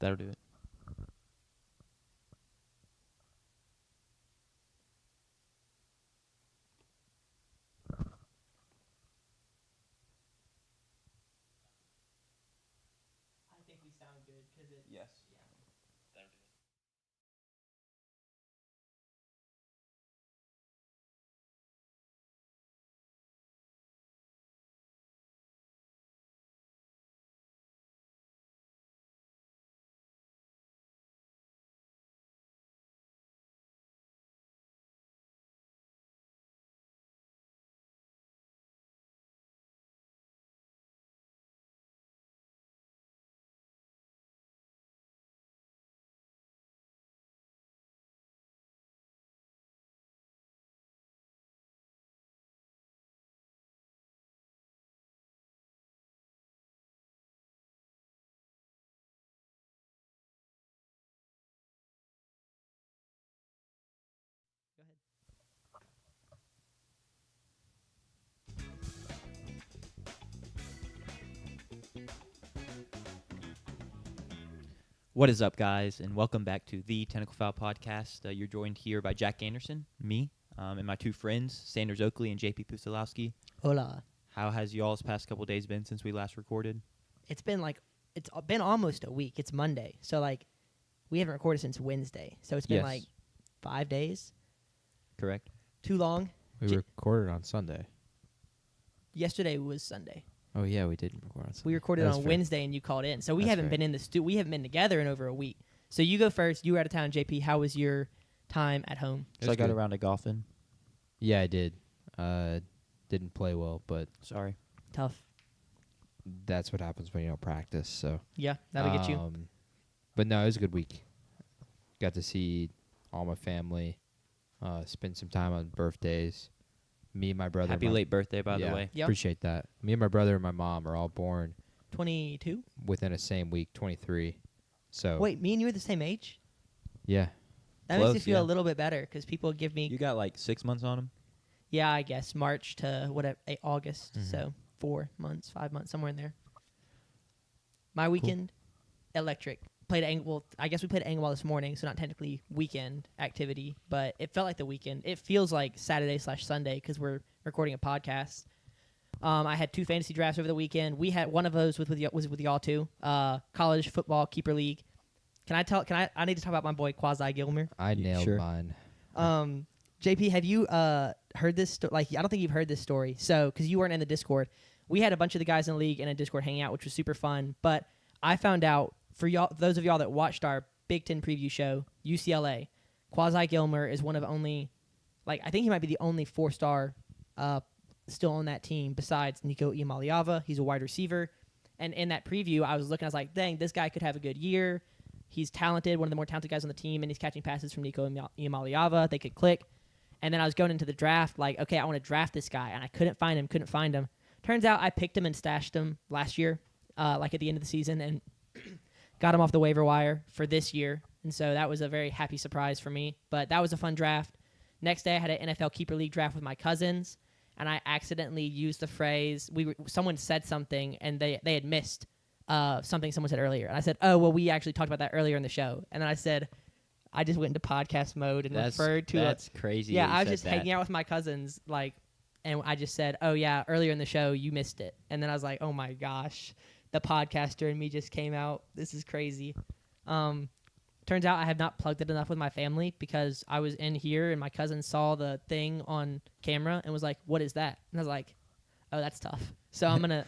That'll do it. I think we sound good because it. Yes. Yeah. That'll do it. Go ahead. What is up, guys, and welcome back to the Technical Fowl podcast. You're joined here by Jack Anderson, me, and my two friends, Sanders Oakley and JP Pusilowski. Hola. How has y'all's past couple days been since we last recorded? It's been almost a week. It's Monday, so like we haven't recorded since Wednesday. So it's been Yes. like 5 days. Correct. Too long. We recorded on Sunday. Yesterday was Sunday. Oh yeah, we did record on Sunday. We recorded That's on fair. Wednesday, and you called in. So we That's haven't fair. been in the we haven't been together in over a week. So you go first. You were out of town, JP. How was your time at home? It So I was got good. around to golfing. Yeah, I did. Didn't play well, but Sorry. Tough. that's what happens when you don't practice. So Yeah, that'll get you. But no, it was a good week. Got to see all my family. Spend some time on birthdays. Me and my brother. Happy late birthday, by the Yeah, way. Yep. Appreciate that. Me and my brother and my mom are all born 22. within the same week, 23. So Wait, me and you are the same age? yeah, That makes me Close, feel yeah. a little bit better because people give me You got like 6 months on him? yeah, I guess March to whatever August. Mhm. So 4 months, 5 months, somewhere in there. My weekend, electric. Played I guess we played Angleball this morning, so not technically weekend activity, but it felt like the weekend. It feels like Saturday/Sunday because we're recording a podcast. I had 2 fantasy drafts over the weekend. We had one of those was with y'all too. College football keeper league. I need to talk about my boy Quasi Gilmer. I nailed Sure. mine. JP, have you heard this? I don't think you've heard this story. So, because you weren't in the Discord, we had a bunch of the guys in the league in a Discord hanging out, which was super fun. But I found out for y'all, those of y'all that watched our Big Ten preview show, UCLA, Quasi Gilmer is one of only, I think he might be the only 4-star still on that team besides Nico Iamaleava. He's a wide receiver. And in that preview, I was looking, I was like, dang, this guy could have a good year. He's talented, one of the more talented guys on the team, and he's catching passes from Nico Iamaleava. They could click. And then I was going into the draft, okay, I want to draft this guy, and I couldn't find him. Turns out I picked him and stashed him last year, at the end of the season, and got him off the waiver wire for this year. And so that was a very happy surprise for me. But that was a fun draft. Next day, I had an NFL Keeper League draft with my cousins, and I accidentally used the phrase, someone said something, and they had missed something someone said earlier. And I said, oh, well, we actually talked about that earlier in the show. And then I said, I just went into podcast mode and referred to That's crazy. yeah, that you I was said just that. hanging out with my cousins, and I just said, oh, yeah, earlier in the show, you missed it. And then I was like, oh, my gosh, the podcaster in me just came out. This is crazy. Turns out I have not plugged it enough with my family because I was in here and my cousin saw the thing on camera and was like, what is that? And I was like, oh, that's tough. So I'm gonna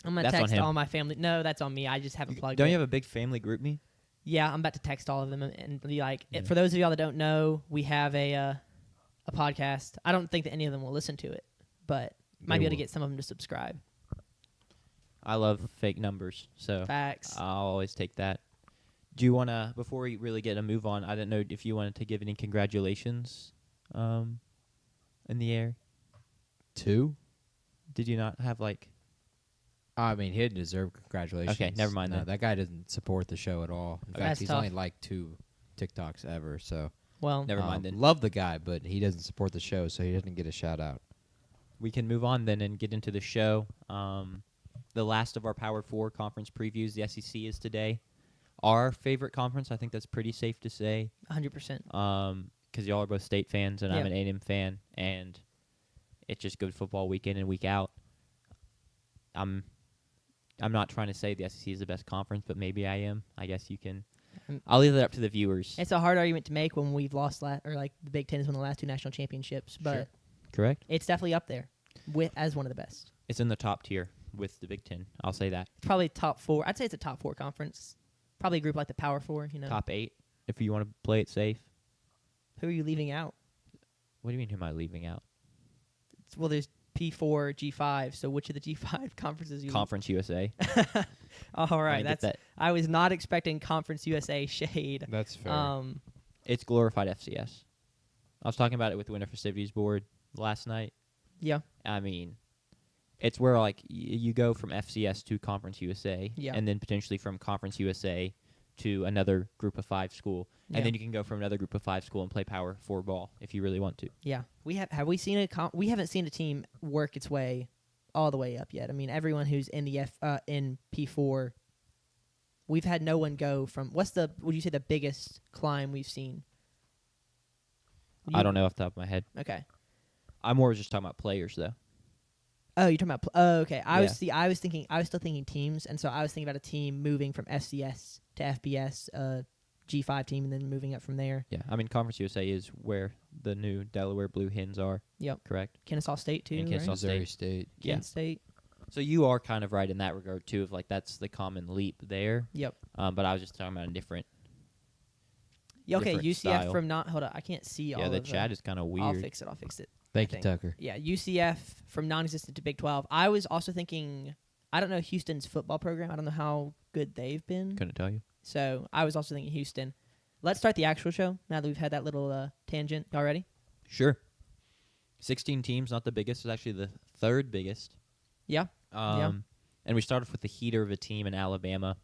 That's on text him. all my family. No, that's on me. I just haven't plugged Don't it. you have a big family group me? Yeah, I'm about to text all of them and be like, Yeah. for those of y'all that don't know, we have a podcast. I don't think that any of them will listen to it, but might They be able to will. get some of them to subscribe. I love fake numbers, so Facts. I'll always take that. Do you want to, before we really get a move on, I didn't know if you wanted to give any congratulations in the air. 2? Did you not have I mean, he didn't deserve congratulations. Okay, never mind No, then. that guy doesn't support the show at all. In fact, That's he's tough. only liked 2 TikToks ever. So Well, Never mind then. Love the guy, but he doesn't support the show, so he doesn't get a shout out. we can move on then and get into the show. The last of our Power 4 conference previews, the SEC is today. our favorite conference. I think that's pretty safe to say. 100%. Because y'all are both state fans and I'm an A&M fan, and it's just good football week in and week out. I'm not trying to say the SEC is the best conference, but maybe I am. I guess you can. I'll leave that up to the viewers. It's a hard argument to make when we've lost or like the Big Ten has won the last 2 national championships, but Sure. Correct. it's definitely up there as one of the best. It's in the top tier with the Big Ten. I'll say that. It's probably top 4. I'd say it's a top 4 conference. Probably a group like the Power 4. Top 8, if you want to play it safe. Who are you leaving out? What do you mean? Who am I leaving out? Well, there's P4, G5. So which of the G5 conferences? Conference USA. All right, Get that. I was not expecting Conference USA shade. That's fair. It's glorified FCS. I was talking about it with the Winter Festivities Board last night. Yeah. I mean, it's where like you go from FCS to Conference USA, and then potentially from Conference USA to another Group of 5 school, and then you can go from another Group of 5 school and play Power 4 ball if you really want to. Yeah, we haven't seen a team work its way all the way up yet. I mean, everyone who's in the in P4, we've had no one go from. Would you say the biggest climb we've seen? I don't know off the top of my head. Okay. I'm more just talking about players though. Oh, you're talking about. Okay. I was still thinking teams, and so I was thinking about a team moving from FCS to FBS, G5 team, and then moving up from there. Yeah, I mean Conference USA is where the new Delaware Blue Hens are. Yep. Correct. Kennesaw State too. And Kennesaw right? Missouri State. Yeah. Kent State. So you are kind of right in that regard too. Of like that's the common leap there. Yep. But I was just talking about a different. Yeah, okay, different UCF style. from hold on, I can't see all Yeah, the of chat is kind of weird. I'll fix it. Thank I you, think. Tucker. Yeah, UCF from non-existent to Big 12. I was also thinking, I don't know Houston's football program. I don't know how good they've been. Couldn't tell you. So I was also thinking Houston. Let's start the actual show now that we've had that little tangent already. Sure. 16 teams, not the biggest. It's actually the third biggest. Yeah. And we started with the heater of a team in Alabama.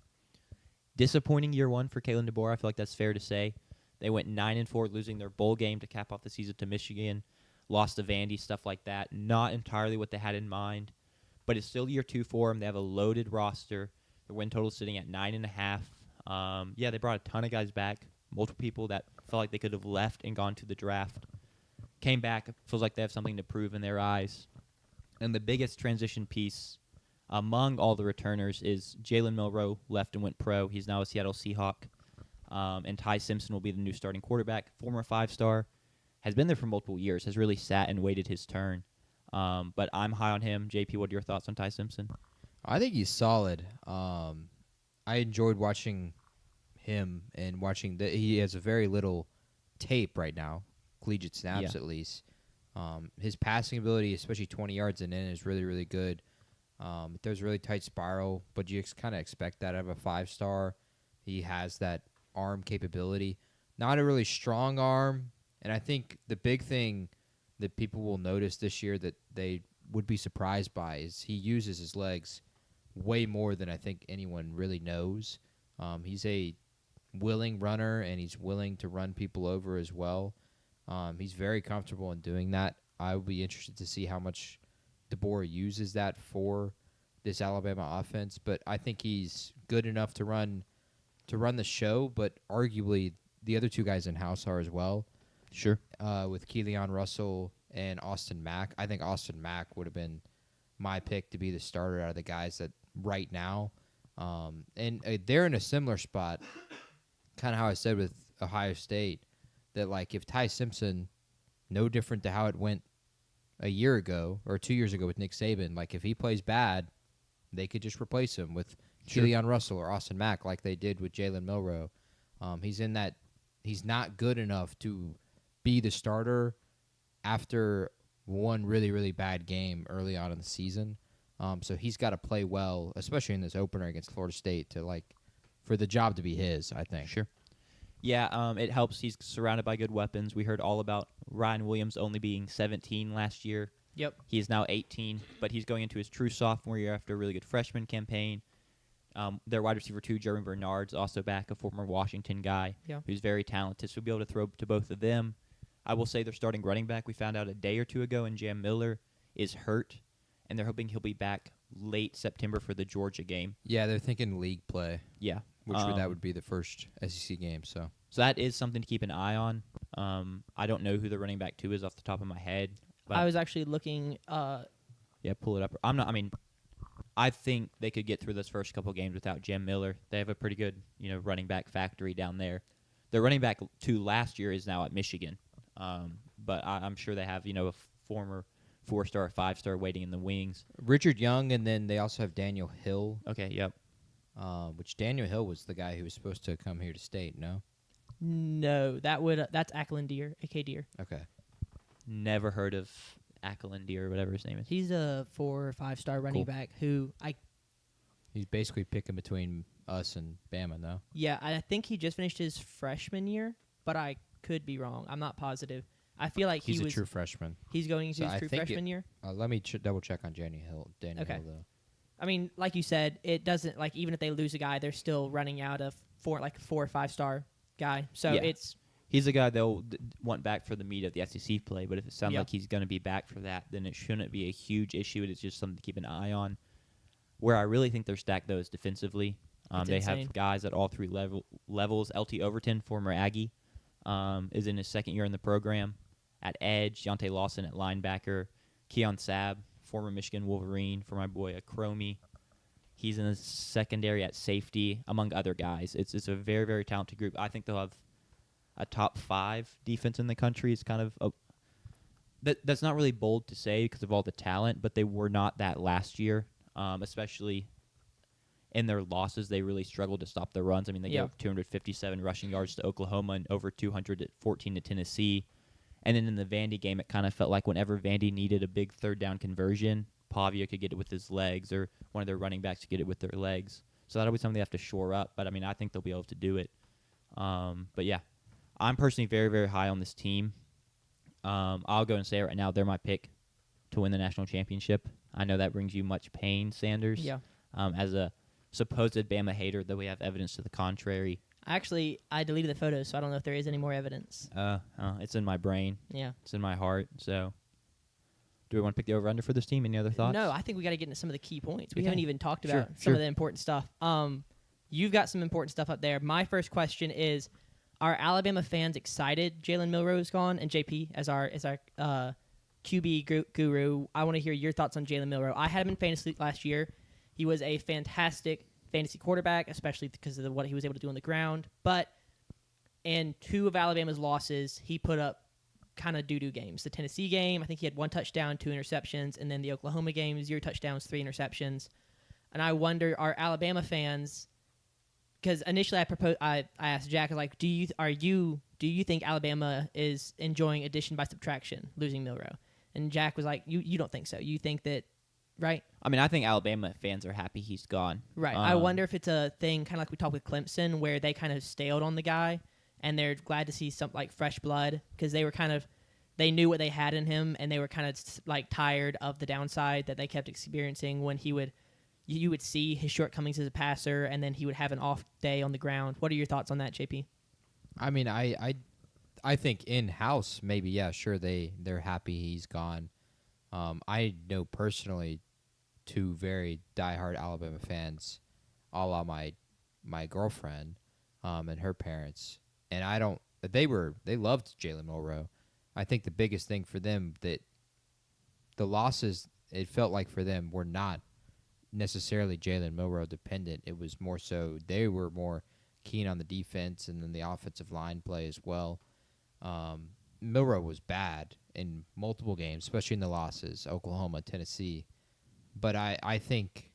Disappointing year one for Kalen DeBoer. I feel like that's fair to say. They went 9-4, losing their bowl game to cap off the season to Michigan. Lost to Vandy, stuff like that. Not entirely what they had in mind, but it's still year 2 for them. They have a loaded roster. The win total sitting at 9.5. Yeah, they brought a ton of guys back. Multiple people that felt like they could have left and gone to the draft. Came back. It feels like they have something to prove in their eyes. And the biggest transition piece among all the returners is Jalen Milroe left and went pro. He's now a Seattle Seahawk. And Ty Simpson will be the new starting quarterback. Former 5-star. Has been there for multiple years. Has really sat and waited his turn. But I'm high on him. JP, what are your thoughts on Ty Simpson? I think he's solid. I enjoyed watching him and watching he has a very little tape right now, collegiate snaps at least. His passing ability, especially 20 yards and in, is really, really good. There's a really tight spiral, but you kind of expect that out of a 5-star. He has that arm capability. Not a really strong arm, and I think the big thing that people will notice this year that they would be surprised by is he uses his legs way more than I think anyone really knows. He's a willing runner, and he's willing to run people over as well. He's very comfortable in doing that. I would be interested to see how much DeBoer uses that for this Alabama offense, but I think he's good enough to run the show, but arguably the other two guys in-house are as well. Sure. With Keelan Russell and Austin Mack. I think Austin Mack would have been my pick to be the starter out of the guys that right now. And they're in a similar spot, kind of how I said with Ohio State, that like if Ty Simpson, no different to how it went a year ago or 2 years ago with Nick Saban, like if he plays bad, they could just replace him with Keelan Russell or Austin Mack like they did with Jalen Milroe. He's not good enough to be the starter after one really, really bad game early on in the season. So he's got to play well, especially in this opener against Florida State, for the job to be his, I think. Sure. Yeah, it helps. He's surrounded by good weapons. We heard all about Ryan Williams only being 17 last year. Yep. He is now 18, but he's going into his true sophomore year after a really good freshman campaign. Their wide receiver 2, Jeremy Bernard's also back, a former Washington guy who's very talented. So we'll be able to throw to both of them. I will say their starting running back, we found out a day or two ago, and Jam Miller is hurt, and they're hoping he'll be back late September for the Georgia game. Yeah, they're thinking league play, Yeah. that would be the first SEC game. So that is something to keep an eye on. I don't know who the running back 2 is off the top of my head. But I was actually looking. yeah, pull it up. I think they could get through those first couple games without Jim Miller. They have a pretty good, running back factory down there. Their running back 2 last year is now at Michigan. But I'm sure they have, a former 4-star, 5-star waiting in the wings. Richard Young, and then they also have Daniel Hill. Okay, yep. Which Daniel Hill was the guy who was supposed to come here to state, no? No, that's Ackland Deer, AK Deer. Okay. Never heard of Ackland or whatever his name is. He's a 4 or 5-star running Cool. back who He's basically picking between us and Bama, no? I think he just finished his freshman year, but I could be wrong. I'm not positive. I feel like He's a true freshman. He's going into So his I true think freshman year. Let me double check on Daniel Hill, Okay. though. I mean, like you said, it doesn't even if they lose a guy, they're still running out of 4 or 5-star guy. So Yeah. it's He's a guy they'll want back for the meat of the SEC play, but if it sounds Yep. like he's going to be back for that, then it shouldn't be a huge issue. It's just something to keep an eye on. Where I really think they're stacked, though, is defensively. It's They insane. have guys at all 3 levels. LT Overton, former Aggie, is in his 2nd year in the program. At edge, Deontay Lawson at linebacker. Keon Sabb, former Michigan Wolverine, for my boy Cromie. He's in the secondary at safety, among other guys. It's a very, very talented group. I think they'll have a top 5 defense in the country. Is kind of that's not really bold to say because of all the talent, but they were not that last year, especially in their losses. They really struggled to stop the runs. I mean, they gave up 257 rushing yards to Oklahoma and over 214 to Tennessee. And then in the Vandy game, it kind of felt like whenever Vandy needed a big 3rd down conversion, Pavia could get it with his legs, or one of their running backs could get it with their legs. So that'll be something they have to shore up. But, I think they'll be able to do it. But, yeah, I'm personally very, very high on this team. I'll go and say right now they're my pick to win the national championship. I know that brings you much pain, Sanders. Yeah. As a supposed Bama hater, though we have evidence to the contrary. Actually, I deleted the photos, so I don't know if there is any more evidence. It's in my brain. Yeah. It's in my heart. So, do we want to pick the over/under for this team? Any other thoughts? No, I think we got to get into some of the key points. We Okay. haven't even talked Sure, about some sure. of the important stuff. You've got some important stuff up there. My first question is: are Alabama fans excited Jalen Milroe's gone? And JP, as our QB guru, I want to hear your thoughts on Jalen Milroe. I had him in fantasy last year. He was a fantastic fantasy quarterback, especially because of what he was able to do on the ground. But in 2 of Alabama's losses, he put up kind of doo-doo games. The Tennessee game, I think he had 1 touchdown, 2 interceptions, and then the Oklahoma game, 0 touchdowns, 3 interceptions. And I wonder, are Alabama fans? Because initially I asked Jack, like, do you think Alabama is enjoying addition by subtraction, losing Milroe? And Jack was like, you don't think so? You think that, right? I think Alabama fans are happy he's gone. Right. I wonder if it's a thing, kind of like we talked with Clemson, where they kind of staled on the guy, and they're glad to see some like fresh blood because they knew what they had in him, and they were kind of like tired of the downside that they kept experiencing when you would see his shortcomings as a passer, and then he would have an off day on the ground. What are your thoughts on that, JP? I think in-house, maybe, yeah, sure, they're happy he's gone. I know personally 2 very diehard Alabama fans, a la my girlfriend and her parents, and they loved Jalen Milroe. I think the biggest thing for them that the losses, it felt like for them, were not necessarily Jalen Milroe dependent. It was more so they were more keen on the defense and then the offensive line play as well. Milroe was bad in multiple games, especially in the losses, Oklahoma, Tennessee. But I think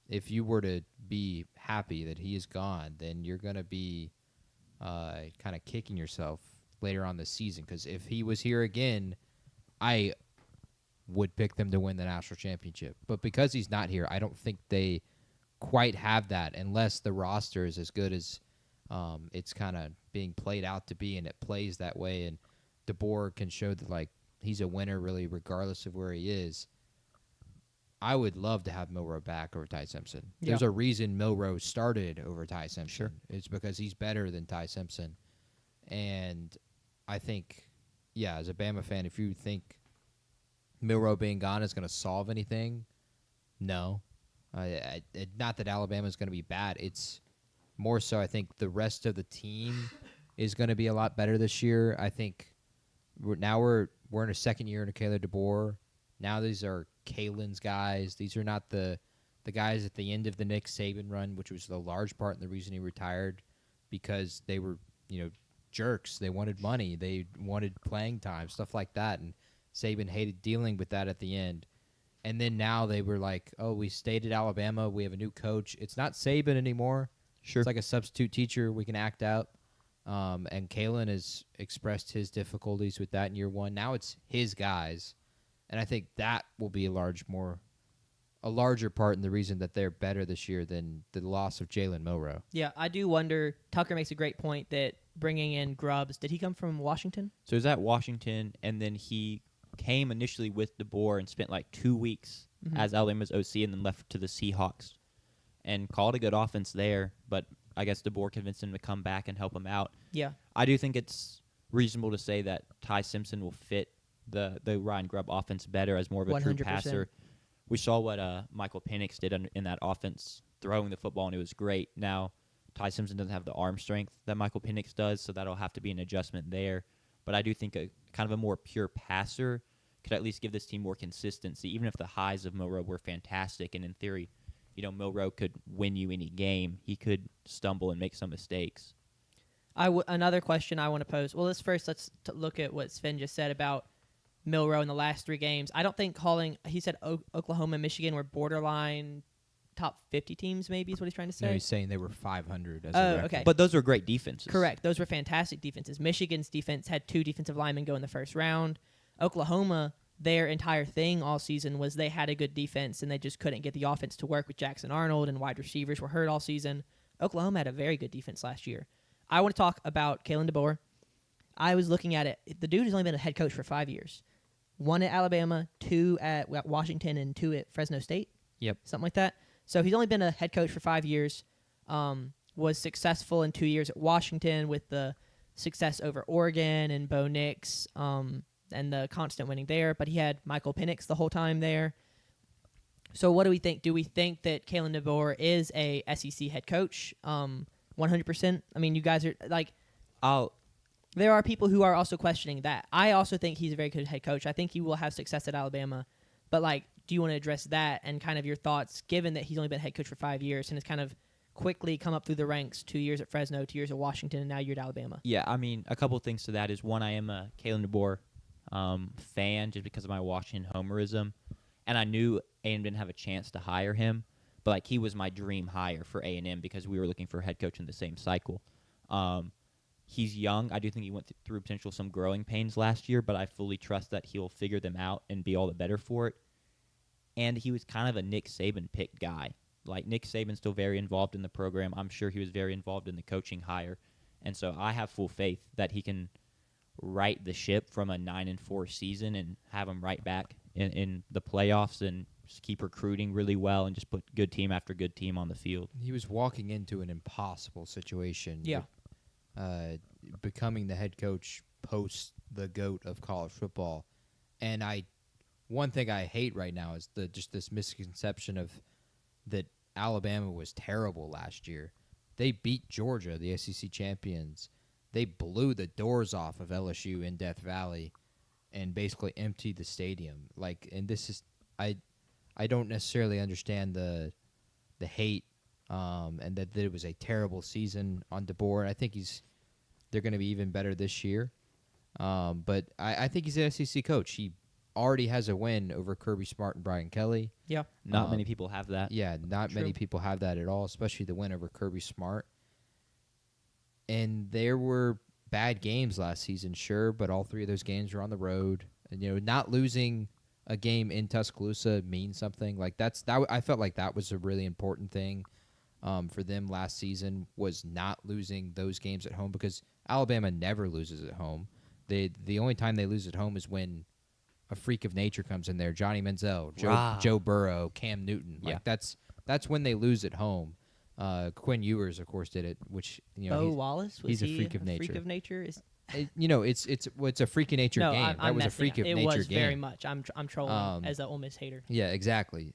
if you were to be happy that he is gone, then you're going to be kind of kicking yourself later on this season. Because if he was here again, I would pick them to win the national championship. But because he's not here, I don't think they quite have that unless the roster is as good as it's kind of being played out to be, and it plays that way, and DeBoer can show that like he's a winner really regardless of where he is. I would love to have Milroe back over Ty Simpson. Yeah. There's a reason Milroe started over Ty Simpson. Sure. It's because he's better than Ty Simpson. And I think, yeah, as a Bama fan, if you think Milroe being gone is going to solve anything. No. Not that Alabama is going to be bad. It's more so I think the rest of the team is going to be a lot better this year. I think we're in a second year under Caleb DeBoer. Now these are Kalen's guys. These are not the guys at the end of the Nick Saban run, which was the large part in the reason he retired, because they were, jerks. They wanted money. They wanted playing time, stuff like that. And Saban hated dealing with that at the end. And then now they were like, oh, we stayed at Alabama. We have a new coach. It's not Saban anymore. Sure. It's like a substitute teacher we can act out. And Kalen has expressed his difficulties with that in year one. Now it's his guys. And I think that will be a larger part in the reason that they're better this year than the loss of Jalen Milroe. Yeah, I do wonder. Tucker makes a great point that bringing in Grubbs, did he come from Washington? So he was at Washington, and then he came initially with DeBoer and spent like 2 weeks as Alabama's OC, and then left to the Seahawks and called a good offense there. But I guess DeBoer convinced him to come back and help him out. Yeah. I do think it's reasonable to say that Ty Simpson will fit the Ryan Grubb offense better as more of a true 100%. passer. We saw what Michael Penix did in that offense, throwing the football, and it was great. Now, Ty Simpson doesn't have the arm strength that Michael Penix does, so that'll have to be an adjustment there. But I do think a kind of a more pure passer could at least give this team more consistency, even if the highs of Milroe were fantastic. And in theory, Milroe could win you any game. He could stumble and make some mistakes. Another question I want to pose. Well, let's look at what Sven just said about Milroe in the last 3 games. I don't think he said Oklahoma and Michigan were borderline top 50 teams, maybe is what he's trying to say. No, he's saying they were 500 as Oh, a record. okay. But those were great defenses. Correct. Those were fantastic defenses. Michigan's defense had 2 defensive linemen go in the first round. Oklahoma, their entire thing all season was they had a good defense, and they just couldn't get the offense to work with Jackson Arnold, and wide receivers were hurt all season. Oklahoma had a very good defense last year. I want to talk about Kalen DeBoer. I was looking at it. The dude has only been a head coach for 5 years. 1 at Alabama, 2 at Washington, and 2 at Fresno State. Yep. Something like that. So he's only been a head coach for 5 years. Was successful in 2 years at Washington with the success over Oregon and Bo Nix and the constant winning there. But he had Michael Penix the whole time there. So what do we think? Do we think that Kalen DeBoer is a SEC head coach? 100%. I mean, you guys are like, there are people who are also questioning that. I also think he's a very good head coach. I think he will have success at Alabama. But do you want to address that and kind of your thoughts, given that he's only been head coach for 5 years and has kind of quickly come up through the ranks, 2 years at Fresno, 2 years at Washington, and now you're at Alabama? Yeah, I mean, a couple of things to that is, one, I am a Kalen DeBoer fan just because of my Washington homerism, and I knew A&M didn't have a chance to hire him, but he was my dream hire for A&M because we were looking for a head coach in the same cycle. He's young. I do think he went through potential some growing pains last year, but I fully trust that he'll figure them out and be all the better for it. And he was kind of a Nick Saban picked guy. Nick Saban's still very involved in the program. I'm sure he was very involved in the coaching hire. And so I have full faith that he can right the ship from a 9-4 season and have them right back in the playoffs and just keep recruiting really well and just put good team after good team on the field. He was walking into an impossible situation. Yeah. Becoming the head coach post the GOAT of college football. And one thing I hate right now is just this misconception of that Alabama was terrible last year. They beat Georgia, the SEC champions. They blew the doors off of LSU in Death Valley and basically emptied the stadium. And this is I don't necessarily understand the hate and that it was a terrible season on DeBoer. I think they're going to be even better this year. But I think he's an SEC coach. He already has a win over Kirby Smart and Brian Kelly. Yeah. Not many people have that. Yeah, not True. many people have that at all, especially the win over Kirby Smart. And there were bad games last season, sure, but all 3 of those games were on the road. And, not losing a game in Tuscaloosa means something. I felt like that was a really important thing for them last season, was not losing those games at home, because Alabama never loses at home. The only time they lose at home is when a freak of nature comes in there. Johnny Manziel, Joe Burrow, Cam Newton. Yeah. That's when they lose at home. Quinn Ewers, of course, did it, which Bo Wallace, was he's a he freak of nature. Freak of nature? Is it's a freak of nature no, game. I'm That was a messing freak up. of It nature was game. very much. I'm trolling as an Ole Miss hater. Yeah, exactly.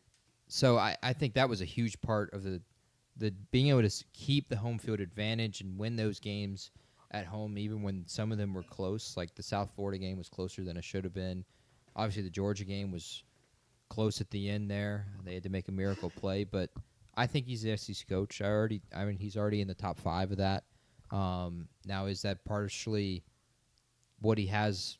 So I think that was a huge part of the being able to keep the home field advantage and win those games at home, even when some of them were close. Like the South Florida game was closer than it should have been. Obviously, the Georgia game was close at the end there. They had to make a miracle play, but I think he's the SEC coach. He's already in the top 5 of that. Now, is that partially what he has,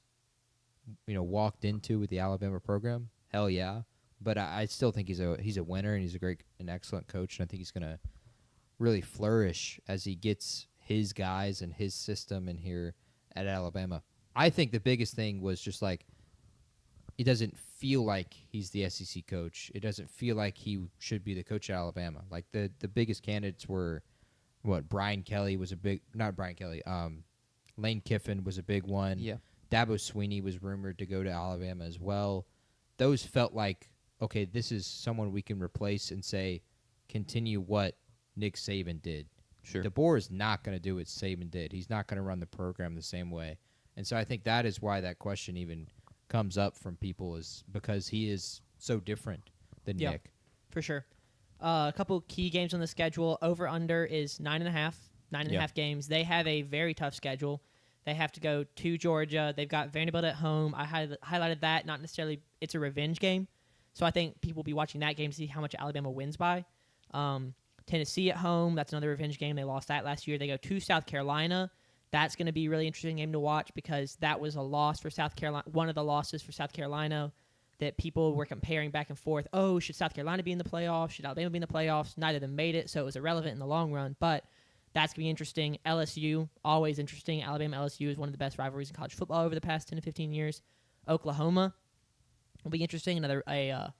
walked into with the Alabama program? Hell yeah. But I still think he's a winner, and he's an excellent coach, and I think he's going to really flourish as he gets his guys and his system in here at Alabama. I think the biggest thing was just like it doesn't feel like he's the SEC coach. It doesn't feel like he should be the coach at Alabama. Like the biggest candidates were Brian Kelly was Lane Kiffin was a big one. Yeah. Dabo Swinney was rumored to go to Alabama as well. Those felt like, okay, this is someone we can replace and say, continue what Nick Saban did. Sure. DeBoer is not going to do what Saban did. He's not going to run the program the same way. And so I think that is why that question even comes up from people, is because he is so different than Nick. For sure. A couple key games on the schedule. Over-under is 9.5 games. They have a very tough schedule. They have to go to Georgia. They've got Vanderbilt at home. I highlighted that. Not necessarily it's a revenge game. So I think people will be watching that game to see how much Alabama wins by. Tennessee at home. That's another revenge game. They lost that last year. They go to South Carolina. That's going to be a really interesting game to watch because that was a loss for South Carolina. One of the losses for South Carolina that people were comparing back and forth. Oh, should South Carolina be in the playoffs? Should Alabama be in the playoffs? Neither of them made it, so it was irrelevant in the long run. But that's going to be interesting. LSU, always interesting. Alabama-LSU is one of the best rivalries in college football over the past 10 to 15 years. Oklahoma will be interesting. Another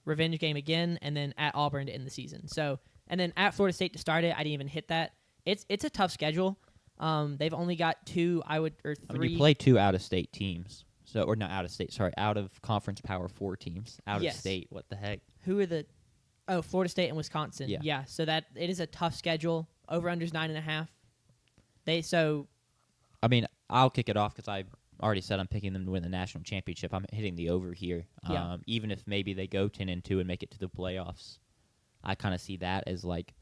revenge game again, and then at Auburn to end the season. So, and then at Florida State to start it. I didn't even hit that. It's a tough schedule. They've only got 3. You play 2 out-of-state teams. So, or not out-of-state, sorry, out-of-conference Power 4 teams. Out-of-state, what the heck? Who are the... Oh, Florida State and Wisconsin. Yeah. So that it is a tough schedule. Over-under's 9.5. I mean, I'll kick it off because I already said I'm picking them to win the national championship. I'm hitting the over here. Yeah. Even if maybe they go 10-2 and make it to the playoffs, I kind of see that as like,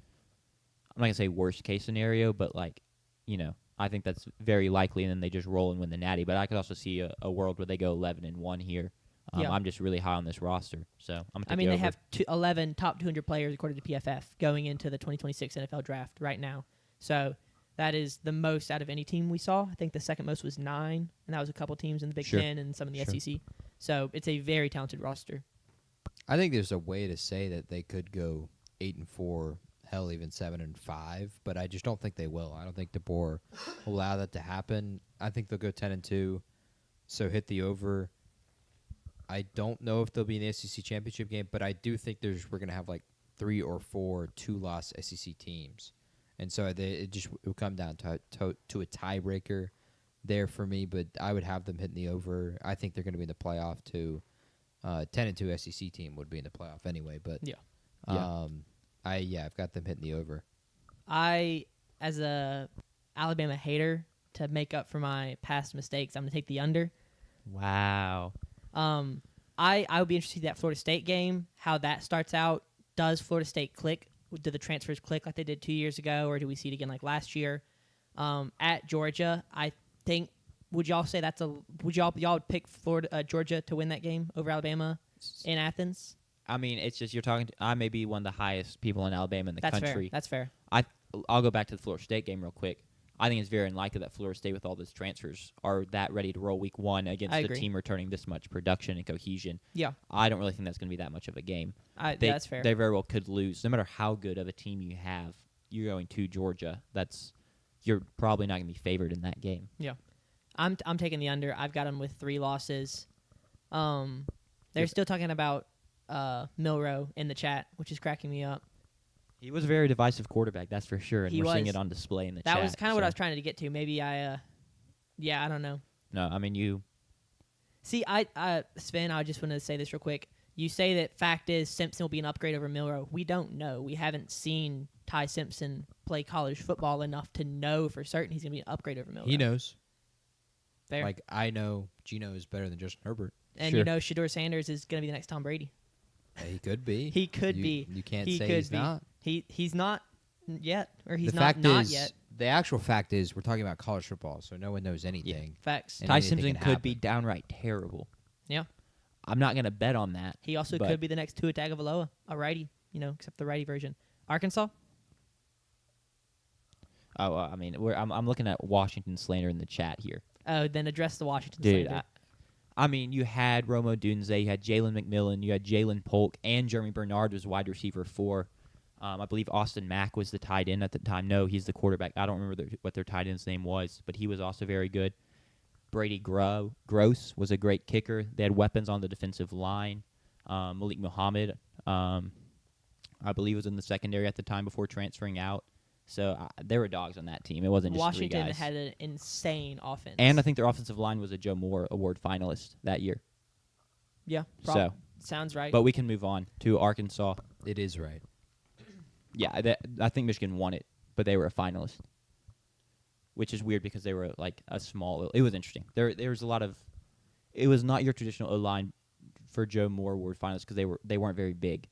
I'm not going to say worst case scenario, but like, I think that's very likely, and then they just roll and win the Natty. But I could also see a world where they go 11-1 here. I'm just really high on this roster, so I'm gonna take they have 11 top 200 players according to PFF going into the 2026 NFL Draft right now. So that is the most out of any team we saw. I think the second most was 9, and that was a couple teams in the Big Ten and some in the SEC. So it's a very talented roster. I think there's a way to say that they could go 8-4. Hell, even 7-5, but I just don't think they will. I don't think DeBoer will allow that to happen. I think they'll go 10-2, so hit the over. I don't know if they'll be in the SEC championship game, but I do think we're going to have like 3 or 4 2-loss SEC teams, and so it will come down to a tiebreaker there for me. But I would have them hitting the over. I think they're going to be in the playoff too. 10-2 SEC team would be in the playoff anyway, but I've got them hitting the over. I, as a Alabama hater, to make up for my past mistakes, I'm going to take the under. Wow. I would be interested in that Florida State game, how that starts out. Does Florida State click? Do the transfers click like they did 2 years ago, or do we see it again like last year? At Georgia, I think, would y'all say would y'all pick Georgia to win that game over Alabama in Athens? I mean, it's just I may be one of the highest people in Alabama in the country. That's fair. I'll go back to the Florida State game real quick. I think it's very unlikely that Florida State, with all those transfers, are that ready to roll week 1 against a team returning this much production and cohesion. Yeah. I don't really think that's going to be that much of a game. That's fair. They very well could lose. No matter how good of a team you have, you're going to Georgia. You're probably not going to be favored in that game. Yeah. I'm taking the under. I've got them with 3 losses. They're still talking about Milroe in the chat, which is cracking me up. He was a very divisive quarterback, that's for sure, and we're seeing it on display in the chat. That was kind of what I was trying to get to. Maybe I don't know. No, I mean, you... See, Sven, I just wanted to say this real quick. You say that fact is Simpson will be an upgrade over Milroe. We don't know. We haven't seen Ty Simpson play college football enough to know for certain he's going to be an upgrade over Miller. He knows. Fair. Like, I know Geno is better than Justin Herbert. And Sure. you know Shedeur Sanders is going to be the next Tom Brady. He could be. He could You- be. You can't He say could he's be. not. He's not yet, or he's The not fact not is, yet. the actual fact is, we're talking about college football, so no one knows anything. Facts. And Ty anything Simpson can could be happen. downright terrible. Yeah. I'm not going to bet on that. He also but- could be the next Tua Tagovailoa, a righty, except the righty version. Arkansas? Oh, I mean, I'm looking at Washington slander in the chat here. Oh, then address the Washington Dude, slander. I mean, you had Romo Dunze, you had Jalen McMillan, you had Jalen Polk, and Jeremy Bernard was wide receiver 4. I believe Austin Mack was the tight end at the time. No, he's the quarterback. I don't remember what their tight end's name was, but he was also very good. Brady Gross was a great kicker. They had weapons on the defensive line. Malik Muhammad, I believe, was in the secondary at the time before transferring out. So there were dogs on that team. It wasn't just three Washington guys. had an insane offense. And I think their offensive line was a Joe Moore Award finalist that year. yeah, So, sounds right. but we can move on to Arkansas. It is right. Yeah, I think Michigan won it, but they were a finalist, which is weird because they were like a small. It was interesting. There was a lot of. It was not your traditional O-line for Joe Moore Award finalists because they weren't very big,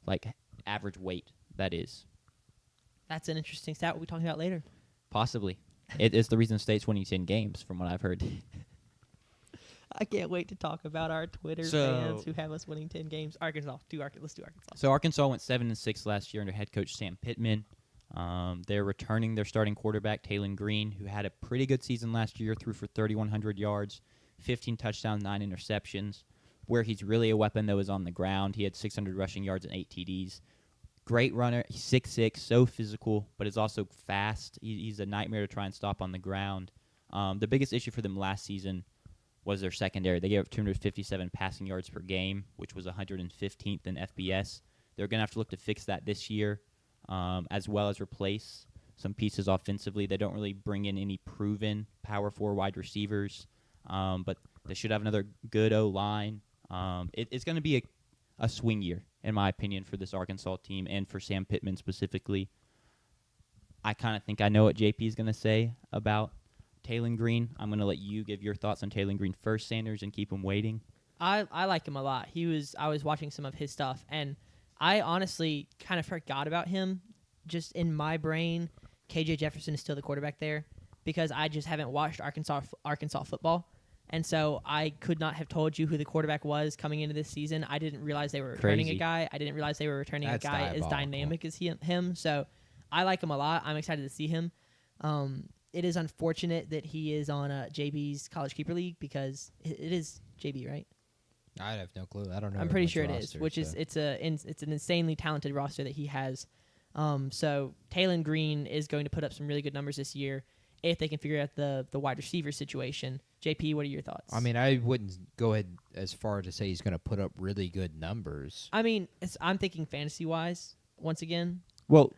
like average weight. That is That's an interesting stat we'll be talking about later. possibly. It is the reason State's winning 10 games, from what I've heard. I can't wait to talk about our Twitter So- fans who have us winning 10 games. Arkansas. Let's do Arkansas. So Arkansas went 7-6 last year under head coach Sam Pittman. They're returning their starting quarterback Taylon Green, who had a pretty good season last year, threw for 3,100 yards, 15 touchdowns, 9 interceptions. Where he's really a weapon, though, is on the ground. He had 600 rushing yards and 8 TDs. Great runner. He's 6'6", so physical, but is also fast. He's a nightmare to try and stop on the ground. The biggest issue for them last season was their secondary. They gave up 257 passing yards per game, which was 115th in FBS. They're going to have to look to fix that this year, as well as replace some pieces offensively. They don't really bring in any proven power 4 wide receivers, but they should have another good O-line. It's going to be a swing year, in my opinion, for this Arkansas team and for Sam Pittman specifically. I kind of think I know what JP is going to say about Taylon Green. I'm going to let you give your thoughts on Taylon Green first, Sanders, and keep him waiting. I like him a lot. I was watching some of his stuff, and I honestly kind of forgot about him. Just in my brain, KJ Jefferson is still the quarterback there because I just haven't watched Arkansas football. And so I could not have told you who the quarterback was coming into this season. I didn't realize they were returning Crazy. a guy. I didn't realize they were returning That's a guy as diabolical. dynamic as him. So I like him a lot. I'm excited to see him. It is unfortunate that he is on JB's College Keeper League because it is JB, right? I have no clue. I don't know. I'm pretty everyone's sure it is, roster, which is so. it's an insanely talented roster that he has. So Taylon Green is going to put up some really good numbers this year if they can figure out the wide receiver situation. JP, what are your thoughts? I mean, I wouldn't go ahead as far to say he's going to put up really good numbers. I mean, I'm thinking fantasy wise. Once again, Well,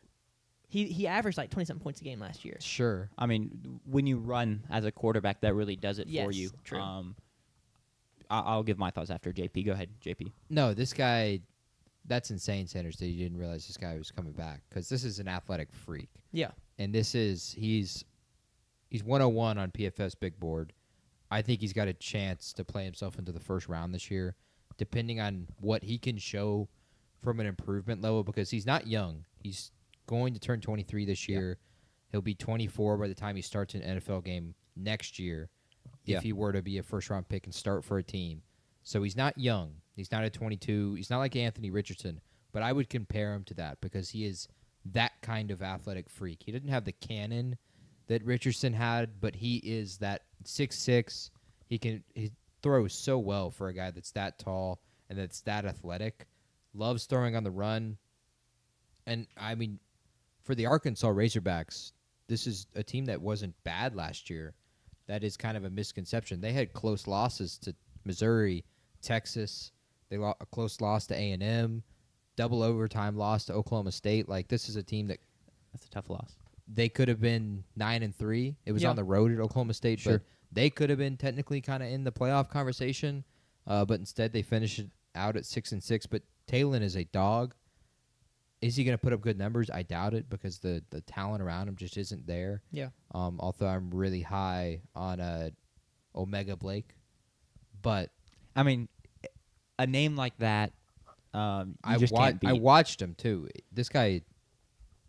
he averaged like 20-something points a game last year. Sure. I mean, when you run as a quarterback, that really does it for Yes, you. true. I'll give my thoughts after JP. Go ahead, JP. No, this guy, that's insane, Sanders, that you didn't realize this guy was coming back because this is an athletic freak. Yeah. And he's 101 on PFS Big Board. I think he's got a chance to play himself into the first round this year, depending on what he can show from an improvement level, because he's not young. He's going to turn 23 this year. He'll be 24 by the time he starts an NFL game next year Yeah. if he were to be a first-round pick and start for a team. So he's not young. He's not at 22. He's not like Anthony Richardson, but I would compare him to that because he is that kind of athletic freak. He didn't have the cannon that Richardson had, but he is that 6'6". He throws so well for a guy that's that tall and that's that athletic. Loves throwing on the run. And, I mean, for the Arkansas Razorbacks, this is a team that wasn't bad last year. That is kind of a misconception. They had close losses to Missouri, Texas. They a close loss to A&M, double overtime loss to Oklahoma State. Like, this is a team that That's a tough loss. they could have been 9-3. It was Yeah. on the road at Oklahoma State, Sure. but they could have been technically kind of in the playoff conversation. But instead, they finished it out at 6-6. But Taylon is a dog. Is he going to put up good numbers? I doubt it because the talent around him just isn't there. Yeah. Although I'm really high on Omega Blake, but I mean, a name like that, you just can't beat. I watched him too. This guy,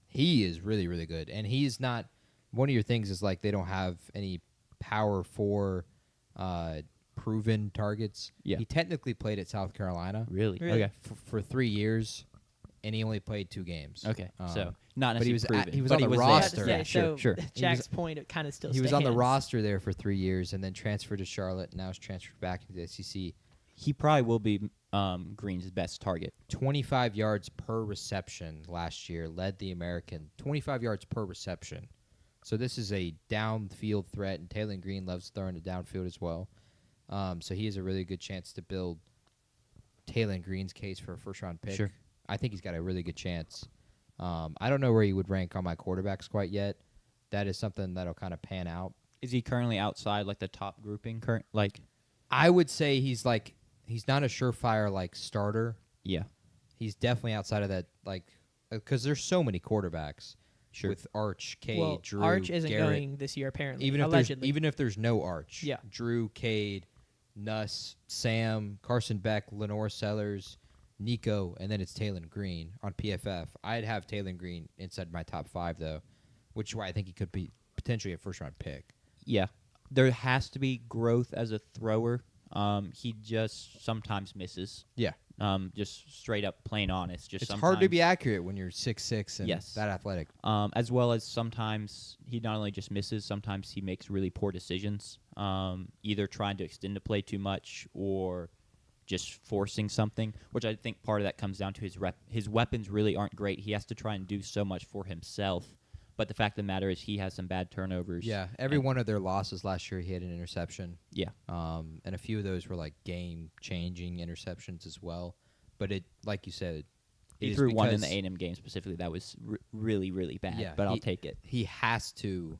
he is really, really good, and he's not. One of your things is like they don't have any power for proven targets. Yeah. He technically played at South Carolina. Really? Really? Okay. For 3 years, and he only played 2 games. Okay. So not but he necessarily was proven. he was but on the there. roster. Yeah, Yeah, so sure. Jack's point, it kind of still He was on the stands. roster there for 3 years, and then transferred to Charlotte. Now he's transferred back into the SEC. He probably will be Green's best target. 25 yards per reception last year, led the American. 25 yards per reception. So this is a downfield threat, and Taylor Green loves throwing it downfield as well. So he has a really good chance to build Taylor Green's case for a first-round pick. Sure. I think he's got a really good chance. I don't know where he would rank on my quarterbacks quite yet. That is something that'll kind of pan out. Is he currently outside like the top grouping? I would say he's not a surefire like starter. Yeah. He's definitely outside of that, like, because there's so many quarterbacks. Sure. With Arch, Cade, Well, Drew, Arch isn't Garrett. going this year, apparently. Even allegedly. if there's no Arch. Yeah. Drew, Cade, Nuss, Sam, Carson Beck, Lenore Sellers, Nico, and then it's Taylor Green on PFF. I'd have Taylor Green inside my top 5 though, which is why I think he could be potentially a first-round pick. Yeah. There has to be growth as a thrower. He just sometimes misses. Yeah. Just straight up plain honest. It's hard to be accurate when you're 6'6" and Yes. that athletic. As well as sometimes he not only just misses, sometimes he makes really poor decisions, either trying to extend the play too much or just forcing something, which I think part of that comes down to his weapons really aren't great. He has to try and do so much for himself. But the fact of the matter is he has some bad turnovers. Yeah, every one of their losses last year, he had an interception. Yeah. And a few of those were like game-changing interceptions as well. But it, like you said, He threw one in the A&M game specifically that was really, really bad, Yeah, but I'll take it. He has to,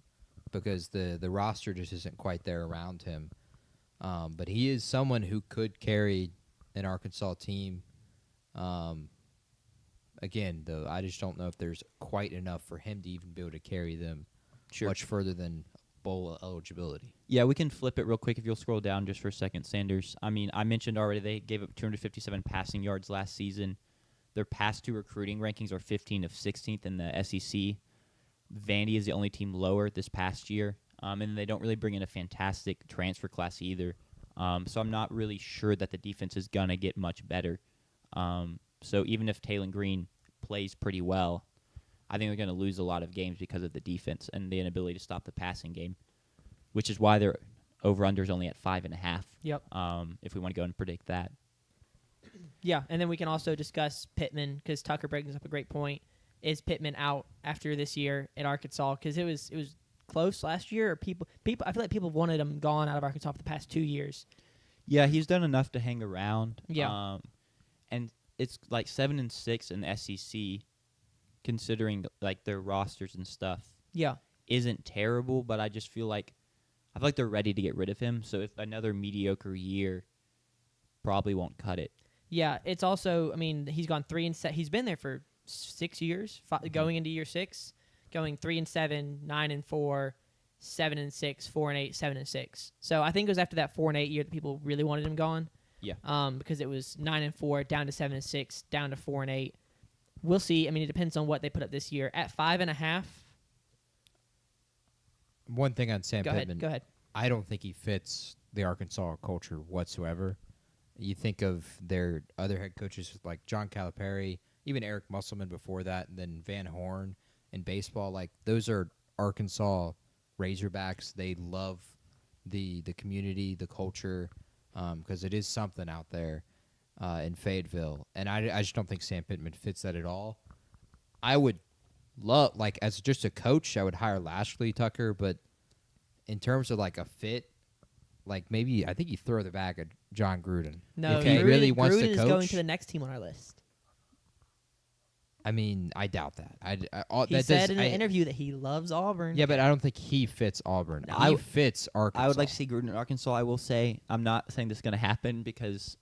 because the roster just isn't quite there around him. But he is someone who could carry an Arkansas team. Again, though, I just don't know if there's quite enough for him to even be able to carry them much further than bowl eligibility. Yeah, we can flip it real quick if you'll scroll down just for a second, Sanders. I mean, I mentioned already they gave up 257 passing yards last season. Their past 2 recruiting rankings are 15th of 16th in the SEC. Vandy is the only team lower this past year, and they don't really bring in a fantastic transfer class either. So I'm not really sure that the defense is going to get much better. So even if Taylor Green plays pretty well, I think they're going to lose a lot of games because of the defense and the inability to stop the passing game, which is why their over-under is only at 5.5. Yep. If we want to go and predict that. Yeah, and then we can also discuss Pittman because Tucker brings up a great point. Is Pittman out after this year at Arkansas? Because it was close last year. Or people, I feel like people wanted him gone out of Arkansas for the past 2 years. Yeah, he's done enough to hang around. Yeah. And it's like 7-6 in the SEC, considering like their rosters and stuff. Yeah. Isn't terrible, but I feel like they're ready to get rid of him. So if another mediocre year, probably won't cut it. Yeah, it's also. I mean, he's gone 3-7. He's been there for 6 years, going into year 6, going 3-7, 9-4, 7-6, 4-8, 7-6. So I think it was after that 4-8 year that people really wanted him gone. Yeah. Because it was 9-4, down to 7-6, down to 4-8. We'll see. I mean, it depends on what they put up this year. At 5.5. One thing on Sam Pittman. Go ahead. I don't think he fits the Arkansas culture whatsoever. You think of their other head coaches like John Calipari, even Eric Musselman before that, and then Van Horn in baseball. Like, those are Arkansas Razorbacks. They love the community, the culture, because it is something out there in Fayetteville. And I just don't think Sam Pittman fits that at all. I would love, like, as just a coach, I would hire Lashley Tucker, but in terms of, like, a fit, like, maybe I think you throw the bag at John Gruden. No, if he really wants Gruden to is coach, going to the next team on our list. I mean, I doubt that. He said in an interview that he loves Auburn. Yeah, but I don't think he fits Auburn. No, He fits Arkansas. I would like to see Gruden in Arkansas. I will say I'm not saying this is going to happen because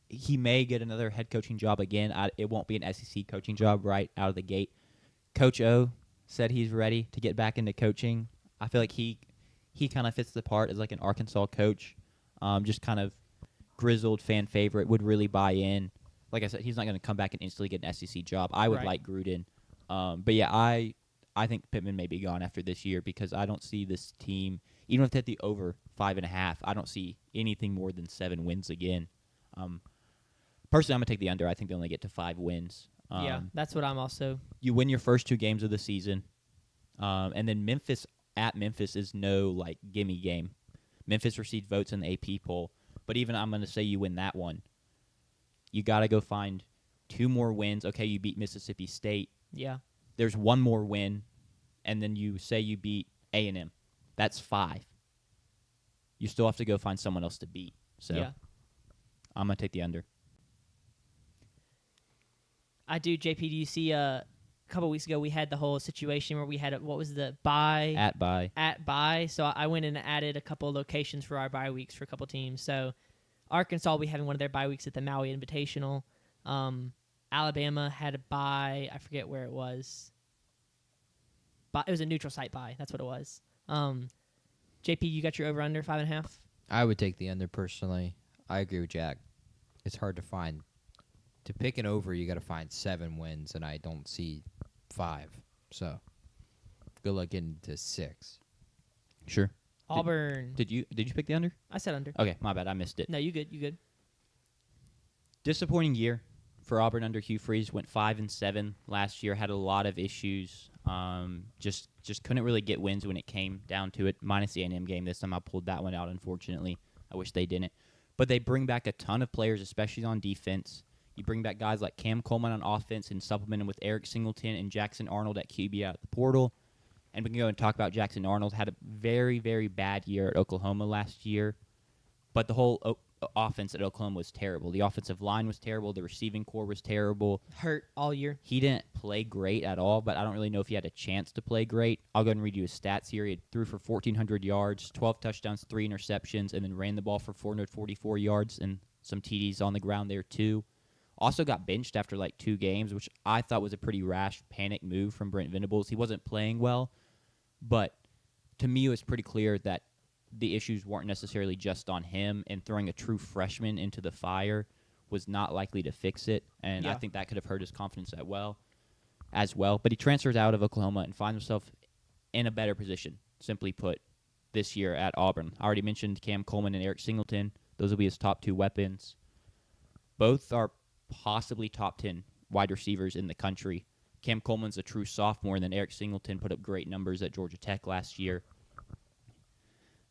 he may get another head coaching job again. It won't be an SEC coaching job right out of the gate. Coach O said he's ready to get back into coaching. I feel like he kind of fits the part as like an Arkansas coach, just kind of grizzled fan favorite, would really buy in. Like I said, he's not going to come back and instantly get an SEC job. I would like Gruden. But yeah, I think Pittman may be gone after this year because I don't see this team, even if they hit the over 5.5, I don't see anything more than 7 wins again. Personally, I'm going to take the under. I think they only get to 5 wins. Yeah, that's what I'm also. You win your first 2 games of the season, and then Memphis is no like gimme game. Memphis received votes in the AP poll, but even I'm going to say you win that one. You got to go find 2 more wins. Okay, you beat Mississippi State. Yeah. There's 1 more win, and then you say you beat A&M. That's 5. You still have to go find someone else to beat. So yeah. I'm going to take the under. I do, JP. Do you see a couple weeks ago we had the whole situation where we had what was the bye? At bye. So I went and added a couple of locations for our bye weeks for a couple teams. So Arkansas will be having one of their bye weeks at the Maui Invitational. Alabama had a bye. I forget where it was. But it was a neutral site bye. That's what it was. JP, you got your over under 5.5? I would take the under personally. I agree with Jack. It's hard to find. To pick an over, you got to find 7 wins, and I don't see 5. So good luck getting to 6. Sure. Auburn. Did you pick the under? I said under. Okay, my bad. I missed it. No, you good. You good. Disappointing year for Auburn under Hugh Freeze. Went 5-7 last year. Had a lot of issues. Just couldn't really get wins when it came down to it. Minus the A&M game this time, I pulled that one out. Unfortunately, I wish they didn't. But they bring back a ton of players, especially on defense. You bring back guys like Cam Coleman on offense and supplement him with Eric Singleton and Jackson Arnold at QB out of the portal. And we can go and talk about Jackson Arnold. Had a very, very bad year at Oklahoma last year. But the whole offense at Oklahoma was terrible. The offensive line was terrible. The receiving core was terrible. Hurt all year. He didn't play great at all, but I don't really know if he had a chance to play great. I'll go ahead and read you his stats here. He threw for 1,400 yards, 12 touchdowns, 3 interceptions, and then ran the ball for 444 yards and some TDs on the ground there too. Also got benched after like 2 games, which I thought was a pretty rash panic move from Brent Venables. He wasn't playing well, but to me it was pretty clear that the issues weren't necessarily just on him, and throwing a true freshman into the fire was not likely to fix it, and I think that could have hurt his confidence as well. But he transfers out of Oklahoma and finds himself in a better position, simply put, this year at Auburn. I already mentioned Cam Coleman and Eric Singleton. Those will be his top 2 weapons. Both are possibly top 10 wide receivers in the country. Cam Coleman's a true sophomore, and then Eric Singleton put up great numbers at Georgia Tech last year.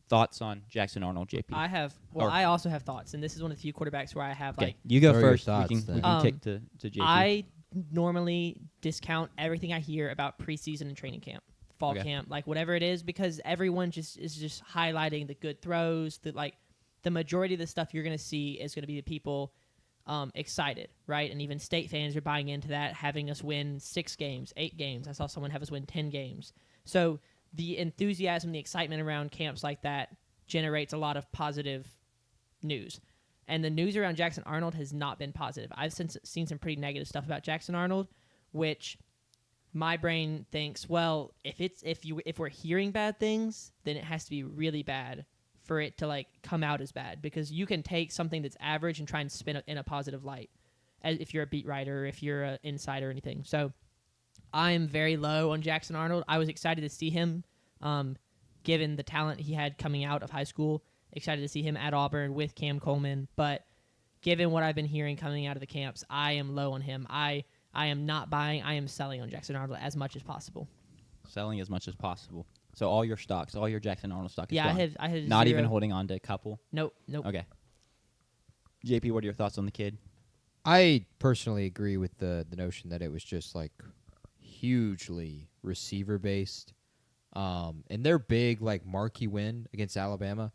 Thoughts on Jackson Arnold, JP? I also have thoughts, and this is one of the few quarterbacks where I have okay, you go first. Thoughts, we can kick to JP. I normally discount everything I hear about preseason and training camp, fall camp, like whatever it is, because everyone is just highlighting the good throws. The majority of the stuff you're going to see is going to be the people excited, right? And even state fans are buying into that, having us win 6 games, 8 games. I saw someone have us win 10 games. So the enthusiasm, the excitement around camps like that generates a lot of positive news. And the news around Jackson Arnold has not been positive. I've seen some pretty negative stuff about Jackson Arnold, which my brain thinks, well, if we're hearing bad things, then it has to be really bad for it to come out as bad, because you can take something that's average and try and spin it in a positive light, as if you're a beat writer, if you're an insider or anything. So I'm very low on Jackson Arnold. I was excited to see him, given the talent he had coming out of high school. Excited to see him at Auburn with Cam Coleman. But given what I've been hearing coming out of the camps, I am low on him. I am not buying. I am selling on Jackson Arnold as much as possible. Selling as much as possible. So all your stocks, all your Jackson Arnold stock is yeah, gone. I have not 0. even holding on to a couple. Nope. Okay. JP, what are your thoughts on the kid? I personally agree with the notion that it was just hugely receiver based. And their big marquee win against Alabama,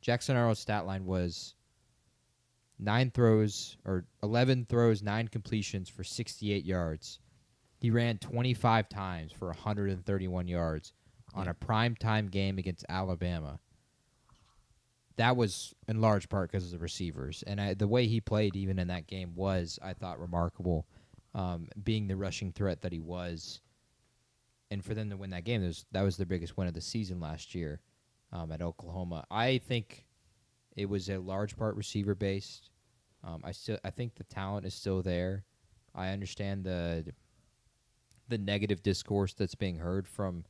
Jackson Arnold's stat line was 11 throws, 9 completions for 68 yards. He ran 25 times for 131 yards on a primetime game against Alabama. that was in large part because of the receivers. And the way he played even in that game was, I thought, remarkable, being the rushing threat that he was. And for them to win that game, that was their biggest win of the season last year at Oklahoma. I think it was a large part receiver-based. I think the talent is still there. I understand the negative discourse that's being heard from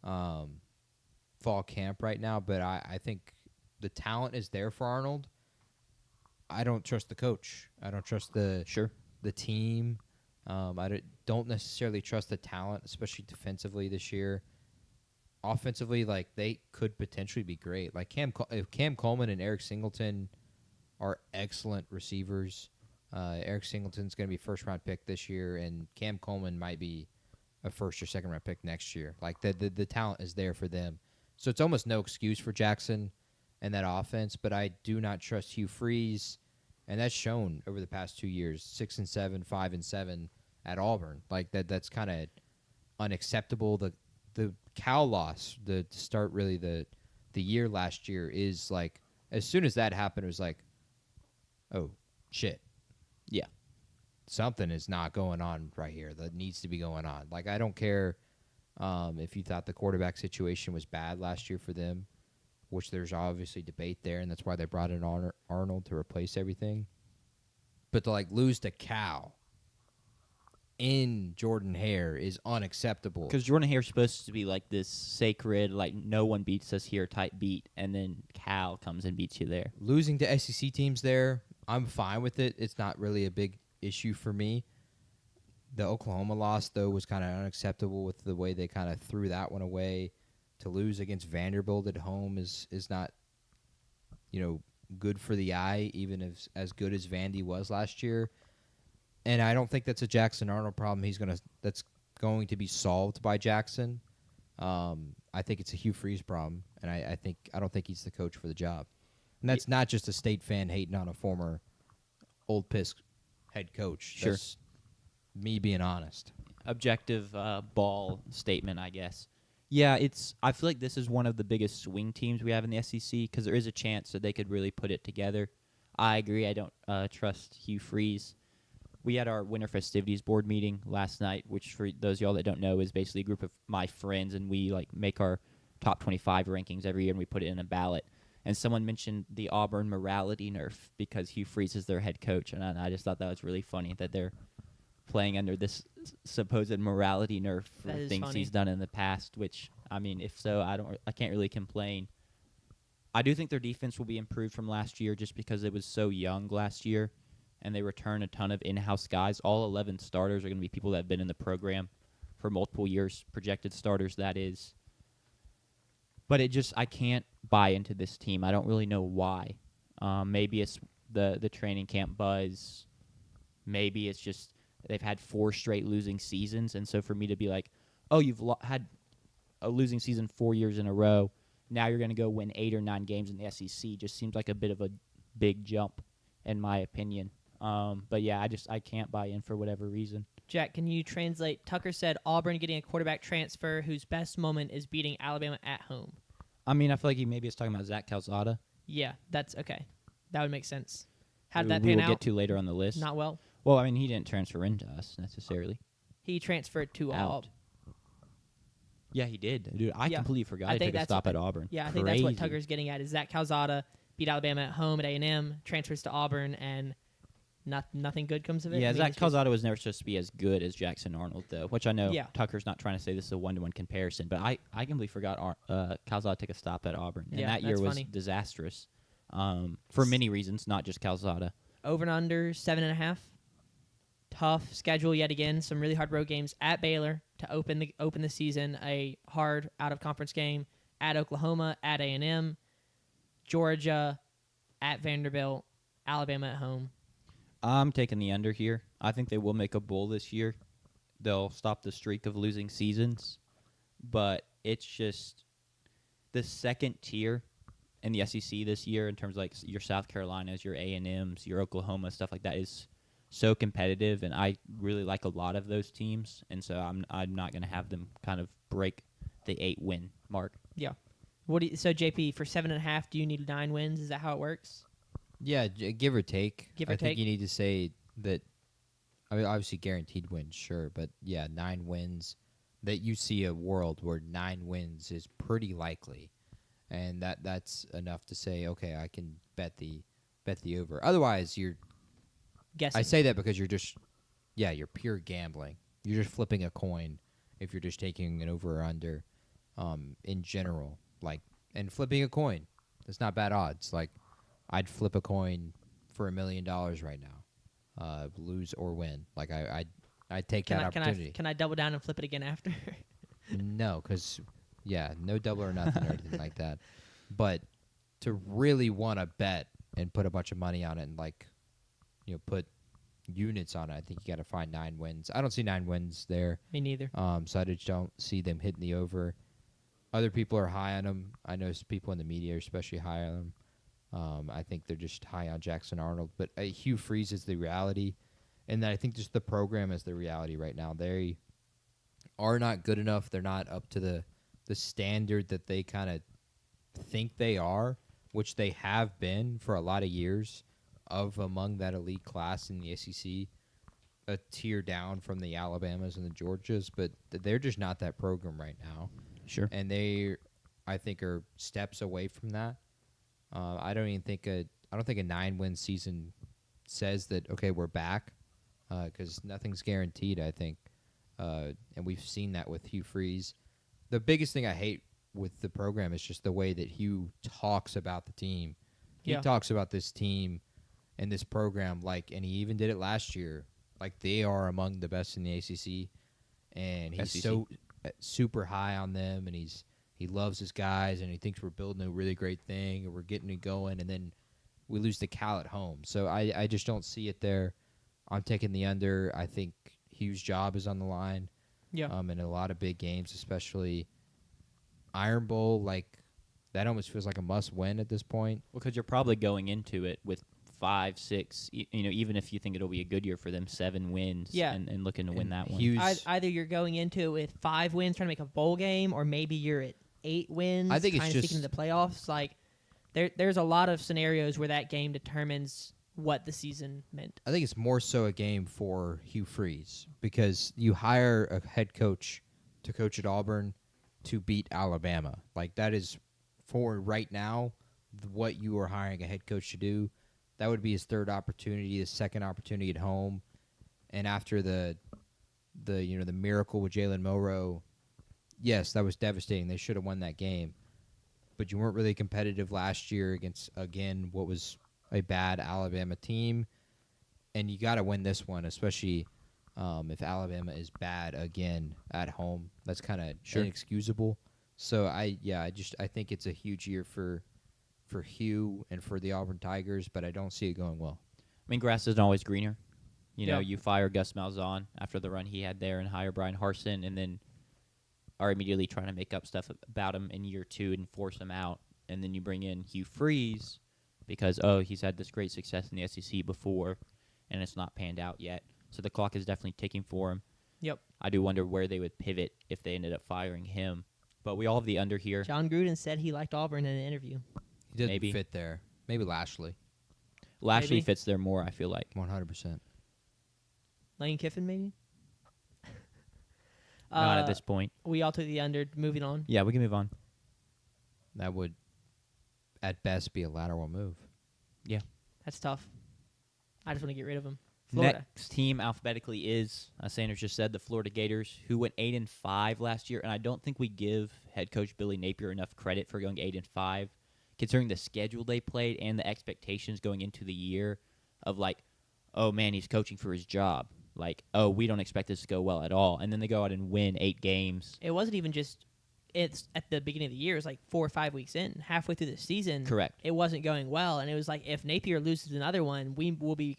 fall camp right now, but I think the talent is there for Arnold. I don't trust the coach. I don't trust the team. I don't necessarily trust the talent, especially defensively this year. Offensively, like, they could potentially be great. Like if Cam Coleman and Eric Singleton are excellent receivers. Eric Singleton's going to be first-round pick this year, and Cam Coleman might be a first or second-round pick next year. Like, the talent is there for them. So it's almost no excuse for Jackson and that offense, but I do not trust Hugh Freeze, and that's shown over the past 2 years, 6-7, 5-7 at Auburn. Like, that's kind of unacceptable. The Cal loss, to start really the year last year, is like, as soon as that happened, it was like, oh, shit. Yeah. Something is not going on right here that needs to be going on. Like, I don't care if you thought the quarterback situation was bad last year for them, which there's obviously debate there, and that's why they brought in Arnold to replace everything. But to, like, lose to Cal in Jordan-Hare is unacceptable. Because Jordan-Hare's supposed to be like this sacred, like, no one beats us here type beat, and then Cal comes and beats you there. Losing to SEC teams there, I'm fine with it. It's not really a big issue for me. The Oklahoma loss, though, was kind of unacceptable with the way they kind of threw that one away. To lose against Vanderbilt at home is not, good for the eye, even as good as Vandy was last year. And I don't think that's a Jackson Arnold problem. That's going to be solved by Jackson. I think it's a Hugh Freeze problem, and I don't think he's the coach for the job. And that's not just a State fan hating on a former Old Pisk head coach. Sure. That's me being honest. Objective ball statement, I guess. Yeah, I feel like this is one of the biggest swing teams we have in the SEC because there is a chance that they could really put it together. I agree. I don't trust Hugh Freeze. We had our winter festivities board meeting last night, which for those of y'all that don't know is basically a group of my friends, and we make our top 25 rankings every year, and we put it in a ballot. And someone mentioned the Auburn morality nerf because Hugh Freeze is their head coach, and I just thought that was really funny that they're playing under this supposed morality nerf for things he's done in the past. Which, I mean, if so, I can't really complain. I do think their defense will be improved from last year just because it was so young last year, and they return a ton of in-house guys. All 11 starters are going to be people that have been in the program for multiple years, projected starters, that is. But I can't buy into this team. I don't really know why. Maybe it's the training camp buzz. Maybe it's just they've had 4 straight losing seasons, and so for me to be like, oh, you've had a losing season 4 years in a row, now you're going to go win 8 or 9 games in the SEC, just seems like a bit of a big jump, in my opinion. But yeah, I can't buy in for whatever reason. Jack, can you translate? Tucker said Auburn getting a quarterback transfer whose best moment is beating Alabama at home. I mean, I feel like he maybe is talking about Zach Calzada. Yeah, that's okay. That would make sense. How did Who that we pan will out? get to later on the list. Not well. Well, I mean, he didn't transfer into us necessarily. He transferred to Out. Yeah, he did. Dude, I Yeah. completely forgot I he think took a that's stop what- at Auburn. Yeah, I think that's what Crazy. Tucker's getting at. Is Zach Calzada beat Alabama at home at A&M, transfers to Auburn, and nothing good comes of it? Yeah, I mean, Zach it's just- Calzada was never supposed to be as good as Jackson Arnold, though, which I know Yeah. Tucker's not trying to say this is a one-to-one comparison, but I completely forgot Calzada took a stop at Auburn, and Yeah, that year that's was funny. disastrous for many reasons, not just Calzada. Over and under 7.5. Tough schedule yet again. Some really hard road games at Baylor to open the season. A hard out of conference game at Oklahoma, at A&M, Georgia, at Vanderbilt, Alabama at home. I'm taking the under here. I think they will make a bowl this year. They'll stop the streak of losing seasons, but it's just the second tier in the SEC this year in terms of like your South Carolinas, your A&Ms, your Oklahoma, stuff like that is so competitive, and I really like a lot of those teams, and so I'm not going to have them kind of break the 8-win mark. Yeah. So JP, for 7.5, do you need 9 wins? Is that how it works? Yeah, give or take. Give or I think take? you need to say that. I mean, obviously guaranteed wins, sure, but yeah, 9 wins. That you see a world where 9 wins is pretty likely, and that's enough to say, okay, I can bet the over. Otherwise, you're. Guessing. I say that because you're pure gambling. You're just flipping a coin if you're just taking an over or under. In general, and flipping a coin, it's not bad odds. Like, I'd flip a coin for $1 million right now, lose or win. Like, I'd take that opportunity. Can I double down and flip it again after? No, because no double or nothing or anything like that. But to really want to bet and put a bunch of money on it and put units on it, I think you got to find 9 wins. I don't see 9 wins there. Me neither. So I just don't see them hitting the over. Other people are high on them. I know people in the media are especially high on them. I think they're just high on Jackson Arnold. But Hugh Freeze is the reality. And then I think just the program is the reality right now. They are not good enough. They're not up to the standard that they kind of think they are, which they have been for a lot of years among that elite class in the SEC, a tier down from the Alabamas and the Georgias. But they're just not that program right now. Sure. And they, I think, are steps away from that. I don't think a 9-win season says that, okay, we're back, because nothing's guaranteed, I think. And we've seen that with Hugh Freeze. The biggest thing I hate with the program is just the way that Hugh talks about the team. He talks about this team and this program and he even did it last year, like they are among the best in the ACC. And he's SEC. so super high on them, and he loves his guys, and he thinks we're building a really great thing, and we're getting it going, and then we lose to Cal at home. So I just don't see it there. I'm taking the under. I think Hugh's job is on the line. Yeah. In a lot of big games, especially Iron Bowl, that almost feels like a must-win at this point. Well, because you're probably going into it with 5, 6, even if you think it'll be a good year for them, 7 wins, and looking to win that one. Either you're going into it with 5 wins trying to make a bowl game, or maybe you're at 8 wins. I think it's kind of just sticking to the playoffs. There's a lot of scenarios where that game determines what the season meant. I think it's more so a game for Hugh Freeze, because you hire a head coach to coach at Auburn to beat Alabama. That is, for right now, what you are hiring a head coach to do. That would be his 3rd opportunity, his 2nd opportunity at home. And after the miracle with Jalen Monroe, yes, that was devastating. They should have won that game. But you weren't really competitive last year against, again, what was a bad Alabama team. And you got to win this one, especially if Alabama is bad again at home. That's kind of inexcusable. So I think it's a huge year for Hugh and for the Auburn Tigers, but I don't see it going well. I mean, grass isn't always greener. You fire Gus Malzahn after the run he had there and hire Brian Harsin, and then are immediately trying to make up stuff about him in year 2 and force him out. And then you bring in Hugh Freeze because, he's had this great success in the SEC before, and it's not panned out yet. So the clock is definitely ticking for him. Yep. I do wonder where they would pivot if they ended up firing him. But we all have the under here. John Gruden said he liked Auburn in an interview. He doesn't fit there. Maybe Lashley. Lashley fits there more, I feel like. 100%. Lane Kiffin, maybe? Not at this point. We all took the under. Moving on. Yeah, we can move on. That would, at best, be a lateral move. Yeah. That's tough. I just want to get rid of him. Florida. Next team alphabetically is, as Sanders just said, the Florida Gators, who went 8-5 last year, and I don't think we give head coach Billy Napier enough credit for going 8-5, considering the schedule they played and the expectations going into the year of oh man, he's coaching for his job. We don't expect this to go well at all, and then they go out and win 8 games. It wasn't even just. It's at the beginning of the year. It was 4 or 5 weeks in, halfway through the season. Correct. It wasn't going well, and it was if Napier loses another one, we will be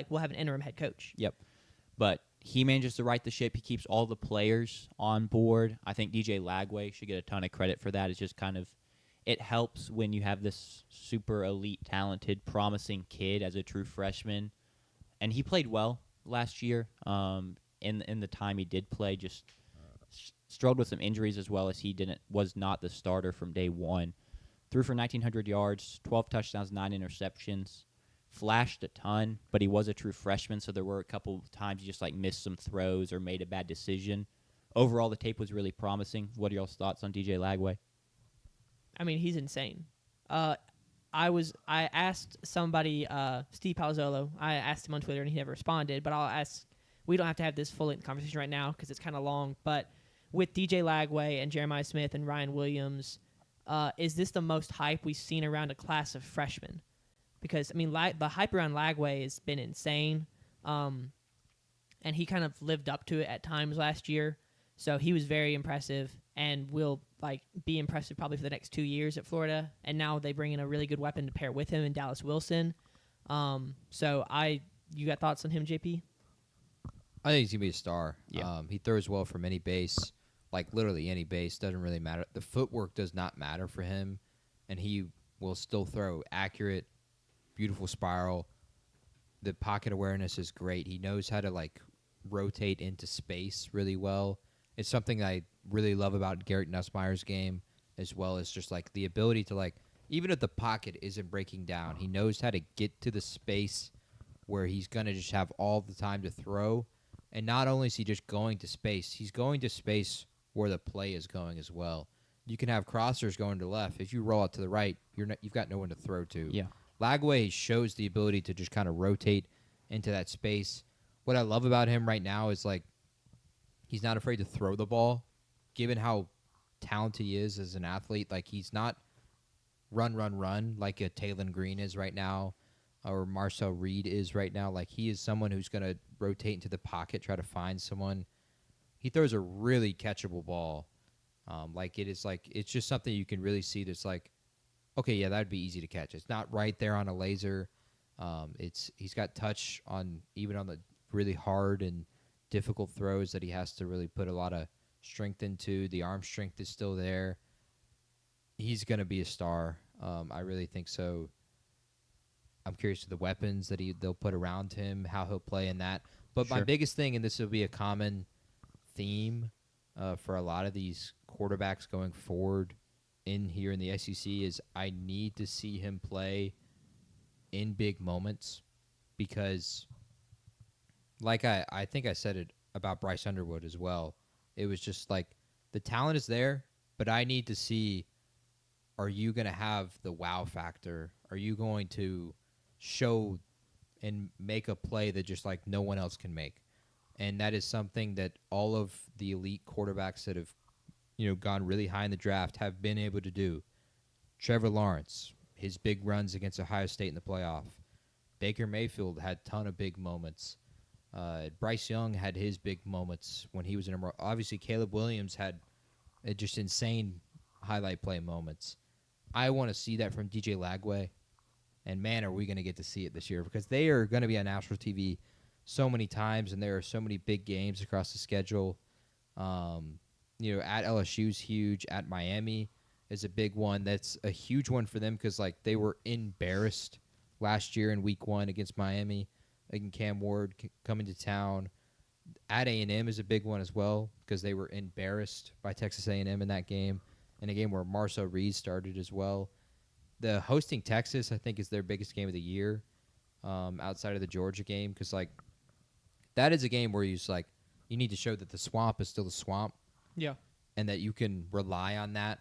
we'll have an interim head coach. Yep. But he manages to right the ship. He keeps all the players on board. I think DJ Lagway should get a ton of credit for that. It's just kind of, it helps when you have this super elite, talented, promising kid as a true freshman, and he played well last year. In the time he did play, just struggled with some injuries as well as he was not the starter from day one. Threw for 1,900 yards, 12 touchdowns, 9 interceptions. Flashed a ton, but he was a true freshman, so there were a couple of times he just like missed some throws or made a bad decision. Overall, the tape was really promising. What are y'all's thoughts on DJ Lagway? I mean, he's insane. I asked somebody, Steve Palazzolo. I asked him on Twitter, and he never responded. But I'll ask. We don't have to have this full conversation right now because it's kind of long. But with DJ Lagway and Jeremiah Smith and Ryan Williams, is this the most hype we've seen around a class of freshmen? Because, I mean, the hype around Lagway has been insane, and he kind of lived up to it at times last year. So he was very impressive and will be impressive probably for the next 2 years at Florida. And now they bring in a really good weapon to pair with him in Dallas Wilson. You got thoughts on him, JP? I think he's going to be a star. Yeah. He throws well from any base, like literally any base. Doesn't really matter. The footwork does not matter for him, and he will still throw accurate, beautiful spiral. The pocket awareness is great. He knows how to rotate into space really well. It's something I really love about Garrett Nussmeier's game, as well as just the ability to even if the pocket isn't breaking down, he knows how to get to the space where he's gonna just have all the time to throw. And not only is he just going to space, he's going to space where the play is going as well. You can have crossers going to the left. If you roll out to the right, you've got no one to throw to. Yeah. Lagway shows the ability to just kind of rotate into that space. What I love about him right now is he's not afraid to throw the ball, given how talented he is as an athlete. He's not run like a Taylon Green is right now, or Marcel Reed is right now. He is someone who's going to rotate into the pocket, try to find someone. He throws a really catchable ball. It's just something you can really see that's okay, yeah, that would be easy to catch. It's not right there on a laser. He's got touch on even on the really hard and difficult throws that he has to really put a lot of strength into. The arm strength is still there. He's going to be a star. I really think so. I'm curious to the weapons that they'll put around him, how he'll play in that. But my biggest thing, and this will be a common theme for a lot of these quarterbacks going forward here in the SEC, is I need to see him play in big moments, because I think I said it about Bryce Underwood as well. It was just the talent is there, but I need to see, are you going to have the wow factor? Are you going to show and make a play that just no one else can make? And that is something that all of the elite quarterbacks that have gone really high in the draft have been able to do. Trevor Lawrence, his big runs against Ohio State in the playoff. Baker Mayfield had a ton of big moments. Bryce Young had his big moments when he was in obviously Caleb Williams had just insane highlight play moments. I want to see that from DJ Lagway, and man, are we going to get to see it this year, because they are going to be on national TV so many times, and there are so many big games across the schedule. At LSU's huge, at Miami is a big one. That's a huge one for them because they were embarrassed last year in week 1 against Miami. Cam Ward coming to town. At A&M is a big one as well because they were embarrassed by Texas A&M in that game, in a game where Marcel Reed started as well. The hosting Texas, I think, is their biggest game of the year, outside of the Georgia game, because that is a game where you need to show that the swamp is still the swamp. Yeah. And that you can rely on that,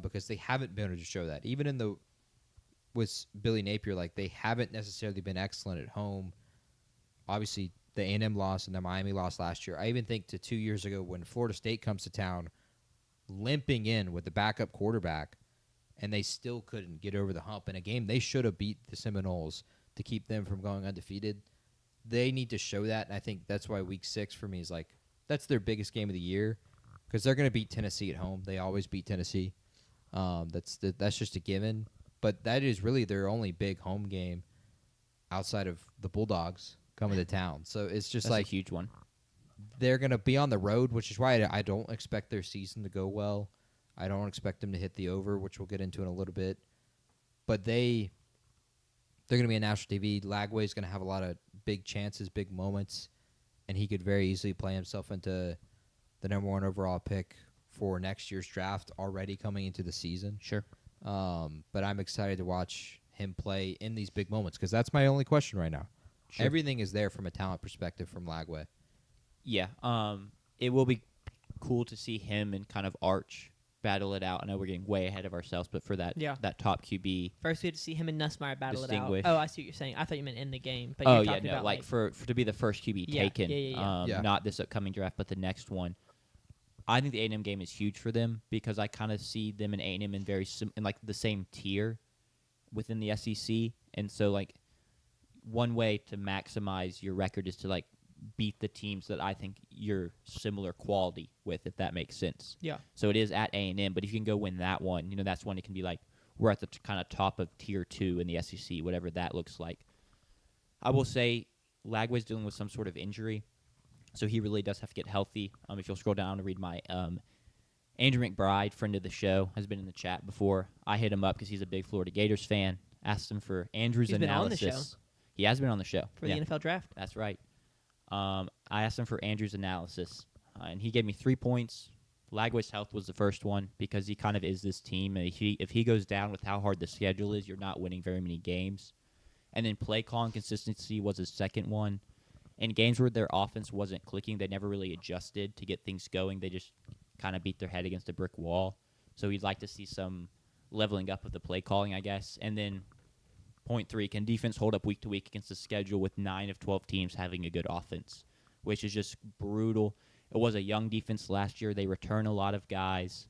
because they haven't been able to show that. Even with Billy Napier, they haven't necessarily been excellent at home. Obviously, the A&M loss and the Miami loss last year. I even think to 2 years ago when Florida State comes to town, limping in with the backup quarterback, and they still couldn't get over the hump in a game they should have beat the Seminoles to keep them from going undefeated. They need to show that, and I think that's why Week 6 for me is that's their biggest game of the year, because they're going to beat Tennessee at home. They always beat Tennessee. That's just a given. But that is really their only big home game outside of the Bulldogs coming to town. So it's just That's a huge one. They're going to be on the road, which is why I don't expect their season to go well. I don't expect them to hit the over, which we'll get into in a little bit. But they're going to be on national TV. Lagway's going to have a lot of big chances, big moments, and he could very easily play himself into the number 1 overall pick for next year's draft already coming into the season. Sure. But I'm excited to watch him play in these big moments because that's my only question right now. Sure. Everything is there from a talent perspective from Lagway. Yeah. It will be cool to see him and kind of Arch battle it out. I know we're getting way ahead of ourselves, but for that that top QB. First, we had to see him and Nussmeier battle it out. Distinguish. Oh, I see what you're saying. I thought you meant in the game. But Oh you're yeah, talking no, about like for to be the first QB Yeah, taken. yeah. Not this upcoming draft, but the next one. I think the A&M game is huge for them because I kind of see them and A&M in very in like the same tier within the SEC, and so like one way to maximize your record is to like beat the teams that I think you're similar quality with, if that makes sense. Yeah. So it is at A&M, but if you can go win that one, you know, that's one it can be like we're at the kind of top of tier 2 in the SEC, whatever that looks like. I will say Lagway's dealing with some sort of injury, so he really does have to get healthy. If you'll scroll down and read my Andrew McBride, friend of the show, has been in the chat before. I hit him up because he's a big Florida Gators fan. Asked him for Andrew's He's been on the analysis. show. He has been on the show for the NFL draft. That's right. I asked him for Andrew's analysis, and he gave me 3 points. Lagway's health was the first one because he kind of is this team. And if he goes down with how hard the schedule is, you're not winning very many games. And then play calling consistency was his second one. In games where their offense wasn't clicking, they never really adjusted to get things going. They just kind of beat their head against a brick wall. So he'd like to see some leveling up of the play calling, I guess. And then point 3, can defense hold up week to week against the schedule with 9 of 12 teams having a good offense, which is just brutal. It was a young defense last year. They return a lot of guys.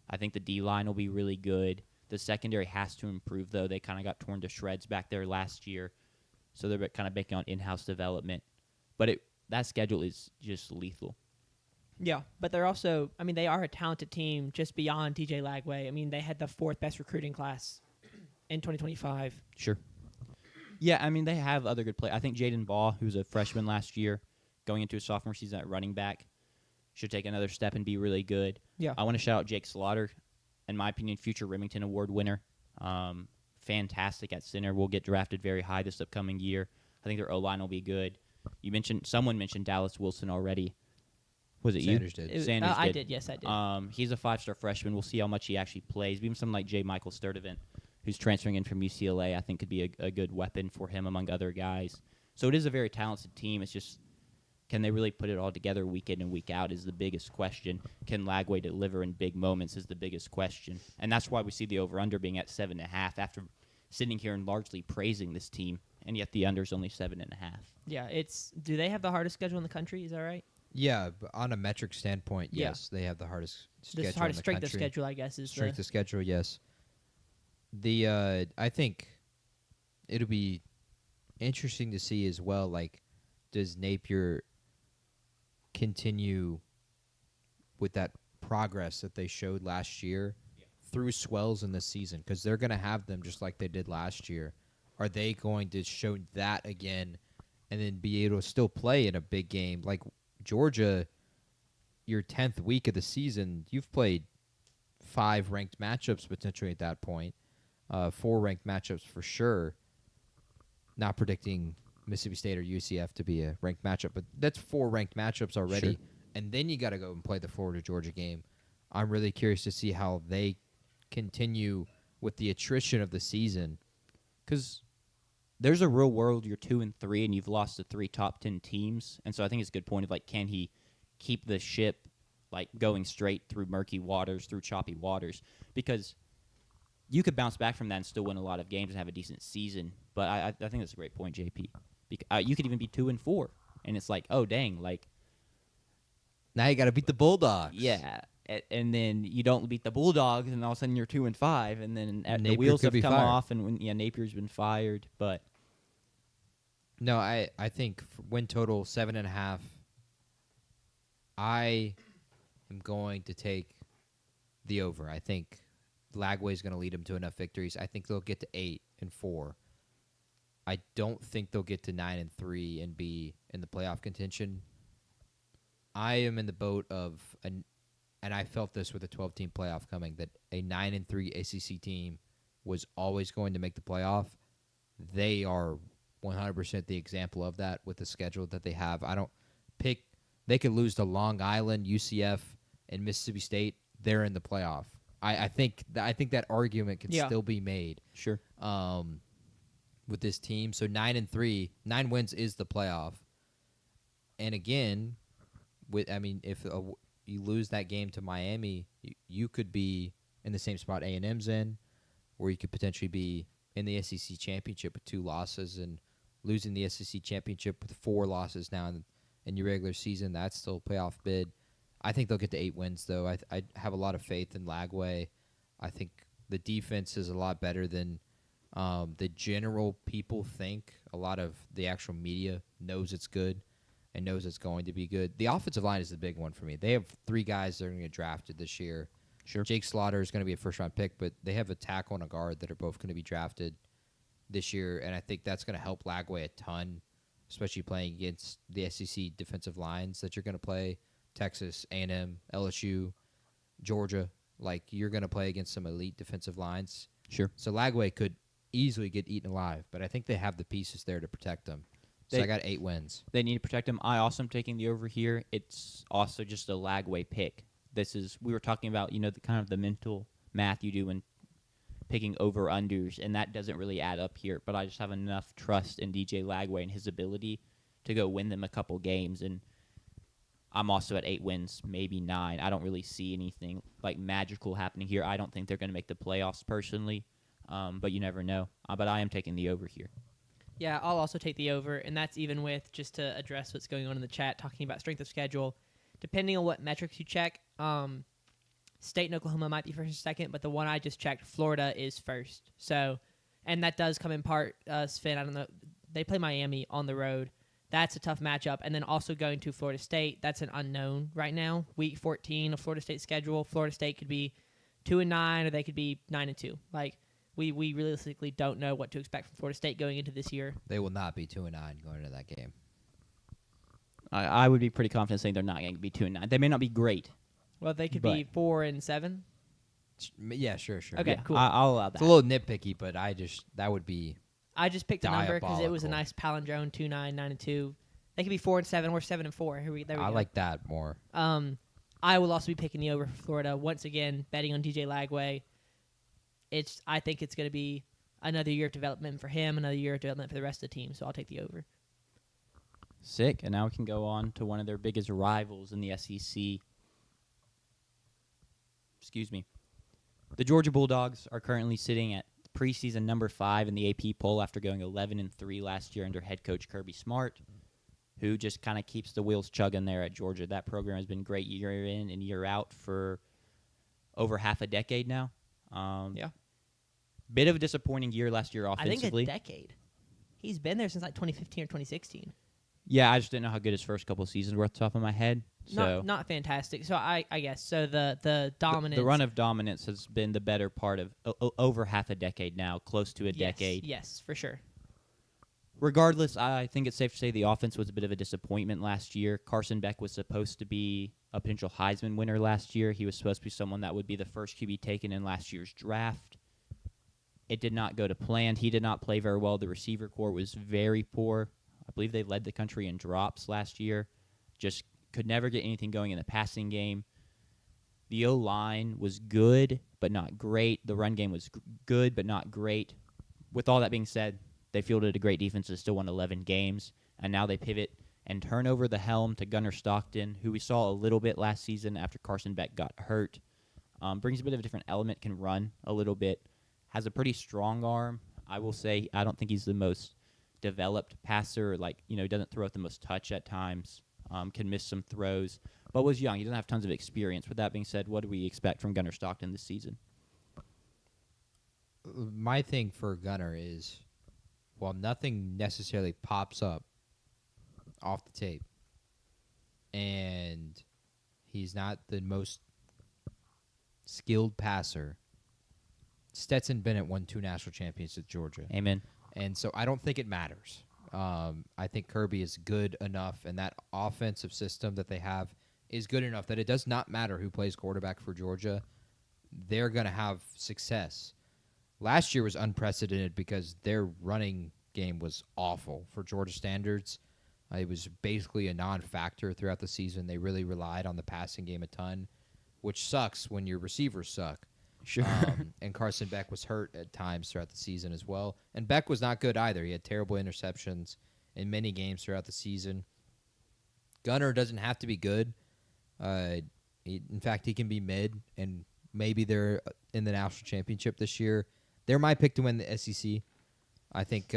I think the D-line will be really good. The secondary has to improve, though. They kind of got torn to shreds back there last year, so they're kind of banking on in-house development. But that schedule is just lethal. Yeah, but they're also, I mean, they are a talented team just beyond DJ Lagway. I mean, they had the 4th best recruiting class in 2025. Sure. Yeah, I mean, they have other good players. I think Jaden Ball, who's a freshman last year, going into his sophomore season at running back, should take another step and be really good. Yeah. I want to shout out Jake Slaughter, in my opinion, future Remington Award winner. Fantastic at center. Will get drafted very high this upcoming year. I think their O-line will be good. Someone mentioned Dallas Wilson already. Was it Sanders you? did. Sanders I did. did, yes, I did. He's a 5-star freshman. We'll see how much he actually plays. Even someone like J. Michael Sturdivant, who's transferring in from UCLA, I think could be a good weapon for him among other guys. So it is a very talented team. It's just, can they really put it all together week in and week out is the biggest question. Can Lagway deliver in big moments is the biggest question. And that's why we see the over-under being at 7.5 after sitting here and largely praising this team, and yet the under's only 7.5. Yeah, do they have the hardest schedule in the country? Is that right? Yeah, but on a metric standpoint, Yeah. yes, they have the hardest schedule The hardest in the strength country. of schedule, I guess, is Strength of schedule, yes. I think it'll be interesting to see as well, like, does Napier continue with that progress that they showed last year through swells in this season? Because they're going to have them just like they did last year. Are they going to show that again and then be able to still play in a big game? Like Georgia, your 10th week of the season, you've played 5 ranked matchups potentially at that point. 4 ranked matchups for sure. Not predicting Mississippi State or UCF to be a ranked matchup, but that's 4 ranked matchups already. Sure. And then you got to go and play the Florida-Georgia game. I'm really curious to see how they continue with the attrition of the season. Because there's a real world you're 2-3 and you've lost to 3 top 10 teams, and so I think it's a good point of like, can he keep the ship like going straight through murky waters, through choppy waters? Because you could bounce back from that and still win a lot of games and have a decent season. But I think that's a great point, JP. You could even be 2-4, and it's like, oh dang, like Now you got to beat the Bulldogs. yeah. And then you don't beat the Bulldogs, and all of a sudden you're 2-5, and then the Napier wheels could have be come fired. off, and Napier's been fired. But No, I think win total 7.5. I am going to take the over. I think Lagway's going to lead them to enough victories. I think they'll get to 8-4. I don't think they'll get to 9-3 and be in the playoff contention. I am in the boat of and I felt this with a 12-team playoff coming, that a 9-3 ACC team was always going to make the playoff. They are 100% the example of that with the schedule that they have. I don't pick They could lose to Long Island, UCF, and Mississippi State. They're in the playoff. I think that argument can still be made. Sure. With this team, so 9-3, 9 wins is the playoff. And again, if you lose that game to Miami, you could be in the same spot A&M's in, or you could potentially be in the SEC championship with 2 losses and losing the SEC championship with 4 losses now in your regular season. That's still a playoff bid. I think they'll get to 8 wins, though. I have a lot of faith in Lagway. I think the defense is a lot better than the general people think. A lot of the actual media knows it's good and knows it's going to be good. The offensive line is the big one for me. They have 3 guys that are going to get drafted this year. Sure. Jake Slaughter is going to be a first-round pick, but they have a tackle and a guard that are both going to be drafted this year, and I think that's going to help Lagway a ton, especially playing against the SEC defensive lines that you're going to play, Texas, A&M, LSU, Georgia. Like, you're going to play against some elite defensive lines. Sure. So Lagway could easily get eaten alive, but I think they have the pieces there to protect them. So I got 8 wins. They need to protect him. I also am taking the over here. It's also just a Lagway pick. We were talking about, the mental math you do when picking over-unders, and that doesn't really add up here. But I just have enough trust in DJ Lagway and his ability to go win them a couple games. And I'm also at 8 wins, maybe 9. I don't really see anything like magical happening here. I don't think they're going to make the playoffs personally, but you never know. But I am taking the over here. Yeah, I'll also take the over, and that's even with, just to address what's going on in the chat, talking about strength of schedule. Depending on what metrics you check, State and Oklahoma might be first or second, but the one I just checked, Florida is first. So, and that does come in part, Sven, I don't know, they play Miami on the road. That's a tough matchup. And then also going to Florida State, that's an unknown right now. Week 14 of Florida State's schedule, Florida State could be 2-9 or they could be 9-2. Like, we realistically don't know what to expect from Florida State going into this year. They will not be 2-9 going into that game. I would be pretty confident saying they're not going to be 2-9. They may not be great. Well, they could be 4-7. Yeah, sure. Okay, Yeah, cool. I'll allow that. It's a little nitpicky, but that would be. I just picked a number because it was a diabolical. nice palindrome, 2-9, 9-2. They could be 4-7 or 7-4. There we go. I like that more. I will also be picking the over for Florida. Once again, betting on DJ Lagway. I think it's going to be another year of development for him, another year of development for the rest of the team. So I'll take the over. Sick. And now we can go on to one of their biggest rivals in the SEC. Excuse me. The Georgia Bulldogs are currently sitting at preseason number 5 in the AP poll after going 11-3 last year under head coach Kirby Smart, who just kind of keeps the wheels chugging there at Georgia. That program has been great year in and year out for over half a decade now. Yeah. Bit of a disappointing year last year offensively. I think a decade. He's been there since like 2015 or 2016. Yeah, I just didn't know how good his first couple seasons were off the top of my head. So Not fantastic. So I guess so. The dominance. The run of dominance has been the better part of over half a decade now, close to a decade. Yes, for sure. Regardless, I think it's safe to say the offense was a bit of a disappointment last year. Carson Beck was supposed to be a potential Heisman winner last year. He was supposed to be someone that would be the first QB taken in last year's draft. It did not go to plan. He did not play very well. The receiver core was very poor. I believe they led the country in drops last year. Just could never get anything going in the passing game. The O-line was good, but not great. The run game was good, but not great. With all that being said, they fielded a great defense that still won 11 games, and now they pivot and turn over the helm to Gunnar Stockton, who we saw a little bit last season after Carson Beck got hurt. Brings a bit of a different element, can run a little bit, has a pretty strong arm. I will say I don't think he's the most developed passer, doesn't throw out the most touch at times, can miss some throws, but was young. He doesn't have tons of experience. With that being said, what do we expect from Gunnar Stockton this season? My thing for Gunnar is, while nothing necessarily pops up off the tape, and he's not the most skilled passer, Stetson Bennett won 2 national championships at Georgia. Amen. And so I don't think it matters. I think Kirby is good enough, and that offensive system that they have is good enough that it does not matter who plays quarterback for Georgia. They're going to have success. Last year was unprecedented because their running game was awful for Georgia standards. It was basically a non-factor throughout the season. They really relied on the passing game a ton, which sucks when your receivers suck. Sure. And Carson Beck was hurt at times throughout the season as well. And Beck was not good either. He had terrible interceptions in many games throughout the season. Gunner doesn't have to be good. In fact, he can be mid, and maybe they're in the national championship this year. They're my pick to win the SEC. I think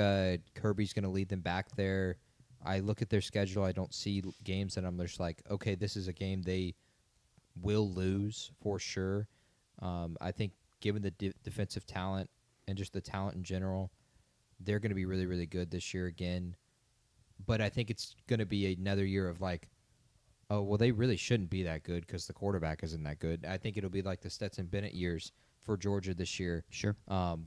Kirby's going to lead them back there. I look at their schedule. I don't see games that I'm just like, okay, this is a game they will lose for sure. I think given the defensive talent and just the talent in general, they're going to be really, really good this year again. But I think it's going to be another year of like, oh, well, they really shouldn't be that good because the quarterback isn't that good. I think it'll be like the Stetson Bennett years for Georgia this year. Sure.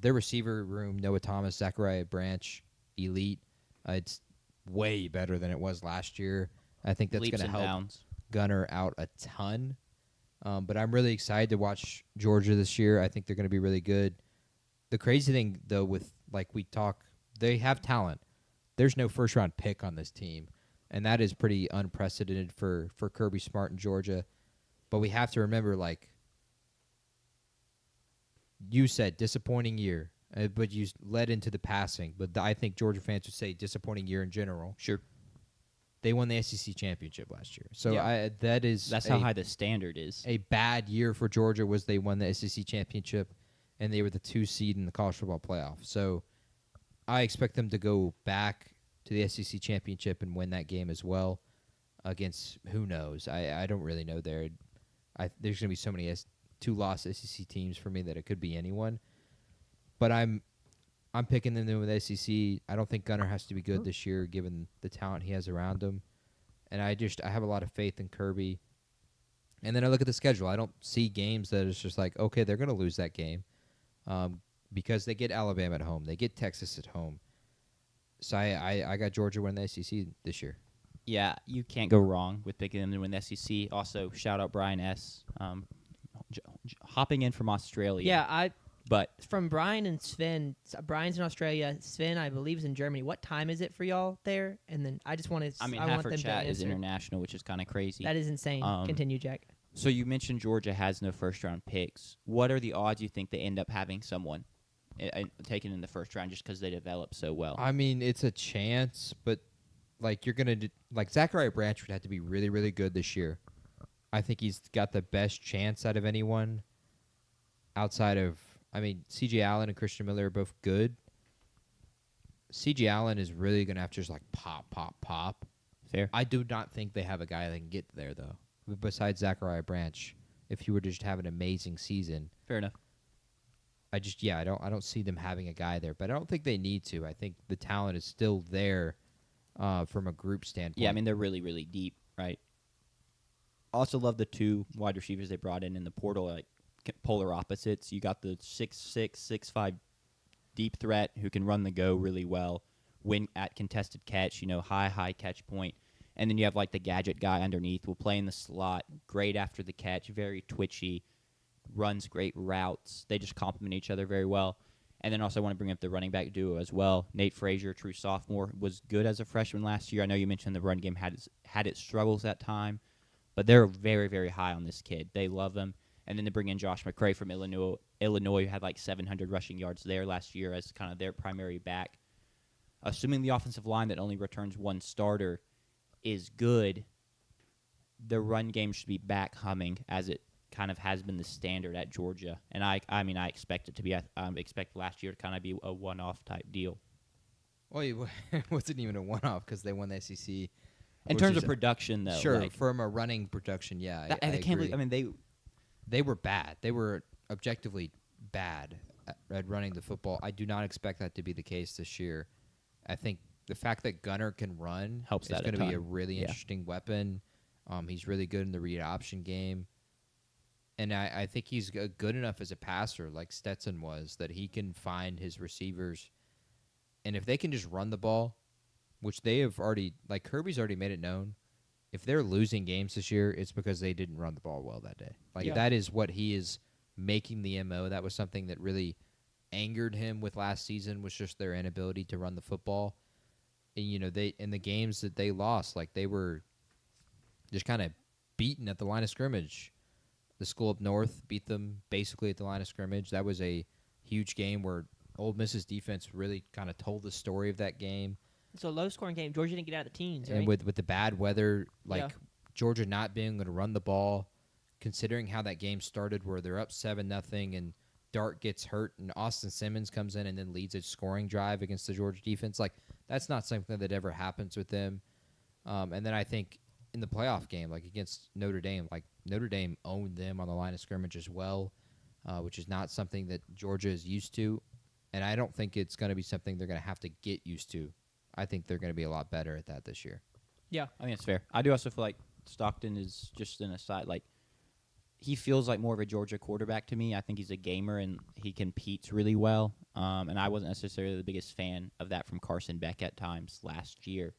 Their receiver room, Noah Thomas, Zachariah Branch, elite. It's way better than it was last year. I think that's going to help Gunner out a ton. But I'm really excited to watch Georgia this year. I think they're going to be really good. The crazy thing, though, with like we talk, they have talent. There's no first-round pick on this team, and that is pretty unprecedented for Kirby Smart in Georgia. But we have to remember, like you said, disappointing year, but you led into the passing. But I think Georgia fans would say disappointing year in general. Sure. They won the SEC championship last year. So yeah. That's how high the standard is. A bad year for Georgia was they won the SEC championship, and they were the 2 seed in the college football playoff. So I expect them to go back to the SEC championship and win that game as well against who knows. I don't really know there. There's going to be so many 2-loss SEC teams for me that it could be anyone. But I'm picking them to win the SEC. I don't think Gunner has to be good this year given the talent he has around him. And I have a lot of faith in Kirby. And then I look at the schedule. I don't see games that it's just like, okay, they're going to lose that game because they get Alabama at home. They get Texas at home. So I got Georgia winning the SEC this year. Yeah, you can't go wrong with picking them to win the SEC. Also, shout out Brian S. Hopping in from Australia. Yeah, But from Brian and Sven. Brian's in Australia. Sven, I believe, is in Germany. What time is it for y'all there? And then I just want to. I mean, half half our them chat to is answer. international, which is kind of crazy. That is insane. Continue, Jack. So you mentioned Georgia has no first-round picks. What are the odds you think they end up having someone taken in the first round just because they develop so well? I mean, it's a chance, but like you're gonna like Zachariah Branch would have to be really, really good this year. I think he's got the best chance out of anyone outside of. I mean, C.J. Allen and Christian Miller are both good. C.J. Allen is really going to have to just, like, pop. Fair. I do not think they have a guy that can get there, though, besides Zachariah Branch, if he were to just have an amazing season. Fair enough. I don't see them having a guy there, but I don't think they need to. I think the talent is still there from a group standpoint. Yeah, I mean, they're really, really deep, right? Also love the 2 wide receivers they brought in the portal, like, polar opposites. You got the 6'6", 6'5" deep threat who can run the go really well, win at contested catch, high catch point. And then you have like the gadget guy underneath, will play in the slot, great after the catch, very twitchy, runs great routes. They just complement each other very well. And then also I want to bring up the running back duo as well. Nate Frazier, true sophomore, was good as a freshman last year. I know you mentioned the run game had its struggles at time, but they're very, very high on this kid. They love him. And then they bring in Josh McCray from Illinois, who had like 700 rushing yards there last year as kind of their primary back. Assuming the offensive line that only returns 1 starter is good, the run game should be back humming as it kind of has been the standard at Georgia. And I expect it to be. I expect last year to kind of be a one-off type deal. Well, it wasn't even a one-off because they won the SEC. In terms of production, though. Sure, from a running production, yeah. I can't believe. I mean, They were bad. They were objectively bad at running the football. I do not expect that to be the case this year. I think the fact that Gunner can run helps. It's going to be a really interesting weapon. He's really good in the read option game. And I think he's good enough as a passer, like Stetson was, that he can find his receivers. And if they can just run the ball, which they have already, like Kirby's already made it known, if they're losing games this year, it's because they didn't run the ball well that day. That is what he is making the MO. That was something that really angered him with last season, was just their inability to run the football. and they in the games that they lost, like they were just kind of beaten at the line of scrimmage. The school up north beat them basically at the line of scrimmage. That was a huge game where Ole Miss's defense really kind of told the story of that game. It's a low-scoring game. Georgia didn't get out of the teens, right? And with the bad weather, like Yeah. Georgia not being able to run the ball, considering how that game started where they're up 7-0 and Dart gets hurt and Austin Simmons comes in and then leads a scoring drive against the Georgia defense, like that's not something that ever happens with them. And then I think in the playoff game, like against Notre Dame, like Notre Dame owned them on the line of scrimmage as well, which is not something that Georgia is used to. And I don't think it's going to be something they're going to have to get used to. I think they're going to be a lot better at that this year. Yeah. I think it's fair. I do also feel like Stockton is just an aside. Like, he feels like more of a Georgia quarterback to me. I think he's a gamer and he competes really well. And I wasn't necessarily the biggest fan of that from Carson Beck at times last year.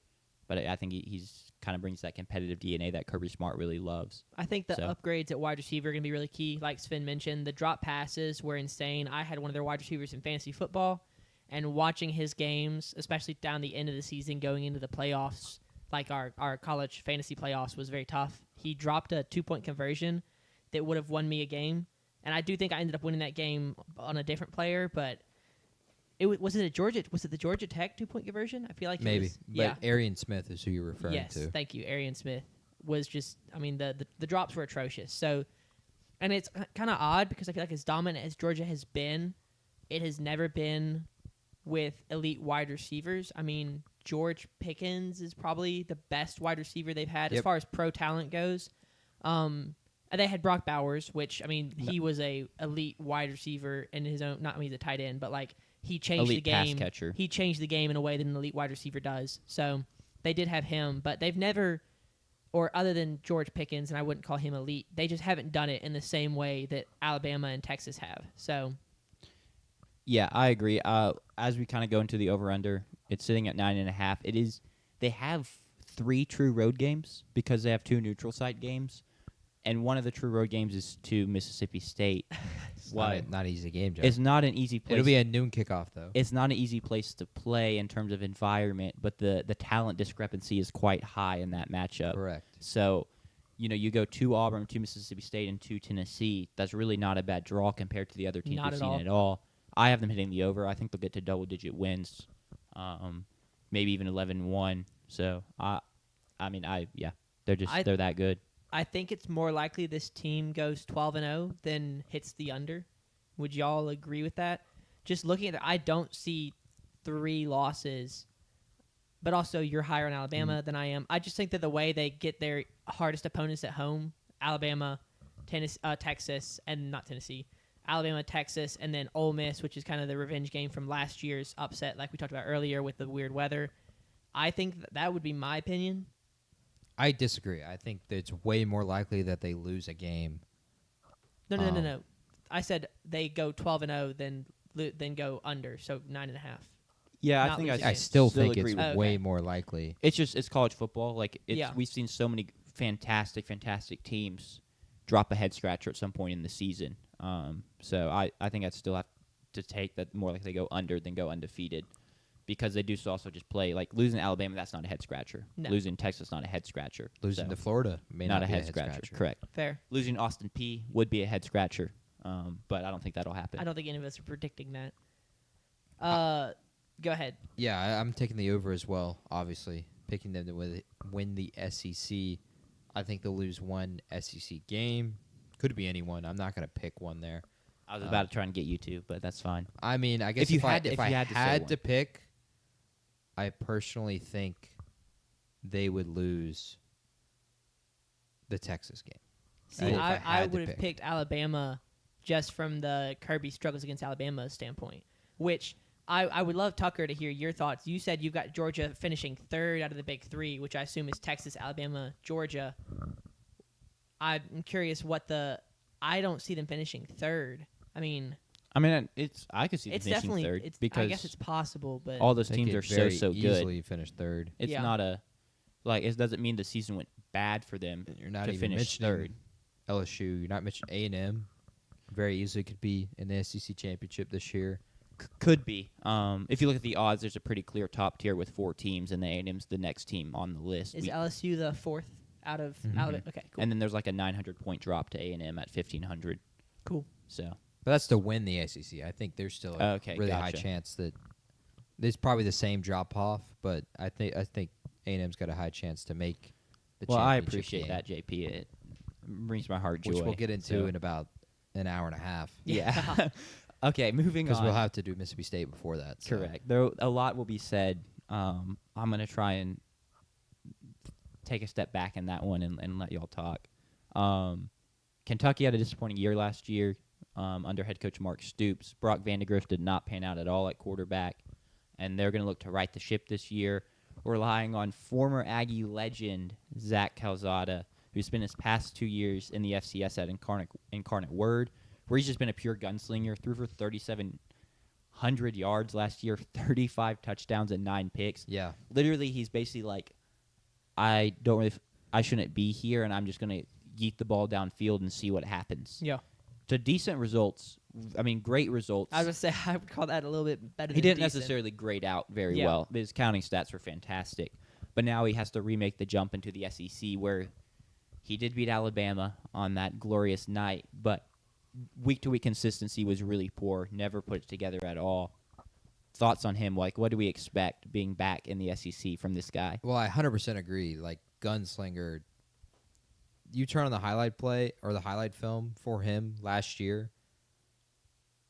But I think he's kind of brings that competitive DNA that Kirby Smart really loves. I think the upgrades at wide receiver are going to be really key. Like Sven mentioned, the drop passes were insane. I had one of their wide receivers in fantasy football, and watching his games, especially down the end of the season going into the playoffs, like our college fantasy playoffs, was very tough. He dropped a 2-point conversion that would have won me a game, and I do think I ended up winning that game on a different player, but was it the Georgia Tech 2-point conversion? I feel like Maybe. it was, But yeah. Arian Smith is who you're referring Yes, to. thank you. Arian Smith was just, I mean, the drops were atrocious. So, and it's kind of odd because I feel like as dominant as Georgia has been, it has never been with elite wide receivers. I mean, George Pickens is probably the best wide receiver they've had as Yep. far as pro talent goes. And they had Brock Bowers, which, I mean, he was a elite wide receiver in his own, not I mean he's a tight end, but like he changed Elite the pass game. catcher. He changed the game in a way that an elite wide receiver does. So they did have him, but they've never, or other than George Pickens, and I wouldn't call him elite, they just haven't done it in the same way that Alabama and Texas have. So Yeah, I agree. As we kind of go into the over-under, it's sitting at 9.5. They have 3 true road games because they have 2 neutral site games, and one of the true road games is to Mississippi State. It's not an easy game, Joe. It's not an easy place. It'll be a noon kickoff, though. It's not an easy place to play in terms of environment, but the talent discrepancy is quite high in that matchup. Correct. So, you go to Auburn, to Mississippi State, and to Tennessee. That's really not a bad draw compared to the other teams Not we've at seen all. at all. I have them hitting the over. I think they'll get to double-digit wins, maybe even 11-1. So, they're that good. I think it's more likely this team goes 12-0 than hits the under. Would y'all agree with that? Just looking at it, I don't see 3 losses, but also you're higher on Alabama than I am. I just think that the way they get their hardest opponents at home, Alabama, Texas, and not Tennessee, Alabama, Texas, and then Ole Miss, which is kind of the revenge game from last year's upset like we talked about earlier with the weird weather. I think that would be my opinion. I disagree. I think that it's way more likely that they lose a game. No. I said they go 12-0 than go under, so 9.5. Yeah, Not losing I it. still Still think agree it's with that. way Okay. more likely. It's college football. Like Yeah. we've seen so many fantastic teams drop a head scratcher at some point in the season. So I think I'd still have to take that more like they go under than go undefeated, because they do also just play like losing to Alabama. That's not a head scratcher. No. Losing to Texas, not a head scratcher. Losing So, to Florida may not not a be head scratcher. Correct. Fair. Losing to Austin P would be a head scratcher, but I don't think that'll happen. I don't think any of us are predicting that. Go ahead. Yeah, I'm taking the over as well, obviously. Picking them to win the SEC. I think they'll lose one SEC game. Could be anyone. I'm not going to pick one there. I was about to try and get you to, but that's fine. I mean, I guess If you if I had to say had one. to pick, I personally think they would lose the Texas game. See, If I I had to would have pick. picked Alabama just from the Kirby struggles against Alabama standpoint, which I would love, Tucker, to hear your thoughts. You said you've got Georgia finishing 3rd out of the big 3, which I assume is Texas, Alabama, Georgia. I'm curious I don't see them finishing 3rd. I mean, I could see them it's finishing definitely, 3rd because I guess it's possible, but all those They teams could are very so good. easily finish third. It's Yeah. not it doesn't mean the season went bad for them And you're not to even finish mentioning 3rd. LSU. You're not mentioning A&M. Very easily could be in the SEC championship this year. Could be. If you look at the odds, there's a pretty clear top tier with 4 teams, and the A&M's the next team on the list. Is LSU the 4th out of it? Okay, cool. And then there's like a 900-point drop to A&M at 1,500. Cool. So, But that's to win the ACC. I think there's still a Okay, really high gotcha. chance that there's probably the same drop off, but I think A&M's got a high chance to make the well, I championship appreciate game, that, JP. It brings my heart joy. which we'll get into So- in about an hour and a half. Yeah. Okay, moving on. Because we'll have to do Mississippi State before that. So. Correct. There a lot will be said. I'm gonna try and take a step back in that one and let y'all talk. Kentucky had a disappointing year last year under head coach Mark Stoops. Brock Vandegrift did not pan out at all at quarterback, and they're gonna look to right the ship this year, relying on former Aggie legend Zach Calzada, who spent his past 2 years in the FCS at Incarnate Word, where he's just been a pure gunslinger. Threw for 3,700 yards last year, 35 touchdowns and 9 picks. Yeah. Literally, he's basically like, I shouldn't be here, and I'm just gonna yeet the ball downfield and see what happens. Yeah. So decent results. I mean, great results. I was going to say, I would call that a little bit better He than didn't decent. necessarily grade out very Yeah. well. But his counting stats were fantastic. But now he has to remake the jump into the SEC, where he did beat Alabama on that glorious night, but week-to-week consistency was really poor, never put it together at all. Thoughts on him? Like, what do we expect being back in the SEC from this guy? Well, I 100% agree. Like, gunslinger, you turn on the highlight play or the highlight film for him last year,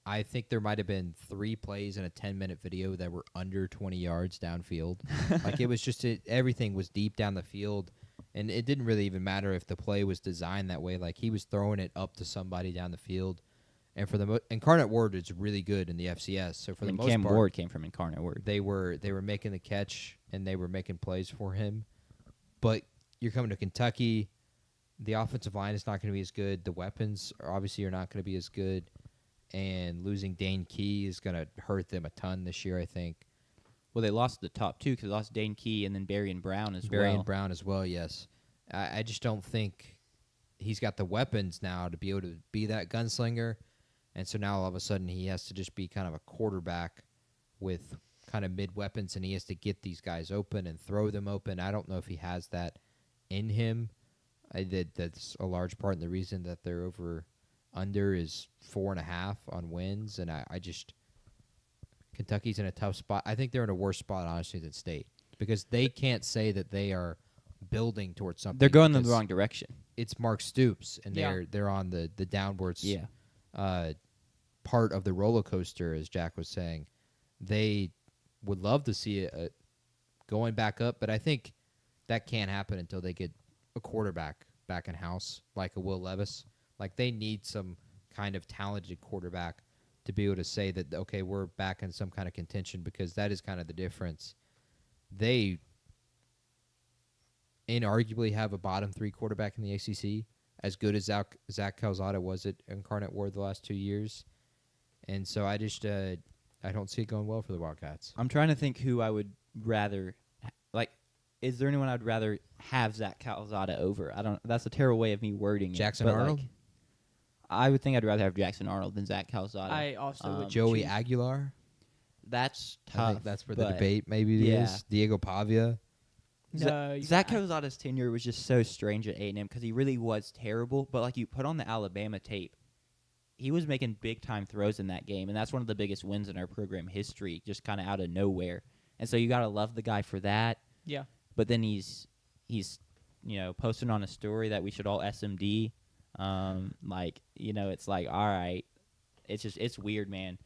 I think there might have been 3 plays in a 10-minute video that were under 20 yards downfield. Like, it was just everything was deep down the field, and it didn't really even matter if the play was designed that way. Like, he was throwing it up to somebody down the field. And for the Incarnate Word is really good in the FCS. So for the most Cam part, Ward came from Incarnate Word. they were making the catch and they were making plays for him. But you're coming to Kentucky, the offensive line is not going to be as good. The weapons are obviously not going to be as good, and losing Dane Key is going to hurt them a ton this year, I think. Well, they lost the top 2 because they lost Dane Key and then Barry and Brown as Barry well. and Brown as well, yes. I just don't think he's got the weapons now to be able to be that gunslinger. And so now all of a sudden he has to just be kind of a quarterback with kind of mid-weapons, and he has to get these guys open and throw them open. I don't know if he has that in him. That's a large part in the reason that they're under is 4.5 on wins, and I just Kentucky's in a tough spot. I think they're in a worse spot, honestly, than State, because they can't say that they are building towards something. They're going in the because wrong direction. It's Mark Stoops, and Yeah. they're on the downwards Yeah. part of the roller coaster, as Jack was saying. They would love to see it going back up, but I think that can't happen until they get a quarterback back in house, like a Will Levis. Like, they need some kind of talented quarterback to be able to say that, okay, we're back in some kind of contention, because that is kind of the difference. They inarguably have a bottom 3 quarterback in the ACC, as good as Zach Calzada was at Incarnate Word the last 2 years. And so I just I don't see it going well for the Wildcats. I'm trying to think who I would rather is there anyone I'd rather have Zach Calzada over? I don't. That's a terrible way of me wording Jackson it. but, Arnold? like, I would think I'd rather have Jackson Arnold than Zach Calzada. I also would Joey choose- Aguilar? That's I tough. think that's where the but debate maybe yeah. is. Diego Pavia. No, you Zach got- Calzada's tenure was just so strange at A&M because he really was terrible. But like you put on the Alabama tape, he was making big time throws in that game, and that's one of the biggest wins in our program history, just kind of out of nowhere. And so you gotta love the guy for that. Yeah. But then he's posting on a story that we should all SMD. It's like, all right, it's weird, man.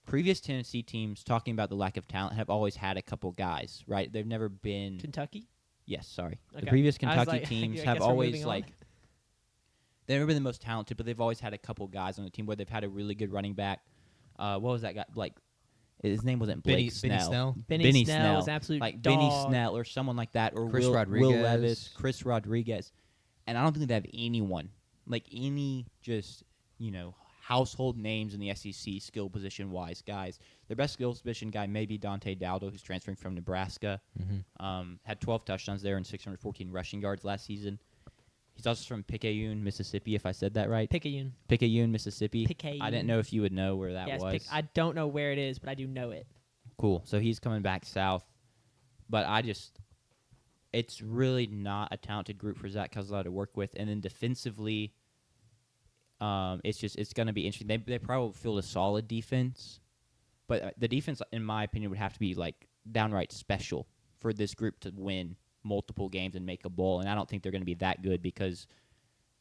Previous Tennessee teams talking about the lack of talent have always had a couple guys, right? They've never been. Kentucky? Yes, sorry. Okay. The previous I was Kentucky like, teams I have guess we're always moving on. they've never been the most talented, but they've always had a couple guys on the team where they've had a really good running back. What was that guy? Like, his name wasn't Blake Snell. Benny Snell was an absolute like dog. Benny Snell or someone like that, or Chris Will Rodriguez. Levis, Chris Rodriguez, and I don't think they have anyone like any just household names in the SEC skill position wise guys. Their best skill position guy may be Dante Dowdle, who's transferring from Nebraska. Mm-hmm. Had 12 touchdowns there and 614 rushing yards last season. He's also from Picayune, Mississippi, if I said that right. Picayune. Picayune, Mississippi. Picayune. I didn't know if you would know where that Yes, was. I don't know where it is, but I do know it. Cool. So he's coming back south. But it's really not a talented group for Zach Kozlov to work with. And then defensively, it's going to be interesting. They probably field a solid defense. But the defense, in my opinion, would have to be like downright special for this group to win multiple games and make a bowl. And I don't think they're going to be that good because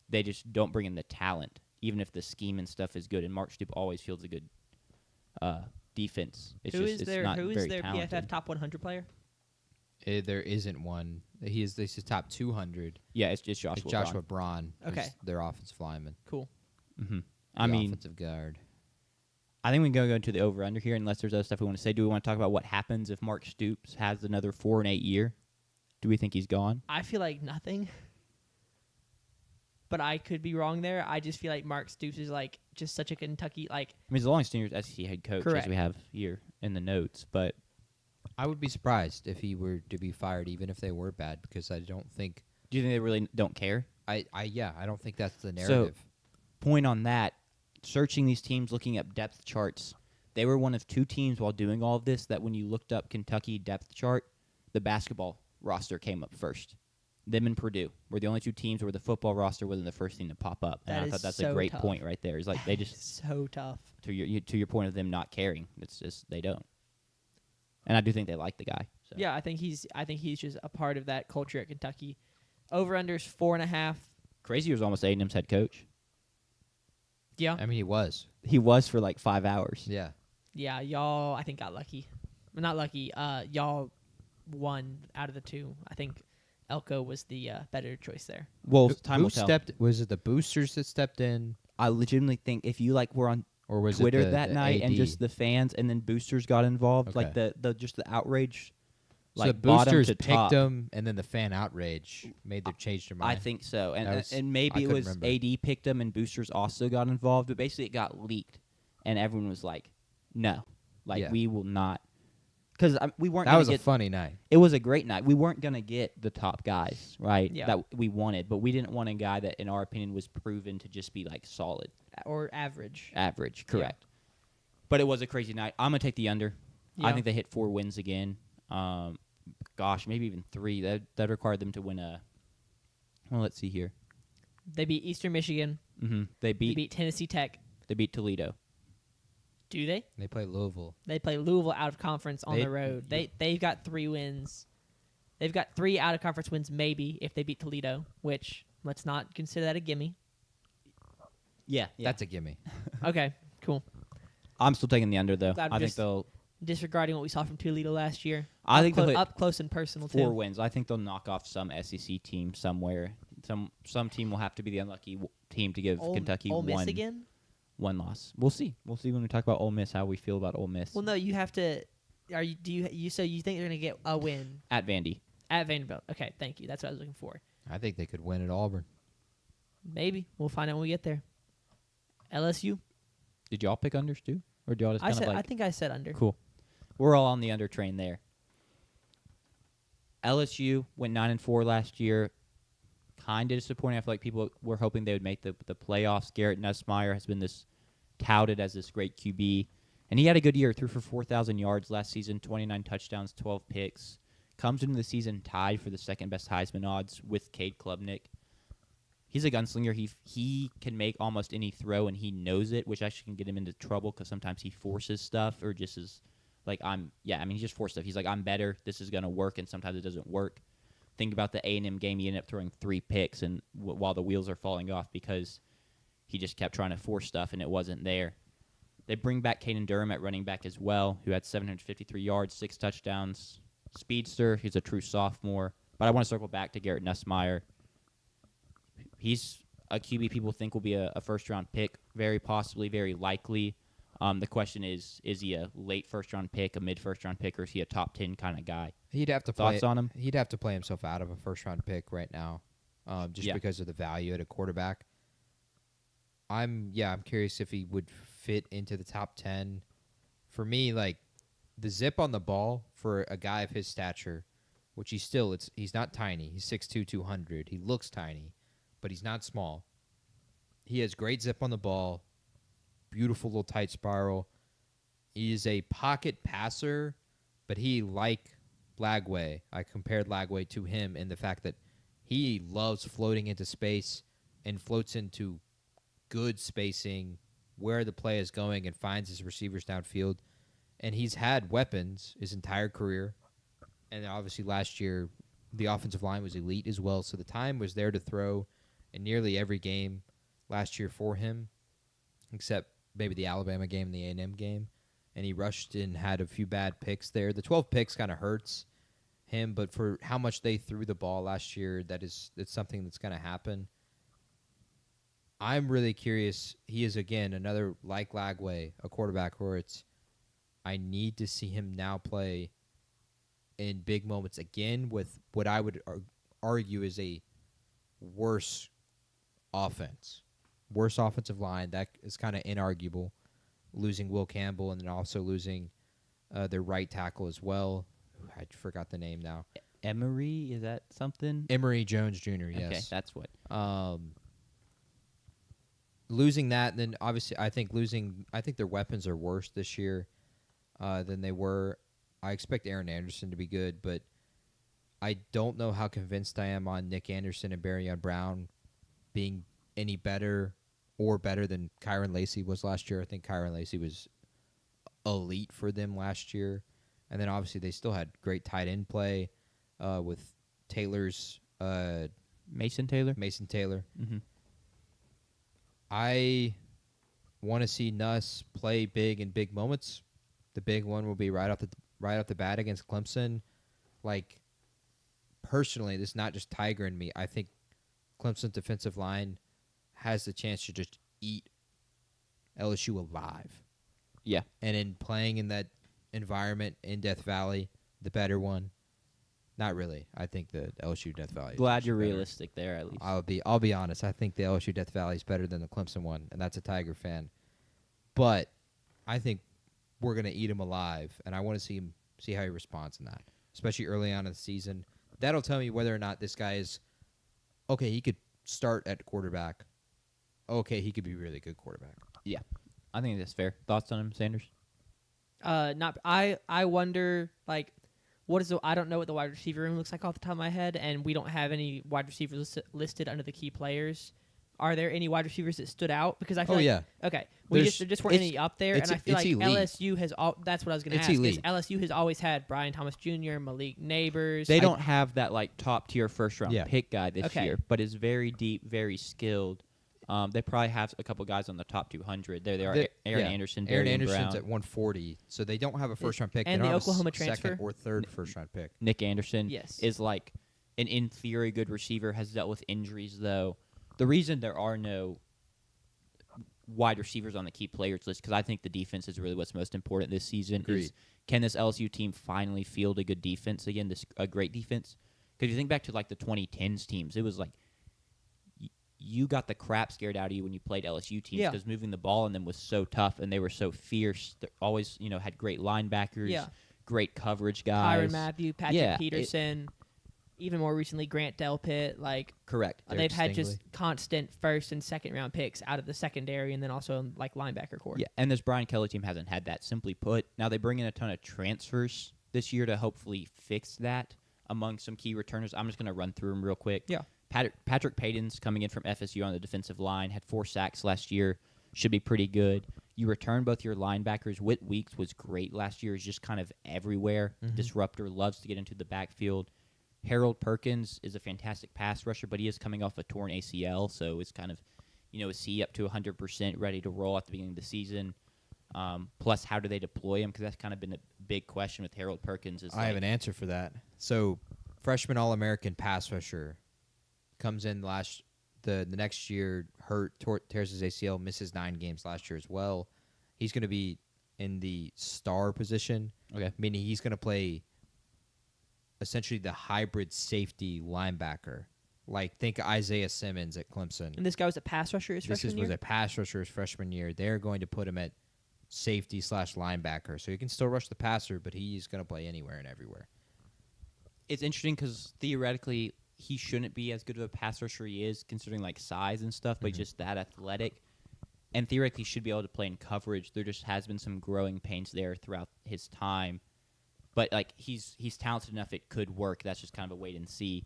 they just don't bring in the talent, even if the scheme and stuff is good. And Mark Stoop always fields a good defense. Who is their PFF top 100 player? There isn't one. This is top 200. Yeah, it's just Joshua. It's Joshua Braun. Okay. Their offensive lineman. Cool. Mm-hmm. Offensive guard. I think we can go into the over-under here unless there's other stuff we want to say. Do we want to talk about what happens if Mark Stoops has another 4-8 year? Do we think he's gone? I feel like nothing. But I could be wrong there. I just feel like Mark Stoops is like just such a Kentucky I mean, he's the longest tenured SEC head coach Correct. as we have here in the notes, but I would be surprised if he were to be fired, even if they were bad, because I don't think. do you think they really don't care? I don't think that's the narrative. Point on that, searching these teams, looking up depth charts, they were one of two teams while doing all of this that when you looked up Kentucky depth chart, the basketball roster came up first. Them and Purdue were the only two teams where the football roster wasn't the first thing to pop up. And I thought that's a great point right there. It's like they just so tough. To your point of them not caring. It's just they don't. And I do think they like the guy. So. Yeah, I think he's just a part of that culture at Kentucky. Over-under's 4.5. Crazy was almost A&M's head coach. Yeah. I mean, he was. He was for like 5 hours. Yeah. Yeah, y'all, I think, got lucky. Well, not lucky. Y'all won out of the two. I think Elko was the better choice there. Well, time will tell. Was it the boosters that stepped in? I legitimately think if you were on Or was Twitter it the night AD? and just the fans and then boosters got involved, Okay. like the just the outrage, So like the boosters bottom to picked top. them, and then the fan outrage made them change their mind. I think so, That was- and I maybe it couldn't was remember. AD picked them and boosters also got involved, but basically it got leaked, and everyone was like, "No, Yeah. we will not," because we weren't. That gonna was get, a funny night. It was a great night. We weren't gonna get the top guys, right? Yeah. That we wanted, but we didn't want a guy that, in our opinion, was proven to just be like solid, Or average. average, correct. But it was a crazy night. I'm gonna take the under. I Yeah. think they hit 4 wins again. Gosh, maybe even 3. That required them to win a. Well, let's see here. They beat Eastern Michigan. Mm-hmm. They They beat beat Tennessee Tech. Toledo. Do they? They play Louisville. They play Louisville out of conference on They- the road. They've got 3 wins. They've got 3 out of conference wins maybe if they beat Toledo, which let's not consider that a gimme. Yeah, That's a gimme. Okay, cool. I'm still taking the under though. Glad I we think just- they'll Disregarding what we saw from Toledo last year. I think they'll hit up close and personal 4 too. wins. I think they'll knock off some SEC team somewhere. Some team will have to be the unlucky team to give Kentucky Ole Miss again? one loss. We'll see. We'll see when we talk about Ole Miss how we feel about Ole Miss. Well, no, you have to. So you think they're gonna get a win At Vandy. at Vanderbilt? Okay, thank you. That's what I was looking for. I think they could win at Auburn. Maybe we'll find out when we get there. LSU. Did y'all pick unders too, or do y'all just I kind said. of I like? think I said under. Cool. We're all on the under train there. LSU went 9-4 last year. Kind of disappointing. I feel like people were hoping they would make the playoffs. Garrett Nussmeier has been touted as this great QB, and he had a good year. Threw for 4,000 yards last season, 29 touchdowns, 12 picks. Comes into the season tied for the second best Heisman odds with Cade Klubnik. He's a gunslinger. He can make almost any throw, and he knows it, which actually can get him into trouble because sometimes he forces stuff or just is like, he just forced stuff. He's like, I'm better. This is going to work, and sometimes it doesn't work. Think about the A&M game. He ended up throwing 3 picks and while the wheels are falling off because he just kept trying to force stuff, and it wasn't there. They bring back Caden Durham at running back as well, who had 753 yards, 6 touchdowns. Speedster, he's a true sophomore. But I want to circle back to Garrett Nussmeier. He's a QB people think will be a first-round pick, very possibly, very likely. The question is he a late first-round pick, a mid-first-round pick, or is he a top 10 kind of guy? He'd have to Thoughts on him? He'd have to play himself out of a first-round pick right now, because of the value at a quarterback. I'm curious if he would fit into the top 10. For me, like the zip on the ball for a guy of his stature, which he's not tiny. He's 6'2", 200. He looks tiny, but he's not small. He has great zip on the ball, beautiful little tight spiral. He is a pocket passer, but he, like Lagway, I compared Lagway to him in the fact that he loves floating into space and floats into good spacing where the play is going and finds his receivers downfield. And he's had weapons his entire career. And obviously last year, the offensive line was elite as well. So the time was there to throw in nearly every game last year for him, except maybe the Alabama game and the A&M game. And he rushed and had a few bad picks there. The 12 picks kind of hurts him, but for how much they threw the ball last year, it's something that's going to happen. I'm really curious. He is, again, another, like Lagway, a quarterback where I need to see him now play in big moments again with what I would argue is a worse offense. Worse offensive line. That is kind of inarguable. Losing Will Campbell and then also losing their right tackle as well. I forgot the name now. Emory, is that something? Emory Jones Jr., yes. Okay, that's what. Losing that, then obviously I think their weapons are worse this year than they were. I expect Aaron Anderson to be good, but I don't know how convinced I am on Nick Anderson and Barryon Brown being any better or better than Kyron Lacey was last year. I think Kyron Lacey was elite for them last year. And then obviously they still had great tight end play with Taylor's Mason Taylor? Mason Taylor. Mm-hmm. I want to see Nuss play big in big moments. The big one will be right off the bat against Clemson. Like, personally, this is not just Tiger and me. I think Clemson's defensive line has the chance to just eat LSU alive. Yeah. And in playing in that environment in Death Valley, the better one, not really. I think the LSU Death Valley. Glad you're better. realistic there, at least. I'll be honest. I think the LSU Death Valley is better than the Clemson one, and that's a Tiger fan. But I think we're gonna eat him alive, and I want to see how he responds in that, especially early on in the season. That'll tell me whether or not this guy is okay. He could start at quarterback. Okay, he could be a really good quarterback. Yeah, I think that's fair. Thoughts on him, Sanders? I wonder, like, I don't know what the wide receiver room looks like off the top of my head, and we don't have any wide receivers listed under the key players. Are there any wide receivers that stood out? Because I feel yeah. Okay. There just weren't any up there, and I feel like elite. LSU has that's what I was going to ask. Elite. Is LSU has always had Brian Thomas Jr., Malik Neighbors. They don't have that like top tier first round Yeah. pick guy this Okay. year, but is very deep, very skilled. They probably have a couple guys on the top 200. There they are. Aaron Anderson, Aaron Darian Anderson's Brown, at 140, so they don't have a first round pick. And they the don't have Oklahoma a second transfer? or third first round pick. Nick Anderson. Yes. Is like an in theory good receiver. Has dealt with injuries though. The reason there are no wide receivers on the key players list, because I think the defense is really what's most important this season. Agreed. Is can this LSU team finally field a good defense again? A great defense. Because you think back to like the 2010s teams, it was like you got the crap scared out of you when you played LSU teams Yeah. because moving the ball in them was so tough and they were so fierce. They always had great linebackers, Yeah. great coverage guys. Tyrann Mathieu, Patrick Peterson, even more recently Grant Delpit. Like, Correct. they've had Stingley. just constant first and second round picks out of the secondary, and then also like linebacker core. Yeah, and this Brian Kelly team hasn't had that, simply put. Now they bring in a ton of transfers this year to hopefully fix that among some key returners. I'm just going to run through them real quick. Yeah. Patrick Payton's coming in from FSU on the defensive line, had 4 sacks last year, should be pretty good. You return both your linebackers. Whit Weeks was great last year, is just kind of everywhere. Mm-hmm. Disruptor, loves to get into the backfield. Harold Perkins is a fantastic pass rusher, but he is coming off a torn ACL, so it's kind of, is he up to 100% ready to roll at the beginning of the season? Plus, how do they deploy him? Because that's kind of been a big question with Harold Perkins. I have an answer for that. So, freshman All-American pass rusher comes in the next year, hurt, tears his ACL, misses 9 games last year as well. He's going to be in the star position, meaning he's going to play essentially the hybrid safety linebacker. Like, think Isaiah Simmons at Clemson. And this guy was a pass rusher his freshman year? Was a pass rusher his freshman year. They're going to put him at safety/linebacker. So he can still rush the passer, but he's going to play anywhere and everywhere. It's interesting because theoretically, he shouldn't be as good of a pass rusher he is, considering like size and stuff, but he's just that athletic. And theoretically, he should be able to play in coverage. There just has been some growing pains there throughout his time. But like he's talented enough, it could work. That's just kind of a wait and see.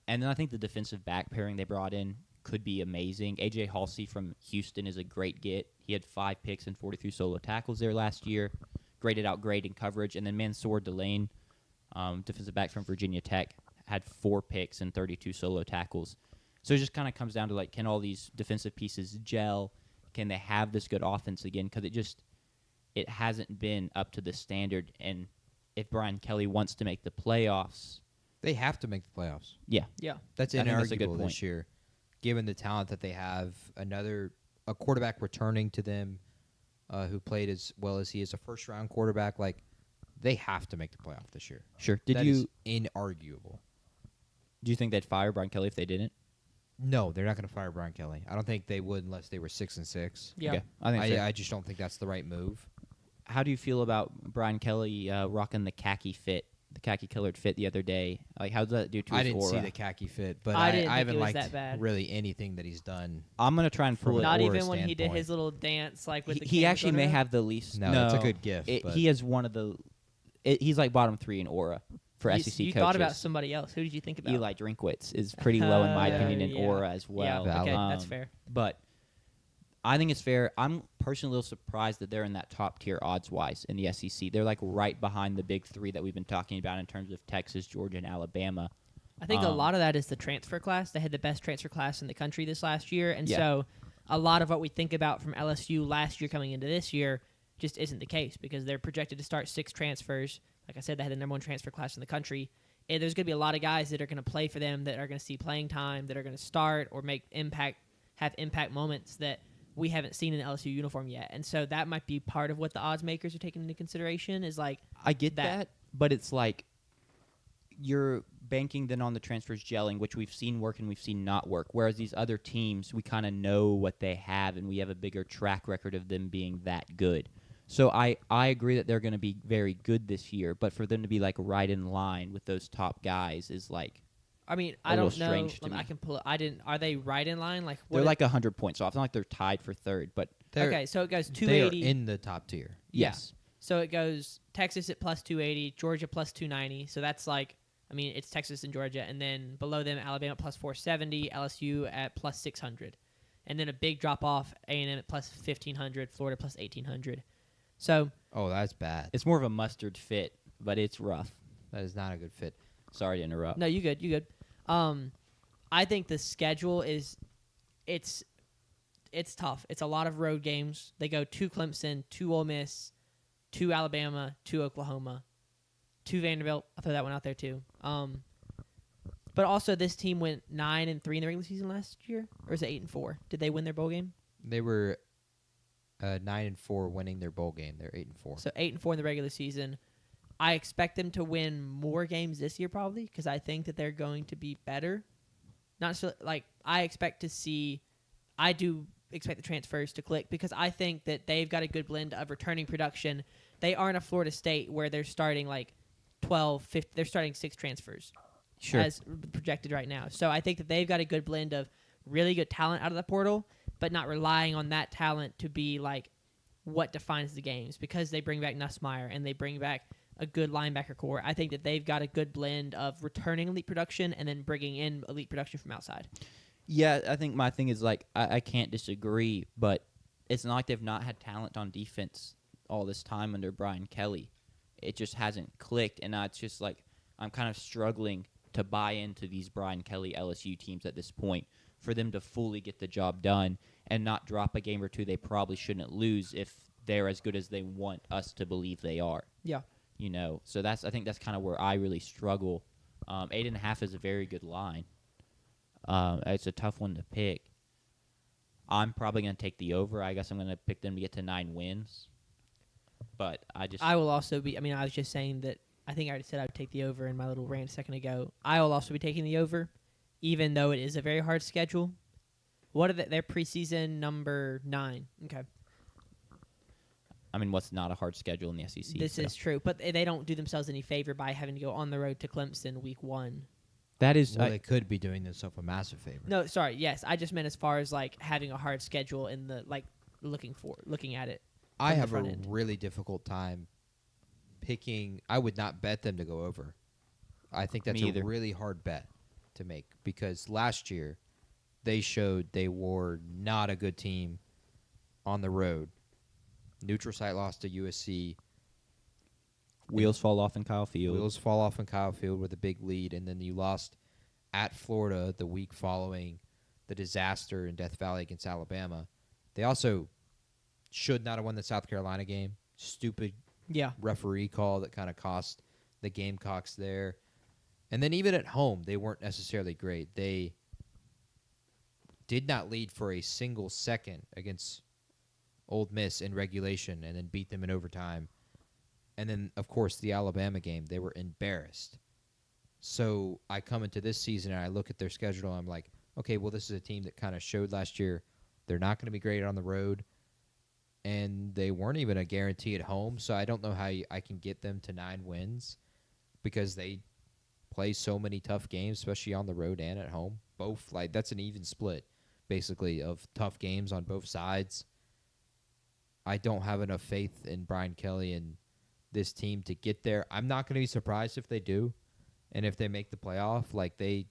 And then I think the defensive back pairing they brought in could be amazing. A.J. Halsey from Houston is a great get. He had 5 picks and 43 solo tackles there last year. Graded out great in coverage. And then Mansour Delane, defensive back from Virginia Tech, had 4 picks and 32 solo tackles. So it just kind of comes down to, like, can all these defensive pieces gel? Can they have this good offense again? Because it hasn't been up to the standard. And if Brian Kelly wants to make the playoffs, They have to make the playoffs. Yeah. That's I think that's a good inarguable point. this year, given the talent that they have. A quarterback returning to them, who played as well as he is, a first-round quarterback. Like, they have to make the playoff this year. sure. That is inarguable. Do you think they'd fire Brian Kelly if they didn't? No, they're not going to fire Brian Kelly. I don't think they would unless they were 6-6. Yeah. Okay. I think so. I just don't think that's the right move. How do you feel about Brian Kelly rocking the khaki colored fit the other day? Like, how does that do to his I didn't aura? see the khaki fit, but I I didn't think haven't it was liked that bad. really anything that he's done. I'm gonna try and From pull it. an Not aura even when he did standpoint. his little dance, like with the He cameras actually going may around? have the least. No, it's a good gift. but He has one of the. He's like bottom 3 in aura for You- SEC you coaches. thought about somebody else. Who did you think about? Eli Drinkwitz is pretty low in my opinion in Yeah. aura as well. Yeah, okay, Valid. that's fair. But I think it's fair. I'm personally a little surprised that they're in that top tier odds wise in the SEC. They're like right behind the big 3 that we've been talking about in terms of Texas, Georgia, and Alabama. I think a lot of that is the transfer class. They had the best transfer class in the country this last year, and Yeah. so a lot of what we think about from LSU last year coming into this year just isn't the case because they're projected to start 6 transfers. Like I said, they had the number 1 transfer class in the country. And there's going to be a lot of guys that are going to play for them, that are going to see playing time, that are going to start or have impact moments that we haven't seen in the LSU uniform yet. And so that might be part of what the odds makers are taking into consideration is like, I get that, but it's like you're banking then on the transfers gelling, which we've seen work and we've seen not work. Whereas these other teams, we kind of know what they have and we have a bigger track record of them being that good. So I agree that they're going to be very good this year, but for them to be like right in line with those top guys is like I mean, A I little don't know. strange to I me. can pull it. I didn't. Are they right in line? Like they're like 100 points off. It's not like they're tied for third, but okay, so it goes They are 280. in the top tier. Yeah. yes. So it goes Texas at plus 280, Georgia plus 290. So that's like, I mean, it's Texas and Georgia, and then below them Alabama plus 470, LSU at plus 600, and then a big drop off A&M at plus 1500, Florida plus 1800. So Oh, that's bad. It's more of a mustard fit, but it's rough. That is not a good fit. Sorry to interrupt. no, you good, you good. I think the schedule is, it's tough. It's a lot of road games. They go to Clemson, to Ole Miss, to Alabama, to Oklahoma, to Vanderbilt. I'll throw that one out there too. But also this team went 9-3 in the regular season last year, or is it 8-4? Did they win their bowl game? They were 9-4 winning their bowl game. They're 8-4. So 8-4 in the regular season. I expect them to win more games this year probably because I think that they're going to be better. Not so like I do expect the transfers to click because I think that they've got a good blend of returning production. They aren't a Florida State where they're starting like 12, 15, they're starting 6 transfers as projected right now. So I think that they've got a good blend of really good talent out of the portal, but not relying on that talent to be like what defines the games because they bring back Nussmeier and they bring back a good linebacker core. I think that they've got a good blend of returning elite production and then bringing in elite production from outside. Yeah, I think my thing is like I can't disagree, but it's not like they've not had talent on defense all this time under Brian Kelly. It just hasn't clicked, and it's just like I'm kind of struggling to buy into these Brian Kelly LSU teams at this point for them to fully get the job done and not drop a game or two they probably shouldn't lose if they're as good as they want us to believe they are. Yeah. You know, so I think that's kind of where I really struggle. 8.5 is a very good line. It's a tough one to pick. I'm probably going to take the over. I guess I'm going to pick them to get to 9 wins. But I will also be. I mean, I was just saying that. I think I already said I would take the over in my little rant a second ago. I will also be taking the over, even though it is a very hard schedule. What are their preseason number 9? Okay. I mean, what's not a hard schedule in the SEC? This is true, but they don't do themselves any favor by having to go on the road to Clemson week 1. That is, Well, they could be doing themselves a massive favor. No, sorry. Yes, I just meant as far as like having a hard schedule in the looking at it. I from the have a front end. really difficult time picking. I would not bet them to go over. I think that's Me a either. really hard bet to make because last year they showed they were not a good team on the road. Neutral site loss to USC. wheels fall off in Kyle Field. Wheels fall off in Kyle Field with a big lead, and then you lost at Florida the week following the disaster in Death Valley against Alabama. They also should not have won the South Carolina game. Stupid Yeah. referee call that kind of cost the Gamecocks there. And then even at home, they weren't necessarily great. They did not lead for a single second against Ole Miss in regulation and then beat them in overtime. And then, of course, the Alabama game, they were embarrassed. So I come into this season and I look at their schedule and I'm like, okay, well, this is a team that kind of showed last year they're not going to be great on the road. And they weren't even a guarantee at home, so I don't know how I can get them to 9 wins because they play so many tough games, especially on the road and at home. Both, like, that's an even split, basically, of tough games on both sides. I don't have enough faith in Brian Kelly and this team to get there. I'm not going to be surprised if they do, and if they make the playoff, like, they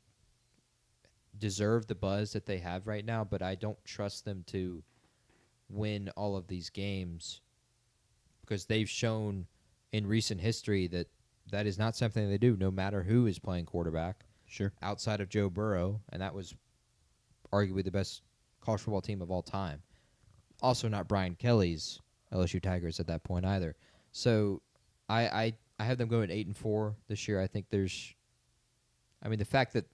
deserve the buzz that they have right now, but I don't trust them to win all of these games because they've shown in recent history that that is not something they do, no matter who is playing quarterback. Sure. Outside of Joe Burrow, and that was arguably the best college football team of all time. Also not Brian Kelly's LSU Tigers at that point either. So I have them going 8-4 this year. I think the fact that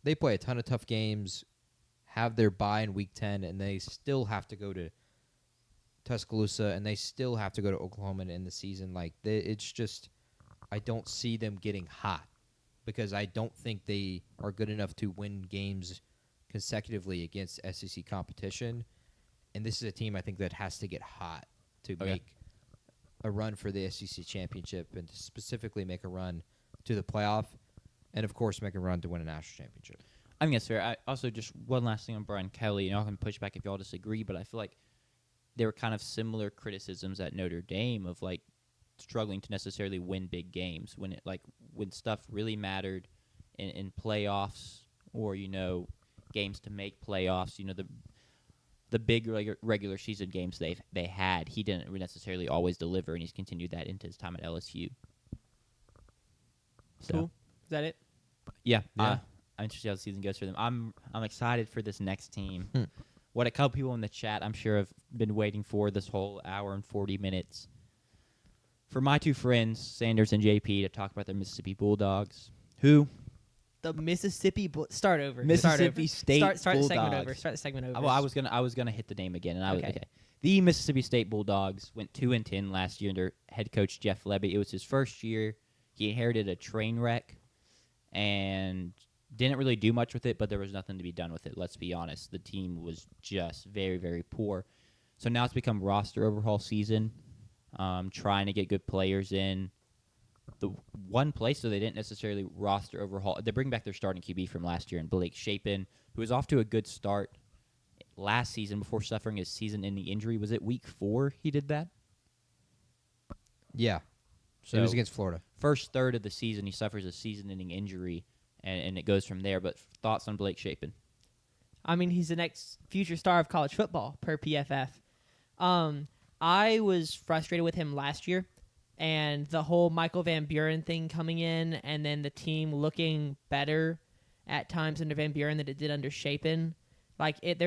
they play a ton of tough games, have their bye in Week 10, and they still have to go to Tuscaloosa, and they still have to go to Oklahoma in the season. Like, it's just, I don't see them getting hot because I don't think they are good enough to win games consecutively against SEC competition. And this is a team I think that has to get hot to make a run for the SEC championship and to specifically make a run to the playoff and, of course, make a run to win a national championship. I think that's fair. I also just one last thing on Brian Kelly, and I can push back if y'all disagree, but I feel like there were kind of similar criticisms at Notre Dame of like struggling to necessarily win big games when when stuff really mattered in playoffs or games to make playoffs. The big regular season games they had, he didn't necessarily always deliver, and he's continued that into his time at LSU. So, Cool. Is that it? Yeah. Yeah. I'm interested how the season goes for them. I'm excited for this next team. What a couple people in the chat, I'm sure, have been waiting for this whole hour and 40 minutes. For my two friends, Sanders and JP, to talk about their Mississippi Bulldogs. Who? The Mississippi start over. Mississippi State start the segment Bulldogs. over. Start the segment over. Well, I was gonna hit the name again, and I was Okay. okay. The Mississippi State Bulldogs went 2-10 last year under head coach Jeff Lebby. It was his first year. He inherited a train wreck, and didn't really do much with it, but there was nothing to be done with it. Let's be honest. The team was just very, very poor. So now it's become roster overhaul season, trying to get good players in. The one place so they didn't necessarily roster overhaul, they bring back their starting QB from last year in Blake Shapen, who was off to a good start last season before suffering a season-ending injury. Was it week 4 he did that? Yeah. So it was against Florida. first third of the season, he suffers a season-ending injury, and it goes from there. But thoughts on Blake Shapen? I mean, he's the next future star of college football per PFF. I was frustrated with him last year, and the whole Michael Van Buren thing coming in, and then the team looking better at times under Van Buren than it did under Shapen. Like it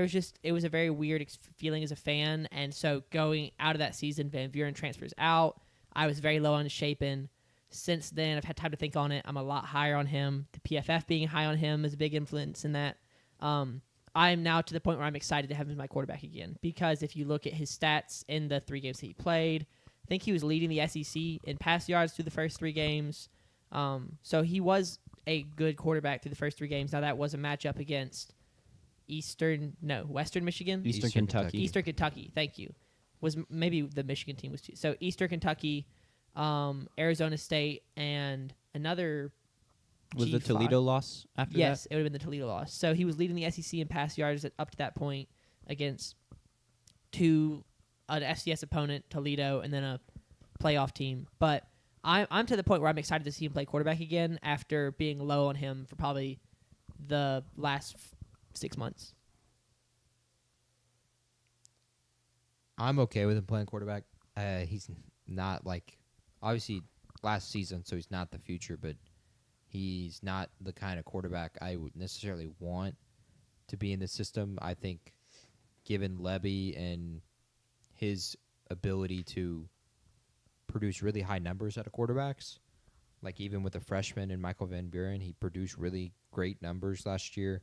was a very weird feeling as a fan, and so going out of that season, Van Buren transfers out. I was very low on Shapen. Since then, I've had time to think on it. I'm a lot higher on him. The PFF being high on him is a big influence in that. I am now to the point where I'm excited to have him as my quarterback again because if you look at his stats in the 3 games that he played, I think he was leading the SEC in pass yards through the first 3 games. So he was a good quarterback through the first 3 games. Now that was a matchup against Western Michigan? Eastern Kentucky. Eastern Kentucky, thank you. Maybe the Michigan team was 2. So Eastern Kentucky, Arizona State, and another Was the G5. Toledo loss after Yes, that? it would have been the Toledo loss. So he was leading the SEC in pass yards up to that point against an FCS opponent, Toledo, and then a playoff team. But I'm to the point where I'm excited to see him play quarterback again after being low on him for probably the last 6 months. I'm okay with him playing quarterback. He's not like, obviously last season, so he's not the future, but he's not the kind of quarterback I would necessarily want to be in the system. I think given Levy and his ability to produce really high numbers out of quarterbacks, like even with a freshman and Michael Van Buren, he produced really great numbers last year.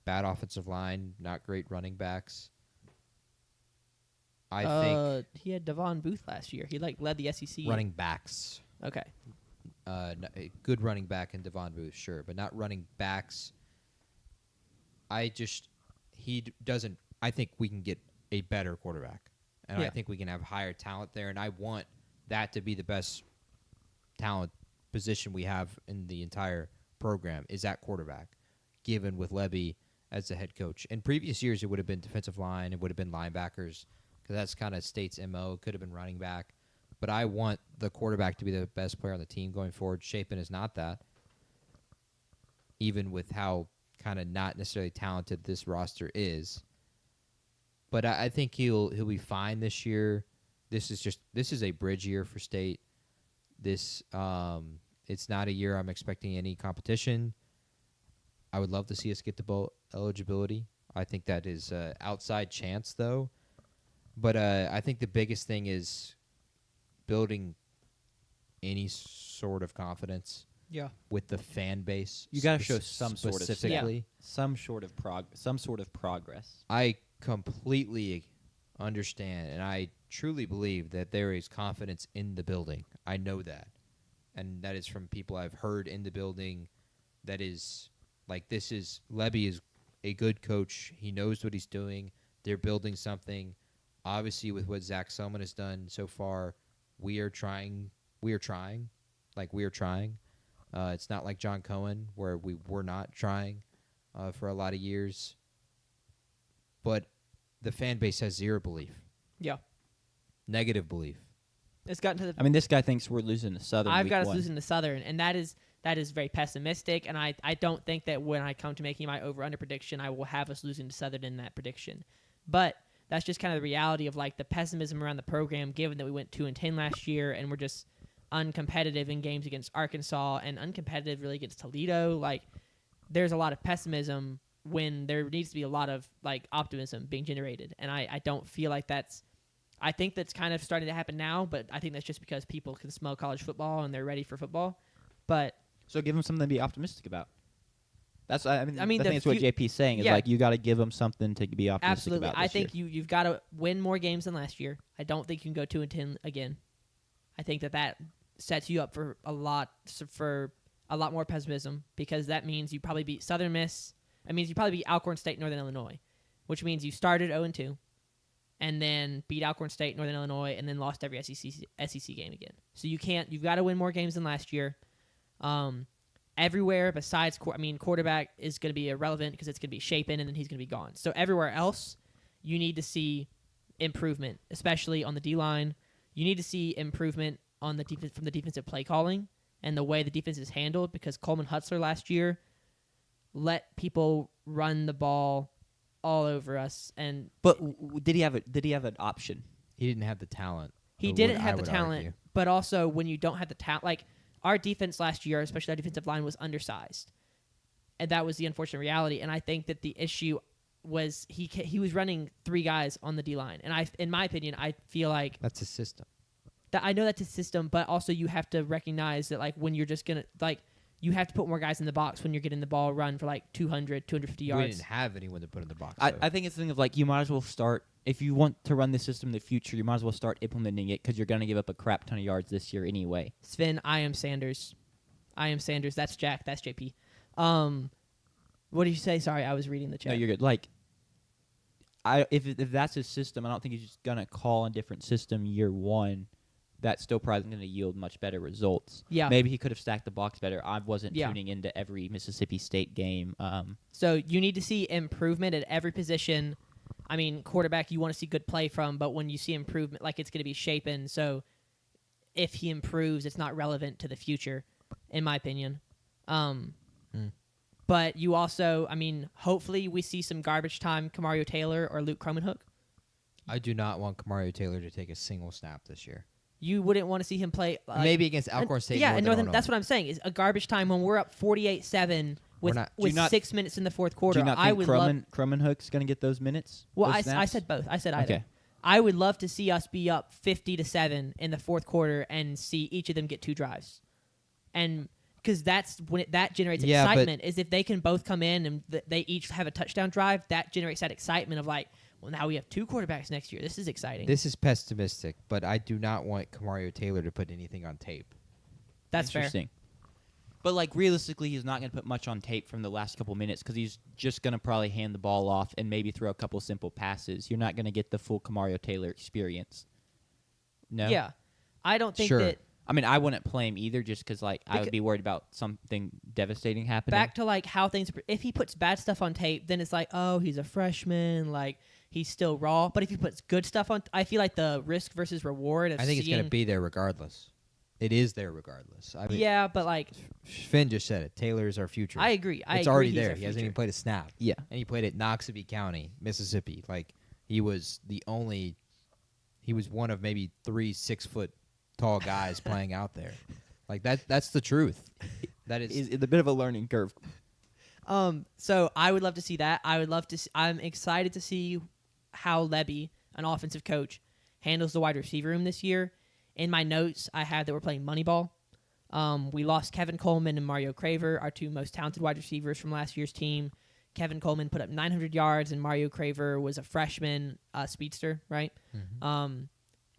Bad offensive line, not great running backs. I think he had Devon Booth last year. He led the SEC. running backs. Okay. A good running back in Devon Booth, sure, but not running backs. I think we can get a better quarterback, and Yeah. I think we can have higher talent there, and I want that to be the best talent position we have in the entire program is at quarterback, given with Levy as the head coach. In previous years, it would have been defensive line, it would have been linebackers, because that's kind of State's MO. It could have been running back. But I want the quarterback to be the best player on the team going forward. Chapin is not that, even with how kind of not necessarily talented this roster is. But I think he'll be fine this year. This is a bridge year for State. It's not a year I'm expecting any competition. I would love to see us get to bowl eligibility. I think that is an outside chance, though. But I think the biggest thing is building any sort of confidence with the fan base. You got to show some sort of specifically. some sort of progress. I completely understand, and I truly believe that there is confidence in the building. I know that, and that is from people I've heard in the building. That is Levy is a good coach. He knows what he's doing. They're building something. Obviously, with what Zach Selman has done so far, we are trying. It's not like John Cohen, where we were not trying for a lot of years. But the fan base has zero belief. Yeah. Negative belief. It's gotten to the. I mean, this guy thinks we're losing to Southern. I've week got us one. losing to Southern, and that is very pessimistic. And I don't think that when I come to making my over/under prediction, I will have us losing to Southern in that prediction. But that's just kind of the reality of like the pessimism around the program, given that we went 2-10 last year and we're just uncompetitive in games against Arkansas and uncompetitive really against Toledo. Like, there's a lot of pessimism when there needs to be a lot of like optimism being generated, and I don't feel like that's. I think that's kind of starting to happen now, but I think that's just because people can smell college football and they're ready for football. But So give them something to be optimistic about. That's I mean the I think that's what JP's saying is like you got to give them something to be optimistic absolutely, about. I this think year. you've got to win more games than last year. I don't think you can go 2-10 again. I think that sets you up for a lot more pessimism, because that means you probably beat Southern Miss. It means you probably beat Alcorn State, Northern Illinois, which means you started 0-2, and then beat Alcorn State, Northern Illinois, and then lost every SEC game again. So you've got to win more games than last year. Everywhere besides, quarterback is going to be irrelevant because it's going to be Chapin, and then he's going to be gone. So everywhere else, you need to see improvement, especially on the D-line. You need to see improvement on the defense from the defensive play calling and the way the defense is handled, because Coleman Hutzler last year let people run the ball all over us. But did he have an option? He didn't have the talent. He didn't have the talent, but also when you don't have the talent, like our defense last year, especially our defensive line, was undersized, and that was the unfortunate reality. And I think that the issue was he was running 3 guys on the D line, and in my opinion, I feel like That's a system. that I know that's a system, but also you have to recognize that like when you're just gonna like you have to put more guys in the box when you're getting the ball run for like 200, 250 yards. We didn't have anyone to put in the box. I think it's the thing of like you might as well start if you want to run this system in the future. You might as well start implementing it because you're going to give up a crap ton of yards this year anyway. Sven, I am Sanders. That's Jack. That's JP. What did you say? Sorry, I was reading the chat. No, you're good. Like, if that's his system, I don't think he's just gonna call a different system year one that's still probably going to yield much better results. Yeah. Maybe he could have stacked the box better. I wasn't Yeah. tuning into every Mississippi State game. So you need to see improvement at every position. I mean, quarterback, you want to see good play from, but when you see improvement, like it's going to be shapen. So if he improves, it's not relevant to the future, in my opinion. But you also, I mean, hopefully we see some garbage time Kamario Taylor or Luke Cromanhook. I do not want Kamario Taylor to take a single snap this year. You wouldn't want to see him play. Maybe against Alcorn State. Yeah, more and than Northern. Illinois. That's what I'm saying. Is a garbage time when we're up 48-7 with not- Do you not- 6 minutes in the fourth do quarter. you not I think would love. Cromanhook's going to get those minutes? Well, those I snaps? said both. I said either. Okay. I would love to see us be up 50-7 in the fourth quarter and see each of them get 2 drives, and because that's when that generates Yeah, but- excitement. Is if they can both come in and they each have a touchdown drive, that generates that excitement of like, well, now we have 2 quarterbacks next year. This is exciting. This is pessimistic, but I do not want Kamario Taylor to put anything on tape. That's fair. Interesting. But like realistically, he's not going to put much on tape from the last couple minutes because he's just going to probably hand the ball off and maybe throw a couple simple passes. You're not going to get the full Kamario Taylor experience. No. Yeah, I don't think Sure. that. I mean, I wouldn't play him either, just because like I Becau- would be worried about something devastating happening. Back to like how things. If he puts bad stuff on tape, then it's like, oh, he's a freshman. Like he's still raw. But if he puts good stuff on, I feel like the risk versus reward of I think it's going seeing. to be there regardless. It is there regardless. I mean, Yeah, but like Finn just said it. Taylor is our future. I agree. It's agree already he's there. our He hasn't even future. played a snap. Yeah. And he played at Noxubee County, Mississippi. Like he was one of maybe 3 6-foot tall guys playing out there. Like that's the truth. That is It's a bit of a learning curve. So I would love to see that. I would love to. I'm excited to see how Lebby, an offensive coach, handles the wide receiver room this year. In my notes, I had that we're playing Moneyball. We lost Kevin Coleman and Mario Craver, our 2 most talented wide receivers from last year's team. Kevin Coleman put up 900 yards, and Mario Craver was a freshman speedster, right?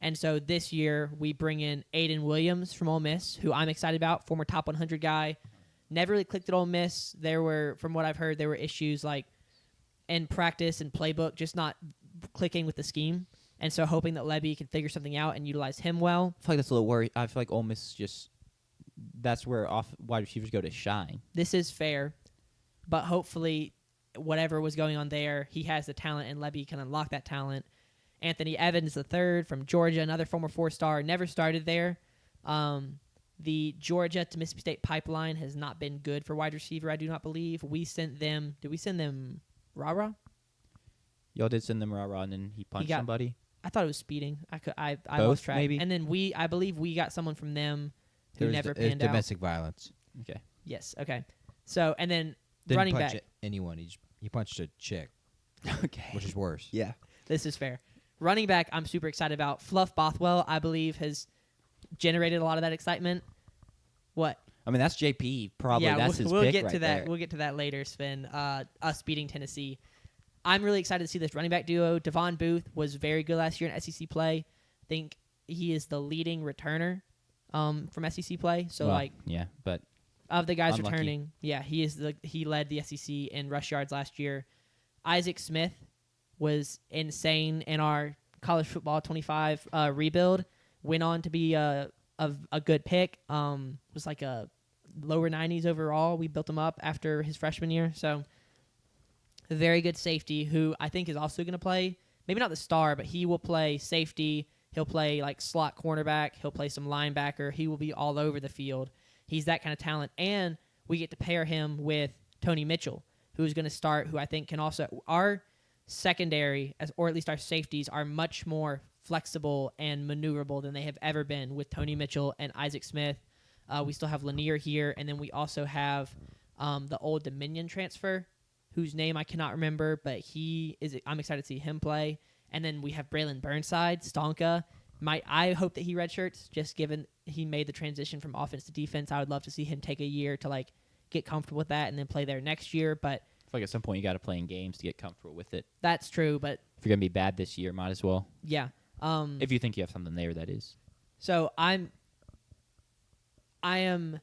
And so this year, we bring in Aiden Williams from Ole Miss, who I'm excited about, former top 100 guy. Never really clicked at Ole Miss. From what I've heard, there were issues like in practice and playbook, just not clicking with the scheme. And so hoping that Lebby can figure something out and utilize him well. I feel like that's a little worry. I feel like Ole Miss that's where wide receivers go to shine. This is fair, but hopefully whatever was going on there, he has the talent and Lebby can unlock that talent. Anthony Evans III from Georgia, another former 4-star, never started there. The Georgia to Mississippi State pipeline has not been good for wide receiver, I do not believe. Did we send them Rara? Y'all did send them rah-rah, and then he punched somebody. I thought it was speeding. I Both, lost track. maybe? And then I believe we got someone from them who There's never there's panned out. domestic violence. Okay. Yes, okay. So, and then Didn't running punch back. anyone. He punched a chick, Okay. which is worse. Yeah. This is fair. Running back, I'm super excited about. Fluff Bothwell, I believe, has generated a lot of that excitement. What? I mean, that's JP. Probably yeah, that's his we'll pick get right to that. there. We'll get to that later, Sven. Us beating Tennessee. I'm really excited to see this running back duo. Devon Booth was very good last year in SEC play. I think he is the leading returner from SEC play. So Well, like yeah, but of the guys unlucky. returning, yeah, he led the SEC in rush yards last year. Isaac Smith was insane in our college football 25 rebuild. Went on to be a good pick. Was like a lower 90s overall. We built him up after his freshman year. So a very good safety who I think is also going to play, maybe not the star, but he will play safety. He'll play like slot cornerback. He'll play some linebacker. He will be all over the field. He's that kind of talent. And we get to pair him with Tony Mitchell, who's going to start, who I think can also, our secondary, or at least our safeties, are much more flexible and maneuverable than they have ever been with Tony Mitchell and Isaac Smith. We still have Lanier here, and then we also have the Old Dominion transfer, whose name I cannot remember, but I'm excited to see him play. And then we have Braylon Burnside, Stonka. I hope that he redshirts, just given he made the transition from offense to defense. I would love to see him take a year to like get comfortable with that and then play there next year. But I feel like at some point you got to play in games to get comfortable with it. that's true. But If you're gonna be bad this year, might as well. yeah. If you think you have something there, that is. So I am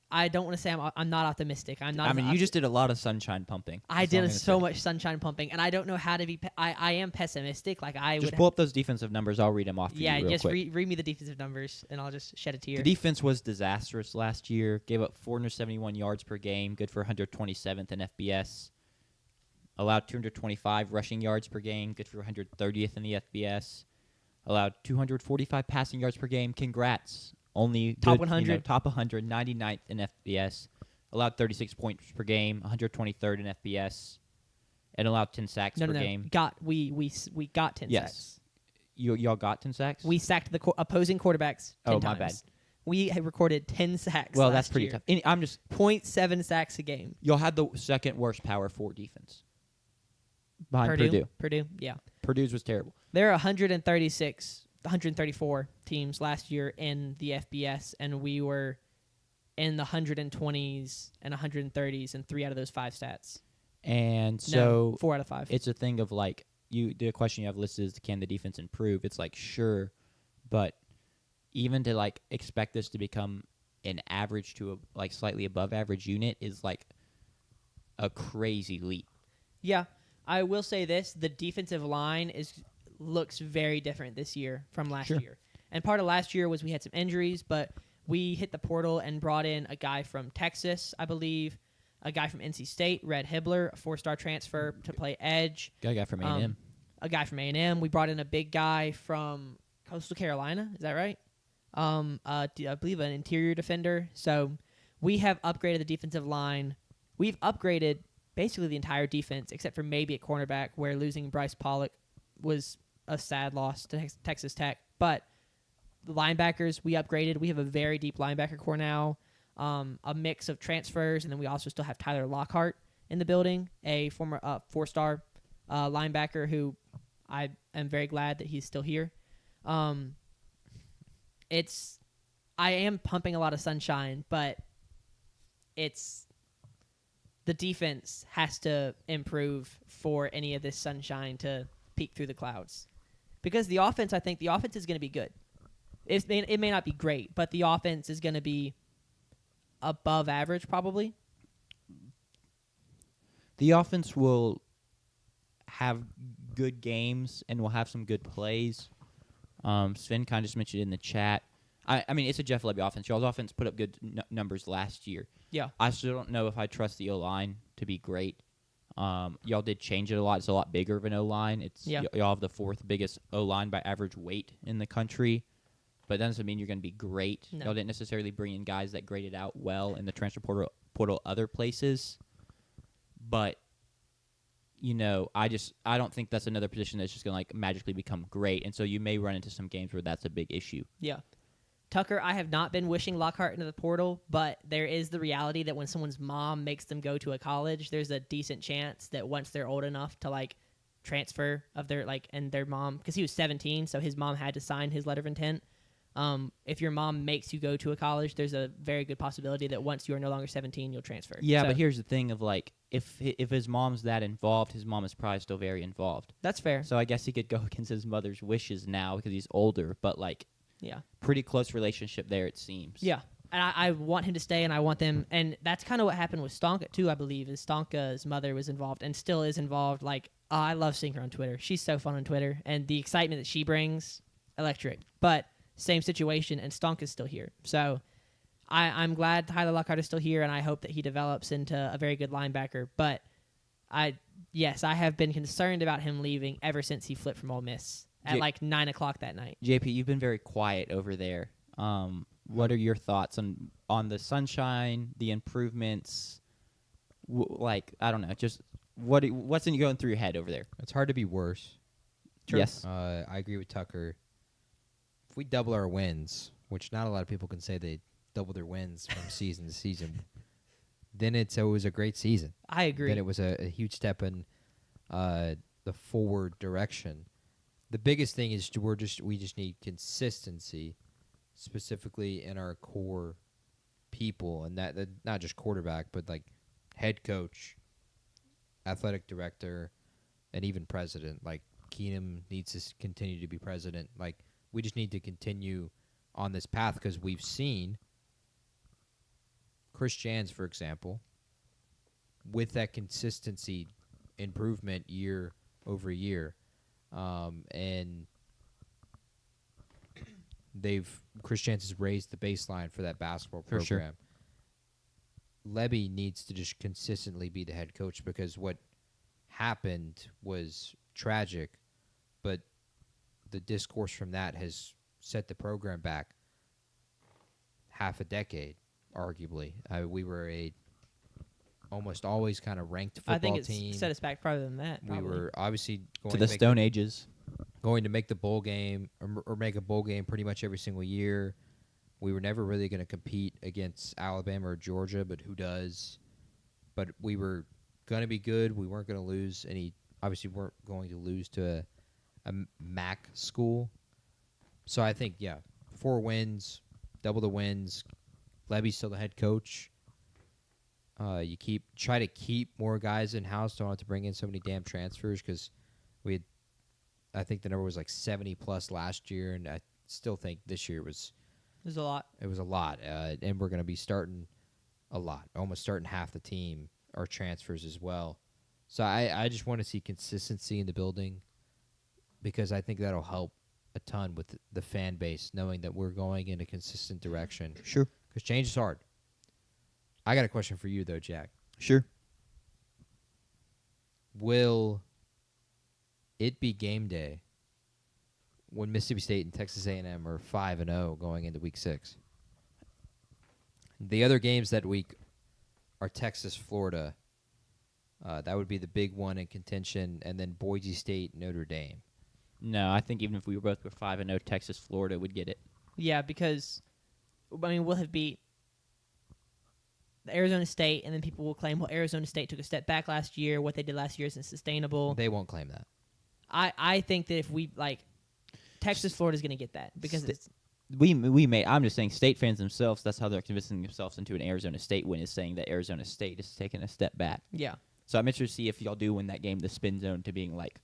I don't want to say I'm not optimistic. I'm not. I mean, you just did a lot of sunshine pumping. I That's all I'm did gonna so say. much sunshine pumping, and I don't know how to be. I am pessimistic. Like I Just would. pull up those defensive numbers. I'll read them off for Yeah, you real just quick. read me the defensive numbers, and I'll just shed a tear. The defense was disastrous last year. Gave up 471 yards per game, good for 127th in FBS. Allowed 225 rushing yards per game, good for 130th in the FBS. Allowed 245 passing yards per game. Congrats. Only Top good, 100. top 100, 99th in FBS. Allowed 36 points per game, 123rd in FBS. And allowed 10 sacks per game. We got 10 Yes. sacks. Y'all got 10 sacks? We sacked the opposing quarterbacks 10 Oh, times. my bad. We had recorded 10 sacks. Well, last that's pretty year. tough. And I'm just 0.7 sacks a game. y'all had the second worst power 4 defense. Behind Purdue. Yeah. Purdue's was terrible. There are 134 teams last year in the FBS, and we were in the 120s and 130s in 3 out of those 5 stats. And No, so 4 out of 5. it's a thing of like the question you have listed is can the defense improve? It's like sure, but even to like expect this to become an average to a like slightly above average unit is like a crazy leap. Yeah, I will say this: the defensive line looks very different this year from last Sure. year. And part of last year was we had some injuries, but we hit the portal and brought in a guy from Texas, I believe, a guy from NC State, Red Hibbler, a 4-star transfer to play edge. Got a guy from A&M. A guy from A&M. We brought in a big guy from Coastal Carolina. Is that right? I believe an interior defender. So we have upgraded the defensive line. We've upgraded basically the entire defense, except for maybe at cornerback, where losing Bryce Pollock was a sad loss to Texas Tech. But the linebackers, we upgraded. We have a very deep linebacker core now, a mix of transfers, and then we also still have Tyler Lockhart in the building, a former 4-star linebacker who I am very glad that he's still here. I am pumping a lot of sunshine, but the defense has to improve for any of this sunshine to peek through the clouds. Because the offense, I think the offense is going to be good. It may not be great, but the offense is going to be above average probably. The offense will have good games and will have some good plays. Sven kind of just mentioned in the chat. I mean, it's a Jeff Lebby offense. Y'all's offense put up good numbers last year. Yeah. I still don't know if I trust the O-line to be great. Y'all did change it a lot. It's a lot bigger of an O-line. Y'all have the 4th biggest O-line by average weight in the country. But that doesn't mean you're going to be great. No. Y'all didn't necessarily bring in guys that graded out well in the transfer portal other places. But, I don't think that's another position that's just going to like magically become great. And so you may run into some games where that's a big issue. Yeah. Tucker, I have not been wishing Lockhart into the portal, but there is the reality that when someone's mom makes them go to a college, there's a decent chance that once they're old enough to like transfer of their and their mom, because he was 17, so his mom had to sign his letter of intent. If your mom makes you go to a college, there's a very good possibility that once you are no longer 17, you'll transfer. Yeah, So, but here's the thing of like if his mom's that involved, his mom is probably still very involved. that's fair. So I guess he could go against his mother's wishes now because he's older, but like Yeah. pretty close relationship there it seems. Yeah. And I want him to stay, and I want them. And that's kind of what happened with Stonka, too, I believe, is Stonka's mother was involved and still is involved. Like, I love seeing her on Twitter. She's so fun on Twitter. And the excitement that she brings, electric. But same situation, and Stonka's still here. So I'm glad Tyler Lockhart is still here, and I hope that he develops into a very good linebacker. But, I have been concerned about him leaving ever since he flipped from Ole Miss at like 9 o'clock that night. JP, you've been very quiet over there. What are your thoughts on the sunshine, the improvements? I don't know, just what's going through your head over there? It's hard to be worse. True. Yes. I agree with Tucker. If we double our wins, which not a lot of people can say they double their wins from season to season, then it was a great season. I agree. Then it was a huge step in the forward direction. The biggest thing is we just need consistency, specifically in our core people, and that not just quarterback, but like head coach, athletic director, and even president. Like Keenum needs to continue to be president. Like we just need to continue on this path because we've seen Chris Jans, for example, with that consistency improvement year over year, and Chris Jans has raised the baseline for that basketball For sure. program. Lebby needs to just consistently be the head coach because what happened was tragic, but the discourse from that has set the program back half a decade, arguably. We were a almost always kind of ranked football I think it's team. set us back farther than that. We Probably. were obviously going To the make Stone Ages. going to make the bowl game or make a bowl game pretty much every single year. We were never really going to compete against Alabama or Georgia, but who does? But we were going to be good. We weren't going to lose any. Obviously, weren't going to lose to a MAC school. So I think, 4 wins, double the wins. Lebby's still the head coach. You try to keep more guys in house. Don't have to bring in so many damn transfers because I think the number was like 70 plus last year, and I still think this year There's a lot. it was a lot, and we're going to be starting a lot, almost starting half the team are transfers as well. So I just want to see consistency in the building because I think that'll help a ton with the fan base, knowing that we're going in a consistent direction. Sure. Because change is hard. I got a question for you, though, Jack. Sure. Will it be game day when Mississippi State and Texas A&M are 5-0 going into Week 6? The other games that week are Texas, Florida. That would be the big one in contention, and then Boise State, Notre Dame. No, I think even if we were both 5-0, Texas, Florida would get it. Yeah, because we'll have beat Arizona State, and then people will claim, well, Arizona State took a step back last year. What they did last year isn't sustainable. They won't claim that. I think that if we Texas, Florida's going to get that because it's We may. I'm just saying, State fans themselves. That's how they're convincing themselves into an Arizona State win. Is saying that Arizona State is taking a step back. yeah. So I'm interested to see if y'all do win that game, the spin zone to being like,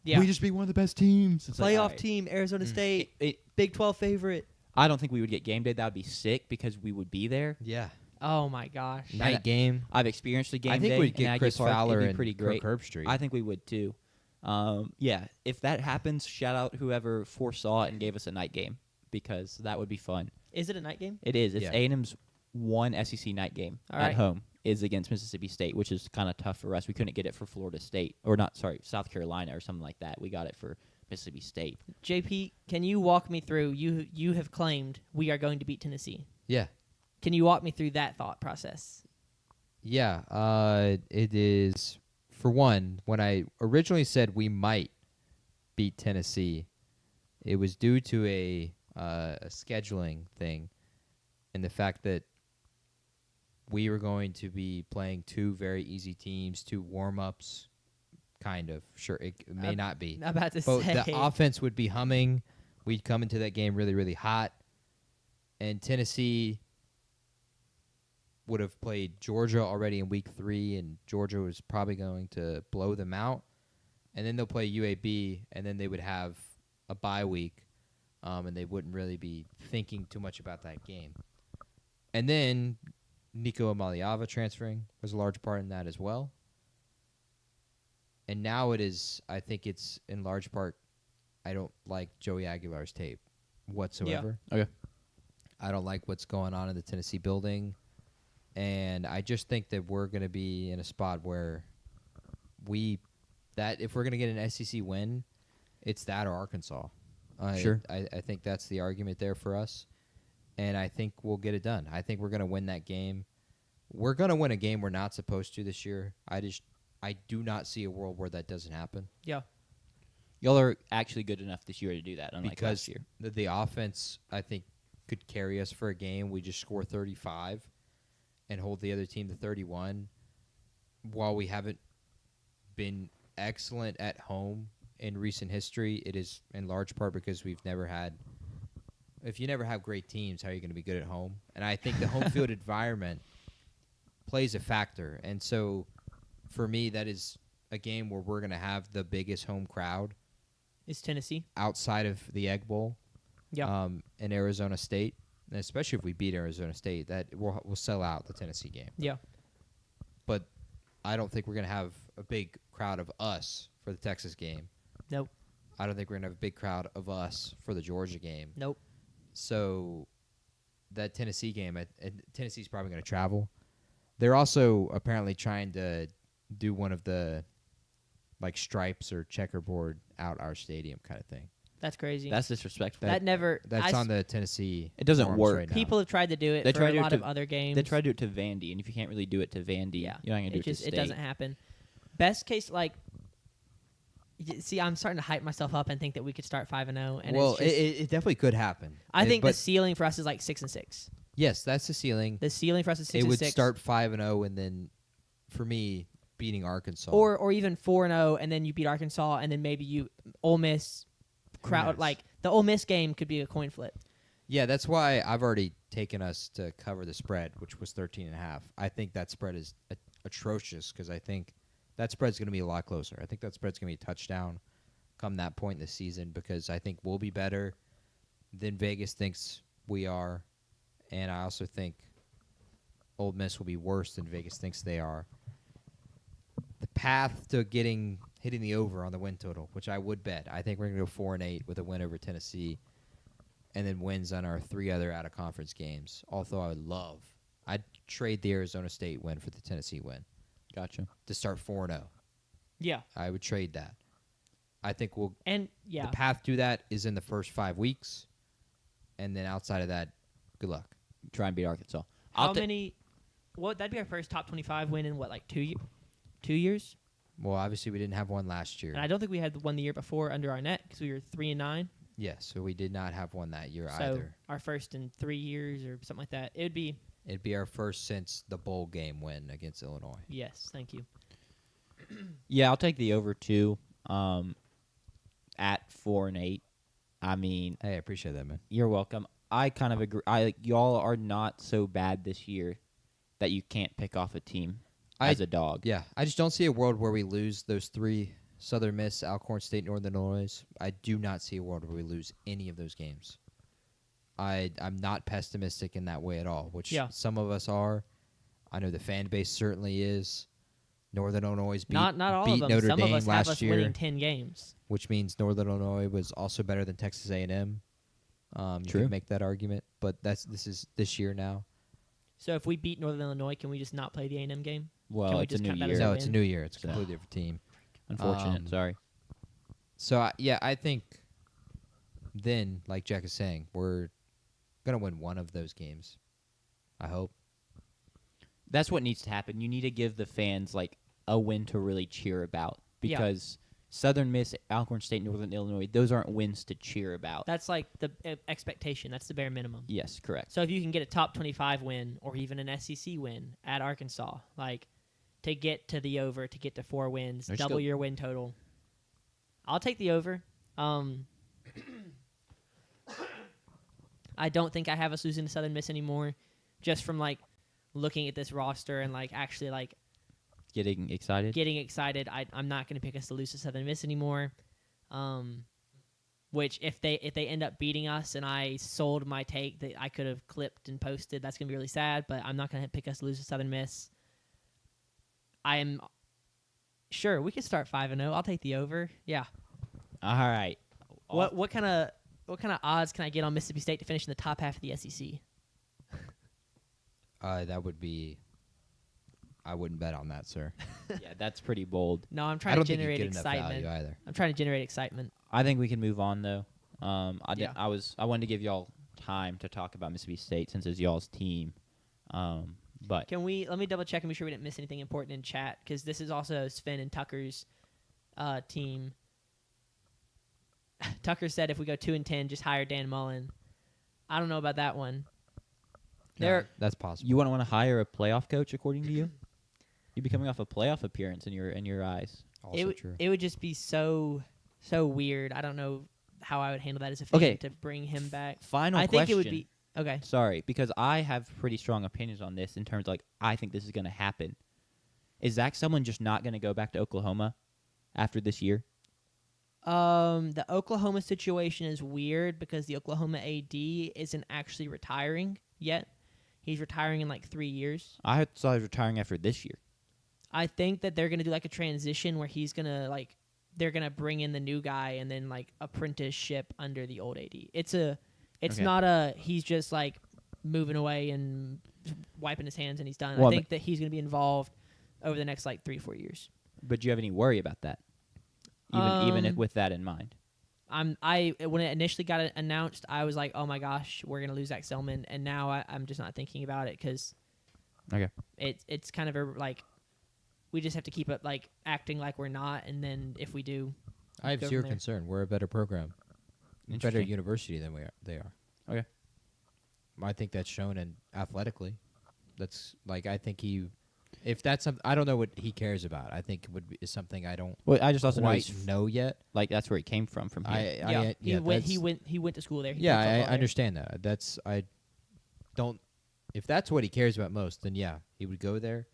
Yeah. we just beat one of the best teams. It's like, Playoff all right. team, Arizona State, It- Big 12 favorite. I don't think we would get game day. That would be sick because we would be there. Yeah. Oh my gosh. Night game. I've experienced the game I think day. we'd and get Aggie Chris Park. Fowler It'd be and pretty great. Kirk Herbstreit. I think we would too. Yeah, if that happens, shout out whoever foresaw it and gave us a night game because that would be fun. Is it a night game? It is. It's Yeah. A&M's one SEC night game All at right. home is against Mississippi State, which is kind of tough for us. We couldn't get it for Florida State South Carolina or something like that. We got it for Mississippi State. JP, can you walk me through? You have claimed we are going to beat Tennessee. Yeah. Can you walk me through that thought process? Yeah. It is, for one, when I originally said we might beat Tennessee, it was due to a scheduling thing and the fact that we were going to be playing 2 very easy teams, 2 warm-ups, kind of. Sure, it may not be. I'm about to But say. the offense would be humming. We'd come into that game really, really hot. And Tennessee would have played Georgia already in Week 3, and Georgia was probably going to blow them out. And then they'll play UAB, and then they would have a bye week, and they wouldn't really be thinking too much about that game. And then Nico Amaliava transferring was a large part in that as well. And now it is, I think it's in large part, I don't like Joey Aguilar's tape whatsoever. Okay. I don't like what's going on in the Tennessee building. And I just think that we're going to be in a spot where if we're going to get an SEC win, it's that or Arkansas. Sure. I think that's the argument there for us. And I think we'll get it done. I think we're going to win that game. We're going to win a game we're not supposed to this year. I do not see a world where that doesn't happen. Yeah. Y'all are actually good enough this year to do that, unlike Because last year. the offense, I think, could carry us for a game. We just score 35 and hold the other team to 31. While we haven't been excellent at home in recent history, it is in large part because we've never had – if you never have great teams, how are you going to be good at home? And I think the home field environment plays a factor. And so, for me, that is a game where we're going to have the biggest home crowd Is Tennessee? outside of the Egg Bowl Yeah. in Arizona State. And especially if we beat Arizona State, that we'll sell out the Tennessee game. Yeah. But I don't think we're going to have a big crowd of us for the Texas game. Nope. I don't think we're going to have a big crowd of us for the Georgia game. Nope. So that Tennessee game, Tennessee's probably going to travel. They're also apparently trying to do one of the like stripes or checkerboard out our stadium kind of thing. That's crazy. That's disrespectful. that never. That's on the Tennessee. It doesn't forums work. right now. People have tried to do it They for tried a to do lot it of other games. They try to do it to Vandy, and if you can't really do it to Vandy, Yeah. you're not going to do it to just State. it doesn't happen. Best case, like, see, I'm starting to hype myself up and think that we could start 5-0. And Well, it's just, it definitely could happen. I think the but ceiling for us is like 6-6. yes, that's the ceiling. The ceiling for us is 6-6. It would start 5-0, and then for me beating Arkansas or even 4-0, and then you beat Arkansas, and then maybe you Ole Miss crowd knows? like the Ole Miss game could be a coin flip. Yeah, that's why I've already taken us to cover the spread, which was 13.5. I think that spread is atrocious because I think that spread's going to be a lot closer. I think that spread's going to be a touchdown come that point in the season because I think we'll be better than Vegas thinks we are, and I also think Ole Miss will be worse than Vegas thinks they are. The path to hitting the over on the win total, which I would bet. I think we're going to go 4-8 with a win over Tennessee, and then wins on our 3 other out-of-conference games. Although I'd trade the Arizona State win for the Tennessee win Gotcha. to start 4-0. Yeah, I would trade that. I think and yeah, the path to that is in the first 5 weeks, and then outside of that, good luck. Try and beat Arkansas. how many? What that'd be our first top 25 win in what, like 2 years? Well, obviously we didn't have one last year. And I don't think we had one the year before under our net because we were 3-9. Yes, so we did not have one that year So either. our first in 3 years or something like that. It'd be It'd be our first since the bowl game win against Illinois. yes, thank you. Yeah, I'll take the over 2 at 4-8. I mean, Hey, I appreciate that, man. you're welcome. I kind of agree. Y'all are not so bad this year that you can't pick off a team as a dog. Yeah, I just don't see a world where we lose those 3: Southern Miss, Alcorn State, Northern Illinois. I do not see a world where we lose any of those games. I'm not pessimistic in that way at all, which some of us are. I know the fan base certainly is. Northern Illinois beat Not all beat of them. Notre Some Dame of us last have us year, winning 10 games. which means Northern Illinois was also better than Texas A&M. You True. could make that argument, but this is this year now. So if we beat Northern Illinois, can we just not play the A&M game? Can Well, we it's a just new count that year. as a No, win? it's a new year. It's a So- completely different team. Unfortunate. Sorry. So, I think then, like Jack is saying, we're going to win one of those games. I hope. That's what needs to happen. You need to give the fans like a win to really cheer about Yeah. because Southern Miss, Alcorn State, Northern Illinois, those aren't wins to cheer about. That's like the expectation. That's the bare minimum. Yes, correct. So if you can get a top 25 win or even an SEC win at Arkansas, like to get to the over, to get to 4 wins, Let's double go. your win total, I'll take the over. I don't think I have us losing to Southern Miss anymore, just from like looking at this roster and like actually like Getting excited. getting excited. I'm not going to pick us to lose to Southern Miss anymore. Which if they end up beating us and I sold my take that I could have clipped and posted, that's going to be really sad. But I'm not going to pick us to lose to Southern Miss. I am sure we could start 5-0. I'll take the over. Yeah. All right. What kind of odds can I get on Mississippi State to finish in the top half of the SEC? That would be. I wouldn't bet on that, sir. Yeah, that's pretty bold. No, I'm I trying don't to think you generate get enough excitement. value either. I'm trying to generate excitement. I think we can move on though. I Yeah. wanted to give y'all time to talk about Mississippi State since it's y'all's team. But Let me double check and be sure we didn't miss anything important in chat because this is also Sven and Tucker's team. Tucker said if we go 2-10, just hire Dan Mullen. I don't know about that one. No, that's possible. you want to hire a playoff coach according to you? You'd be coming off a playoff appearance in your eyes. Also true. It would just be so weird. I don't know how I would handle that as a fan Okay. to bring him back. Final I question. think it would be okay. Sorry, because I have pretty strong opinions on this in terms of, like, I think this is going to happen. Is Zach Sumlin just not going to go back to Oklahoma after this year? The Oklahoma situation is weird because the Oklahoma AD isn't actually retiring yet. He's retiring in like 3 years. I thought he was retiring after this year. I think that they're gonna do like a transition where they're gonna bring in the new guy and then like apprenticeship under the old AD. It's Okay. not a he's just like moving away and wiping his hands and he's done. Well, I think that he's gonna be involved over the next like 3 or 4 years. But do you have any worry about that? Even Um, with that in mind. When it initially got announced, I was like, oh my gosh, we're gonna lose Zach Selman, and now I'm just not thinking about it because Okay. it's kind of like we just have to keep it like acting like we're not, and then if we do, I have go zero from there. concern. We're a better program, better Interesting. university than they are. Okay. I think that's shown in athletically. That's like I think if that's something I don't know what he cares about. I think is something I don't Well, I just also know quite he's know yet. like that's where he came from here. he went to school there. He Yeah, played I football there. understand that. I don't. If that's what he cares about most, then yeah, he would go there.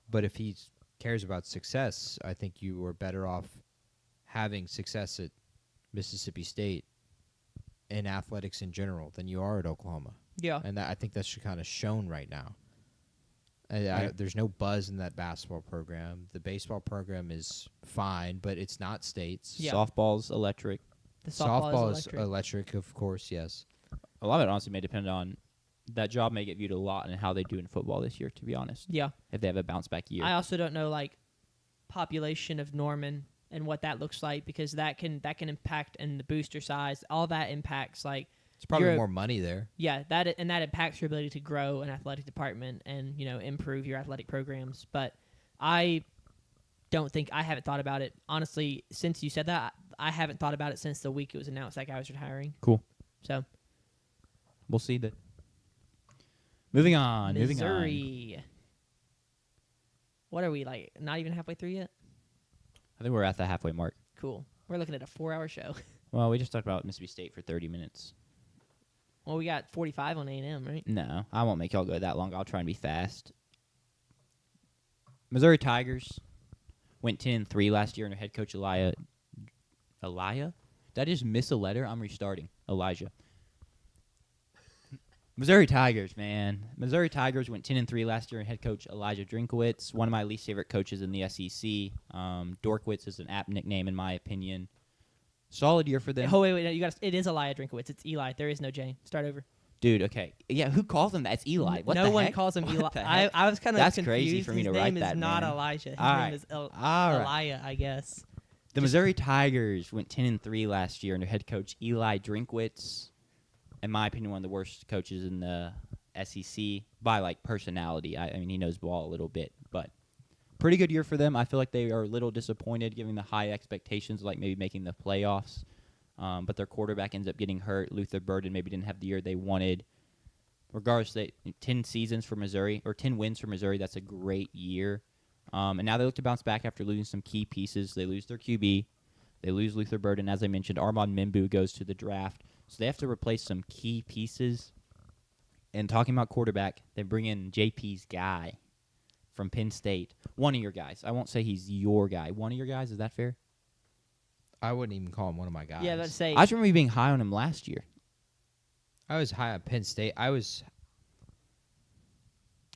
But if he cares about success, I think you are better off having success at Mississippi State in athletics in general than you are at Oklahoma. Yeah, And I think that's kind of shown right now. Right. There's no buzz in that basketball program. The baseball program is fine, but it's not states. Yeah. Softball's electric. the softball is electric, of course, yes. A lot of it honestly may depend on that job may get viewed a lot and how they do in football this year, to be honest. Yeah, If they have a bounce back year. I also don't know like population of Norman and what that looks like because that can impact and the booster size, all that impacts like It's probably You're- more money there. that impacts your ability to grow an athletic department and improve your athletic programs. But I haven't thought about it honestly since you said that. I haven't thought about it since the week it was announced that guy was retiring. Cool. So We'll see that. Moving on. Missouri. What are we like? Not even halfway through yet. I think we're at the halfway mark. Cool. We're looking at a 4-hour show. Well, we just talked about Mississippi State for 30 minutes. Well, we got 45 on A&M, right? No, I won't make y'all go that long. I'll try and be fast. Missouri Tigers went 10-3 last year under head coach Elijah. Did I just miss a letter? I'm restarting. Elijah. Missouri Tigers, man. Missouri Tigers went 10-3 last year, and head coach Elijah Drinkowitz, one of my least favorite coaches in the SEC. Dorkwitz is an apt nickname, in my opinion. Solid year for them. Oh, wait. No, it is Elijah Drinkowitz. It's Eli. There is no J. Start over. Dude, okay. Yeah, who calls him that? It's Eli. What no the one heck? calls him What Eli. the heck? I was kind of That's confused. crazy for me His to name write is that, not man. Elijah. His All name right. is All right. Elijah, I guess. The Missouri Tigers went 10-3 last year under head coach Eli Drinkwitz. In my opinion, one of the worst coaches in the SEC by like personality. I mean, he knows ball a little bit, but pretty good year for them. I feel like they are a little disappointed, given the high expectations, like maybe making the playoffs. But their quarterback ends up getting hurt. Luther Burden maybe didn't have the year they wanted. Regardless, 10 seasons for Missouri or 10 wins for Missouri. That's a great year. And now they look to bounce back after losing some key pieces. They lose their QB. They lose Luther Burden, as I mentioned. Armand Mimbu goes to the draft. So they have to replace some key pieces. And talking about quarterback, they bring in JP's guy from Penn State. One of your guys. I won't say he's your guy. One of your guys, is that fair? I wouldn't even call him one of my guys. Yeah, let's say. I just remember you being high on him last year. I was high on Penn State. I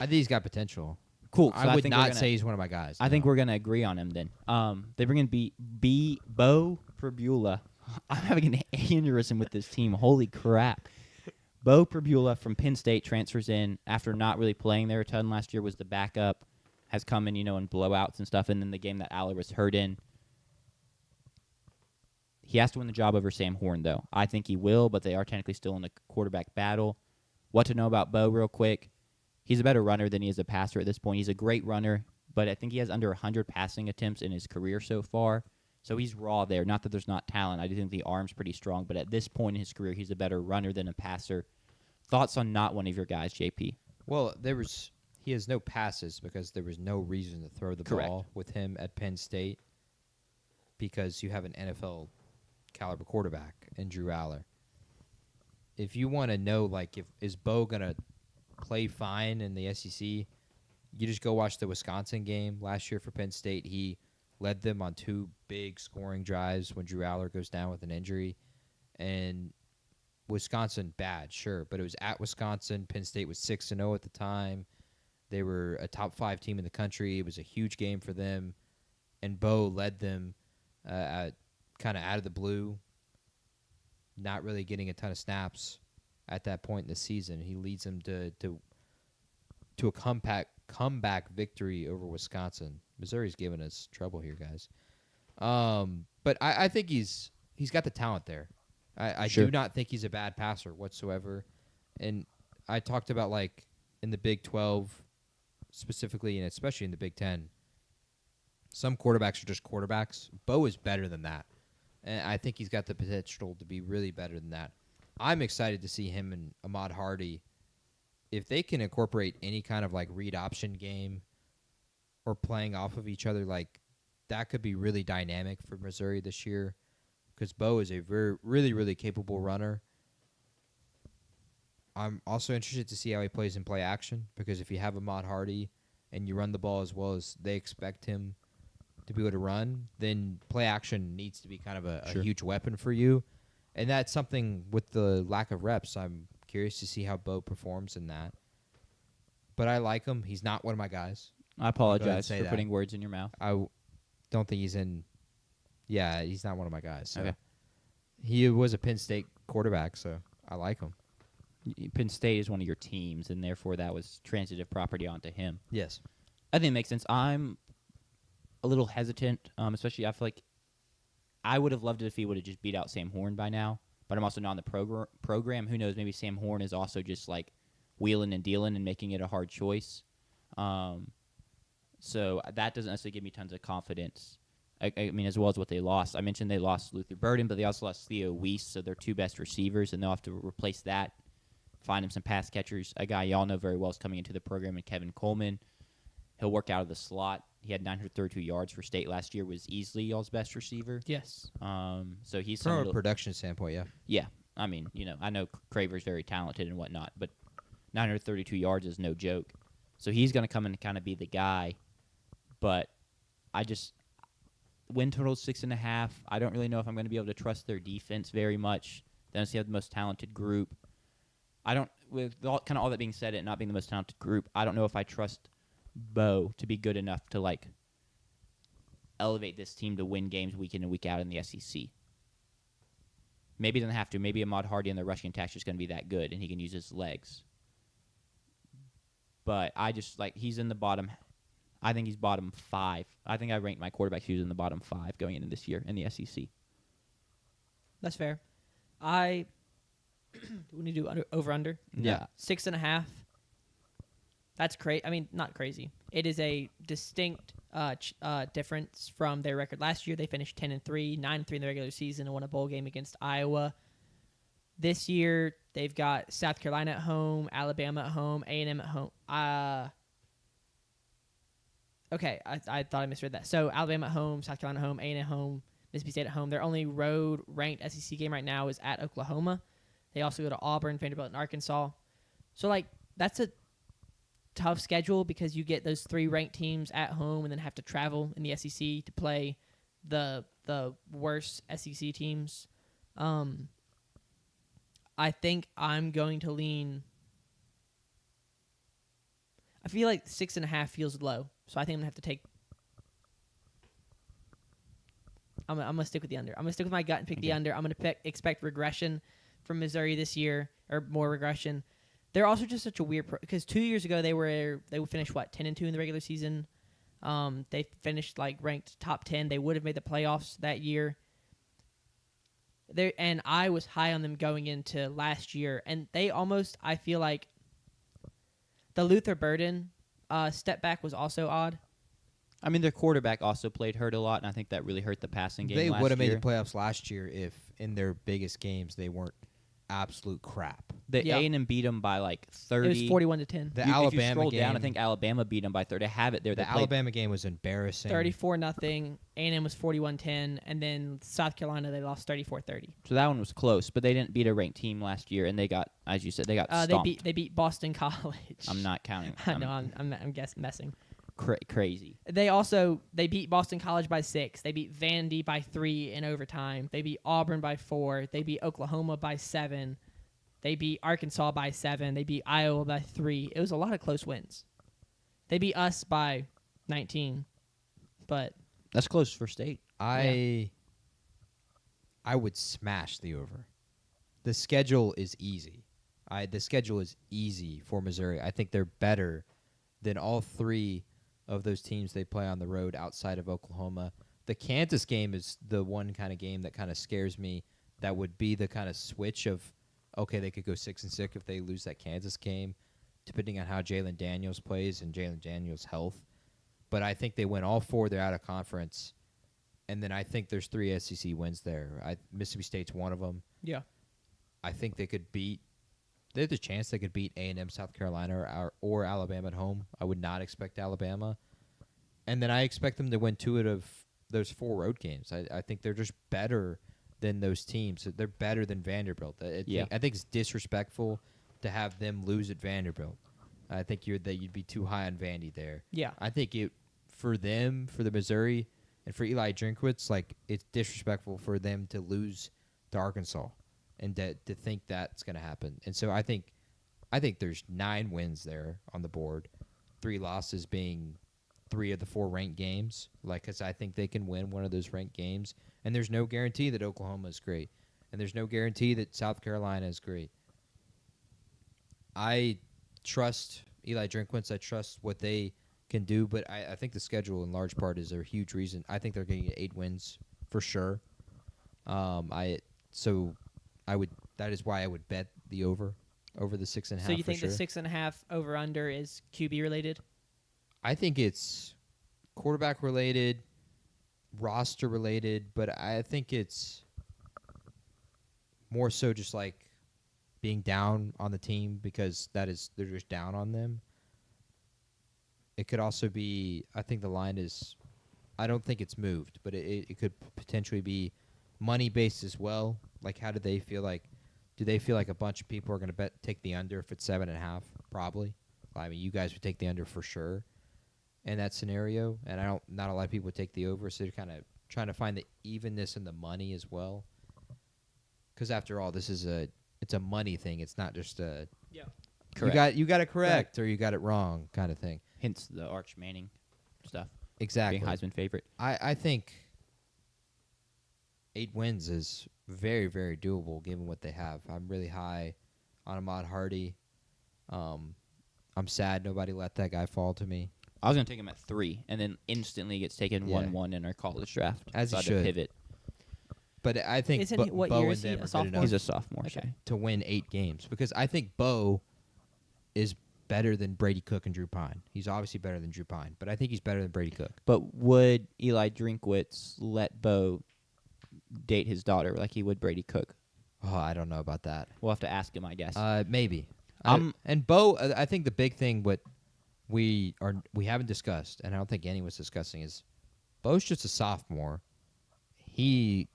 think he's got potential. Cool. So I would think not we're gonna- say he's one of my guys. I think no. we're going to agree on him then. They bring in Bo Perbula. I'm having an aneurysm with this team. Holy crap. Bo Perbula from Penn State transfers in after not really playing there a ton last year, was the backup, has come in, in blowouts and stuff, and then the game that Aller was hurt in. He has to win the job over Sam Horn, though. I think he will, but they are technically still in the quarterback battle. What to know about Bo real quick. He's a better runner than he is a passer at this point. He's a great runner, but I think he has under 100 passing attempts in his career so far. So he's raw there. Not that there's not talent. I do think the arm's pretty strong, but at this point in his career, he's a better runner than a passer. Thoughts on not one of your guys, JP? Well, he has no passes because there was no reason to throw the Correct. ball with him at Penn State because you have an NFL caliber quarterback in Drew Aller. If you want to know, is Bo gonna play fine in the SEC? You just go watch the Wisconsin game last year for Penn State. He led them on 2 big scoring drives when Drew Aller goes down with an injury. And Wisconsin, bad, sure, but it was at Wisconsin. Penn State was 6-0 at the time. They were a top 5 team in the country. It was a huge game for them. And Bo led them kind of out of the blue, not really getting a ton of snaps at that point in the season. He leads them to a comeback victory over Wisconsin. Missouri's giving us trouble here, guys. But I think he's got the talent there. I Sure. do not think he's a bad passer whatsoever. And I talked about, like, in the Big 12 specifically, and especially in the Big 10, some quarterbacks are just quarterbacks. Bo is better than that. And I think he's got the potential to be really better than that. I'm excited to see him and Ahmad Hardy. If they can incorporate any kind of, like, read option game or playing off of each other, like, that could be really dynamic for Missouri this year, because Bo is a really, really capable runner. I'm also interested to see how he plays in play action, because if you have Ahmad Hardy and you run the ball as well as they expect him to be able to run, then play action needs to be kind of a Sure. huge weapon for you. And that's something with the lack of reps. I'm curious to see how Bo performs in that. But I like him. He's not one of my guys. I apologize say for that. putting words in your mouth. Don't think he's in. Yeah, he's not one of my guys. So. Okay. He was a Penn State quarterback, so I like him. Penn State is one of your teams, and therefore that was transitive property onto him. Yes. I think it makes sense. I'm a little hesitant, especially I feel like I would have loved it if he would have just beat out Sam Horn by now, but I'm also not in the program. Who knows? Maybe Sam Horn is also just like wheeling and dealing and making it a hard choice. So that doesn't necessarily give me tons of confidence. I mean, as well as what they lost. I mentioned they lost Luther Burden, but they also lost Theo Weiss, so they're 2 best receivers, and they'll have to replace that, find him some pass catchers. A guy y'all know very well is coming into the program, and Kevin Coleman. He'll work out of the slot. He had 932 yards for state last year, was easily y'all's best receiver. Yes. So he's From someone a production standpoint, yeah. yeah. I mean, I know Craver's very talented and whatnot, but 932 yards is no joke. So he's going to come in and kind of be the guy. But win total 6.5. I don't really know if I'm going to be able to trust their defense very much. They don't have the most talented group. With all that being said, it not being the most talented group, I don't know if I trust Bo to be good enough to, like, elevate this team to win games week in and week out in the SEC. Maybe he doesn't have to. Maybe Ahmad Hardy and the rushing attack is just going to be that good, and he can use his legs. But he's in the bottom. I think he's bottom 5. I think I ranked my quarterbacks who's in the bottom 5 going into this year in the SEC. That's fair. We need to do over-under. Yeah. 6.5. That's crazy. I mean, not crazy. It is a distinct difference from their record last year. They finished 10-3, 9-3 in the regular season, and won a bowl game against Iowa. This year, they've got South Carolina at home, Alabama at home, A&M at home. Okay, I thought I misread that. So Alabama at home, South Carolina at home, A&M at home, Mississippi State at home. Their only road-ranked SEC game right now is at Oklahoma. They also go to Auburn, Vanderbilt, and Arkansas. So, like, that's a tough schedule because you get those 3 ranked teams at home and then have to travel in the SEC to play the worst SEC teams. I think I'm going to lean. I feel like 6.5 feels low, so I think I'm gonna have to take. I'm gonna stick with the under. I'm gonna stick with my gut and pick the under. I'm gonna expect regression from Missouri this year, or more regression. They're also just such a weird because 2 years ago they finished 10-2 in the regular season. They finished like ranked top 10. They would have made the playoffs that year. And I was high on them going into last year, and they almost, I feel like, the Luther Burden step back was also odd. I mean, their quarterback also played hurt a lot, and I think that really hurt the passing game They last would have made year. the playoffs last year if in their biggest games they weren't absolute crap. The Yeah. A&M beat them by like 30. It was 41-10. The If you Alabama scroll game, down, I think Alabama beat them by 30. I have it there. They the played- Alabama game was embarrassing. 34-0. A&M was 41-10, and then South Carolina they lost 34-30. So that one was close, but they didn't beat a ranked team last year, and they got, as you said, they got stomped. They beat Boston College. I'm not counting. I know I'm messing. crazy. They beat Boston College by 6. They beat Vandy by 3 in overtime. They beat Auburn by 4. They beat Oklahoma by 7. They beat Arkansas by 7. They beat Iowa by 3. It was a lot of close wins. They beat us by 19, but That's close for state. I would smash the over. The schedule is easy. The schedule is easy for Missouri. I think they're better than all 3 of those teams they play on the road outside of Oklahoma. The Kansas game is the one kind of game that kind of scares me. That would be the kind of switch of, okay, they could go 6-6 if they lose that Kansas game, depending on how Jalen Daniels plays and Jalen Daniels' health. But I think they win all 4. They're out of conference. And then I think there's 3 SEC wins there. Mississippi State's one of them. yeah. I think they could beat. There's a chance they could beat A&M, South Carolina, or Alabama at home. I would not expect Alabama. And then I expect them to win 2 out of those 4 road games. I think they're just better than those teams. They're better than Vanderbilt. I think it's disrespectful to have them lose at Vanderbilt. I think you'd be too high on Vandy there. Yeah. I think for them, for the Missouri, and for Eli Drinkwitz, like, it's disrespectful for them to lose to Arkansas. And to think that's going to happen. And so I think there's 9 wins there on the board, 3 losses being 3 of the 4 ranked games. Like, because I think they can win one of those ranked games. And there's no guarantee that Oklahoma is great. And there's no guarantee that South Carolina is great. I trust Eli Drinkwitz. I trust what they can do. But I think the schedule in large part is a huge reason. I think they're going to get 8 wins for sure. That is why I would bet the over the 6.5. So you think sure. the 6.5 over under is QB related? I think it's quarterback related, roster related, but I think it's more so just like being down on the team because they're just down on them. It could also be, I think the line is, I don't think it's moved, but it could potentially be money based as well. Like, how do they feel like? Do they feel like a bunch of people are going to take the under if it's 7.5? Probably. I mean, you guys would take the under for sure in that scenario, and not a lot of people would take the over. So they're kind of trying to find the evenness in the money as well. Because after all, it's a money thing. It's not just a Correct. You got it correct or you got it wrong kind of thing. Hence the Arch Manning stuff. Exactly. Being Heisman favorite. I think 8 wins is very, very doable given what they have. I'm really high on Ahmad Hardy. I'm sad nobody let that guy fall to me. I was going to take him at 3, and then instantly gets taken 1-1 in our college draft. As so he I had should. to pivot. But I think Isn't he- what Bo year and is he? them A are good sophomore? enough He's a sophomore. Okay. So. to win 8 games because I think Bo is better than Brady Cook and Drew Pine. He's obviously better than Drew Pine, but I think he's better than Brady Cook. But would Eli Drinkwitz let Bo date his daughter like he would Brady Cook? Oh, I don't know about that. We'll have to ask him, I guess. Maybe. I'm- And Bo, I think the big thing what we haven't discussed, and I don't think anyone's discussing, is Bo's just a sophomore. He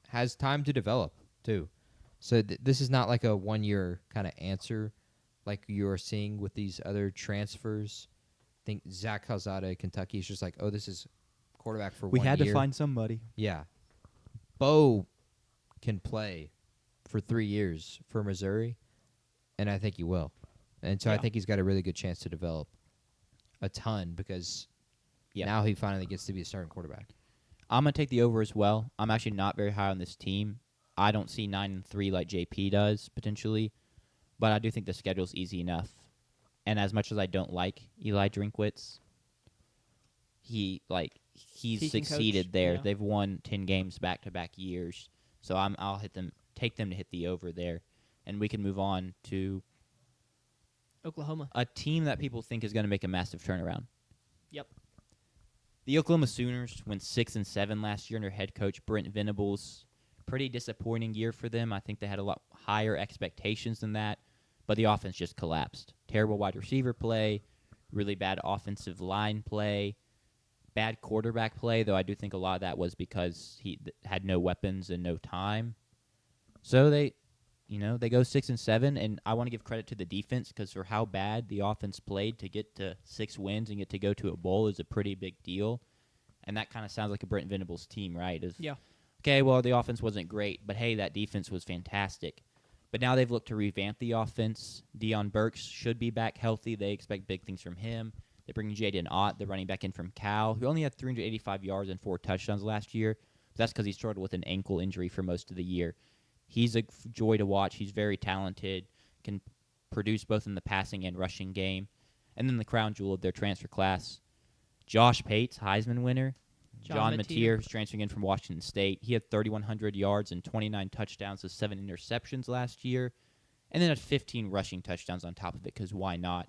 has time to develop too. So this is not like a 1-year kind of answer like you're seeing with these other transfers. I think Zach Calzada at Kentucky is just like, oh, this is quarterback for 1 year. somebody. Yeah. Bo can play for 3 years for Missouri, and I think he will. And so I Yeah. think he's got a really good chance to develop a ton because now he finally gets to be a starting quarterback. I'm going to take the over as well. I'm actually not very high on this team. I don't see 9-3 like JP does, potentially. But I do think the schedule's easy enough. And as much as I don't like Eli Drinkwitz, he's He can succeeded coach, there. yeah. They've won 10 games back-to-back years. So I'll take them to hit the over there. And we can move on to Oklahoma. a team that people think is going to make a massive turnaround. Yep. The Oklahoma Sooners went 6-7 last year under head coach Brent Venables. Pretty disappointing year for them. I think they had a lot higher expectations than that, but the offense just collapsed. Terrible wide receiver play, really bad offensive line play, bad quarterback play, though I do think a lot of that was because he had no weapons and no time. So They go 6-7, and I want to give credit to the defense because for how bad the offense played to get to 6 wins and get to go to a bowl is a pretty big deal. And that kind of sounds like a Brent Venables team, right? Yeah. Okay, well, the offense wasn't great, but hey, that defense was fantastic. But now they've looked to revamp the offense. Deion Burks should be back healthy. They expect big things from him. They bring Jaden Ott, the running back in from Cal, who only had 385 yards and 4 touchdowns last year. That's because he struggled with an ankle injury for most of the year. He's a joy to watch. He's very talented, can produce both in the passing and rushing game. And then the crown jewel of their transfer class, Josh Pates, Heisman winner. John Mateer, who's transferring in from Washington State. He had 3,100 yards and 29 touchdowns with 7 interceptions last year. And then had 15 rushing touchdowns on top of it, because why not?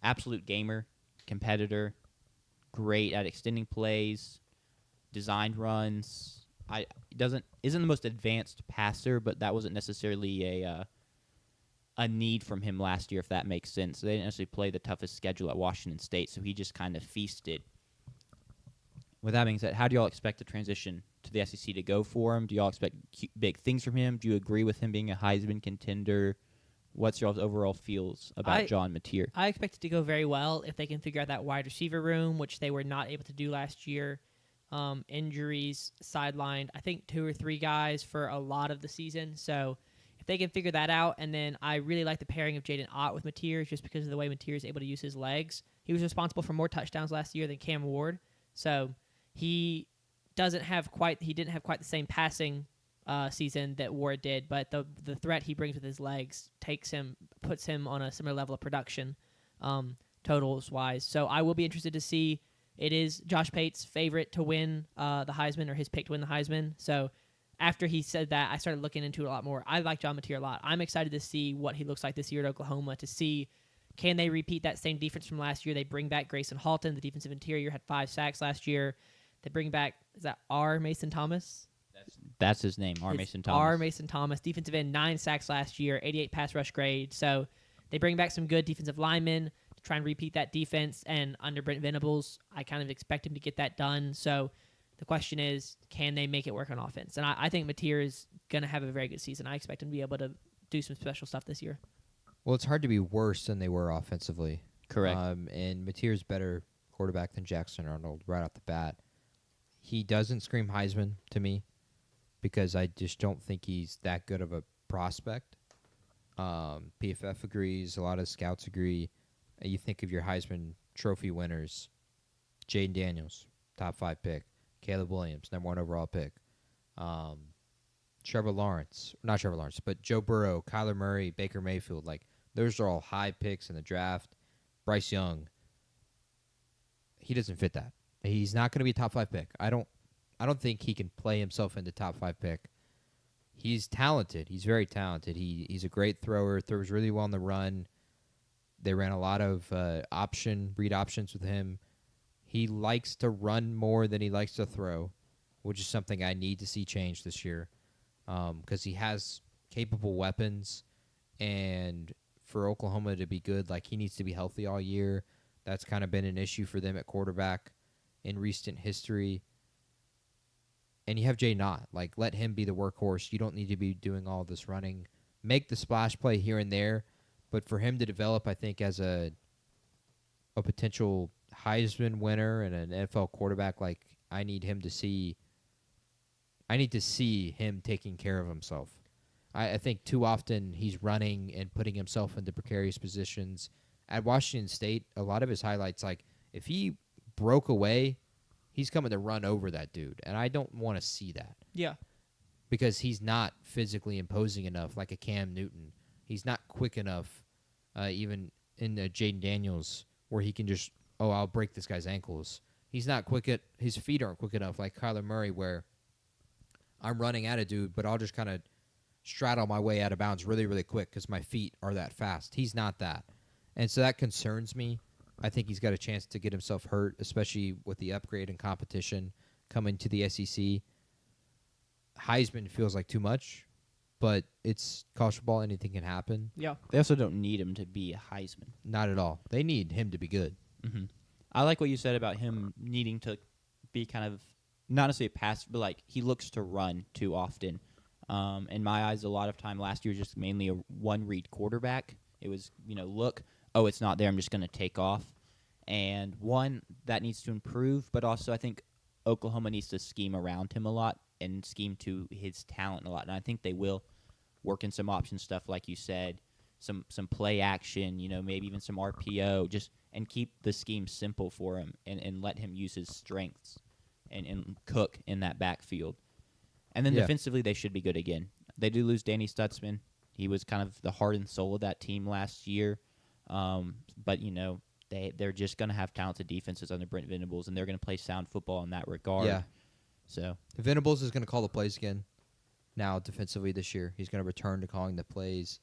Absolute gamer, competitor, great at extending plays, designed runs. Isn't the most advanced passer, but that wasn't necessarily a need from him last year, if that makes sense. So they didn't necessarily play the toughest schedule at Washington State, so he just kind of feasted. With that being said, how do y'all expect the transition to the SEC to go for him? Do y'all expect big things from him? Do you agree with him being a Heisman contender? What's y'all's overall feels about John Mateer? I expect it to go very well if they can figure out that wide receiver room, which they were not able to do last year. Injuries sidelined, I think, 2 or 3 guys for a lot of the season. So if they can figure that out, and then I really like the pairing of Jaden Ott with Mateer just because of the way Mateer is able to use his legs. He was responsible for more touchdowns last year than Cam Ward. So he didn't have quite the same passing season that Ward did, but the threat he brings with his legs puts him on a similar level of production totals wise. So I will be interested to see. It is Josh Pate's favorite to win the Heisman, or his pick to win the Heisman. So after he said that, I started looking into it a lot more. I like John Mateer a lot. I'm excited to see what he looks like this year at Oklahoma, to see can they repeat that same defense from last year. They bring back Grayson Halton, the defensive interior, had 5 sacks last year. They bring back, is that R. Mason Thomas? That's his name, R. Mason Thomas. R. Mason Thomas, defensive end, 9 sacks last year, 88 pass rush grade. So they bring back some good defensive linemen to try and repeat that defense. And under Brent Venables, I kind of expect him to get that done. So the question is, can they make it work on offense? And I think Mateer is going to have a very good season. I expect him to be able to do some special stuff this year. Well, it's hard to be worse than they were offensively. Correct. And Mateer's better quarterback than Jackson Arnold right off the bat. He doesn't scream Heisman to me because I just don't think he's that good of a prospect. PFF agrees. A lot of scouts agree. You think of your Heisman Trophy winners, Jaden Daniels, top 5 pick. Caleb Williams, number 1 overall pick. Not Trevor Lawrence, but Joe Burrow, Kyler Murray, Baker Mayfield. Like, those are all high picks in the draft. Bryce Young, he doesn't fit that. He's not going to be a top 5 pick. I don't think he can play himself into top 5 pick. He's talented. He's very talented. He's a great thrower. Throws really well on the run. They ran a lot of read options with him. He likes to run more than he likes to throw, which is something I need to see change this year, because he has capable weapons, and for Oklahoma to be good, like, he needs to be healthy all year. That's kind of been an issue for them at quarterback in recent history. And you have Jay Knott. Like, let him be the workhorse. You don't need to be doing all this running. Make the splash play here and there. But for him to develop, I think, as a potential Heisman winner and an NFL quarterback, like, I need to see him taking care of himself. I think too often he's running and putting himself into precarious positions. At Washington State, a lot of his highlights, like, if he broke away, he's coming to run over that dude, and I don't want to see that. Yeah. Because he's not physically imposing enough, like a Cam Newton. He's not quick enough, even in Jaden Daniels, where he can just, I'll break this guy's ankles. He's not his feet aren't quick enough, like Kyler Murray, where I'm running at a dude, but I'll just kind of straddle my way out of bounds really, really quick because my feet are that fast. He's not that. And so that concerns me. I think he's got a chance to get himself hurt, especially with the upgrade in competition coming to the SEC. Heisman feels like too much, but it's college football. Anything can happen. Yeah. They also don't need him to be a Heisman. Not at all. They need him to be good. Mm-hmm. I like what you said about him needing to be kind of, not necessarily a pass, but like he looks to run too often. In my eyes, a lot of time last year was just mainly a one-read quarterback. It was, look, oh, it's not there, I'm just going to take off. And one, that needs to improve, but also I think Oklahoma needs to scheme around him a lot and scheme to his talent a lot. And I think they will work in some option stuff, like you said, some play action, maybe even some RPO, and keep the scheme simple for him and let him use his strengths and cook in that backfield. And then defensively, they should be good again. They do lose Danny Stutzman. He was kind of the heart and soul of that team last year. But, they're just going to have talented defenses under Brent Venables, and they're going to play sound football in that regard. Yeah. So Venables is going to call the plays again now defensively this year. He's going to return to calling the plays.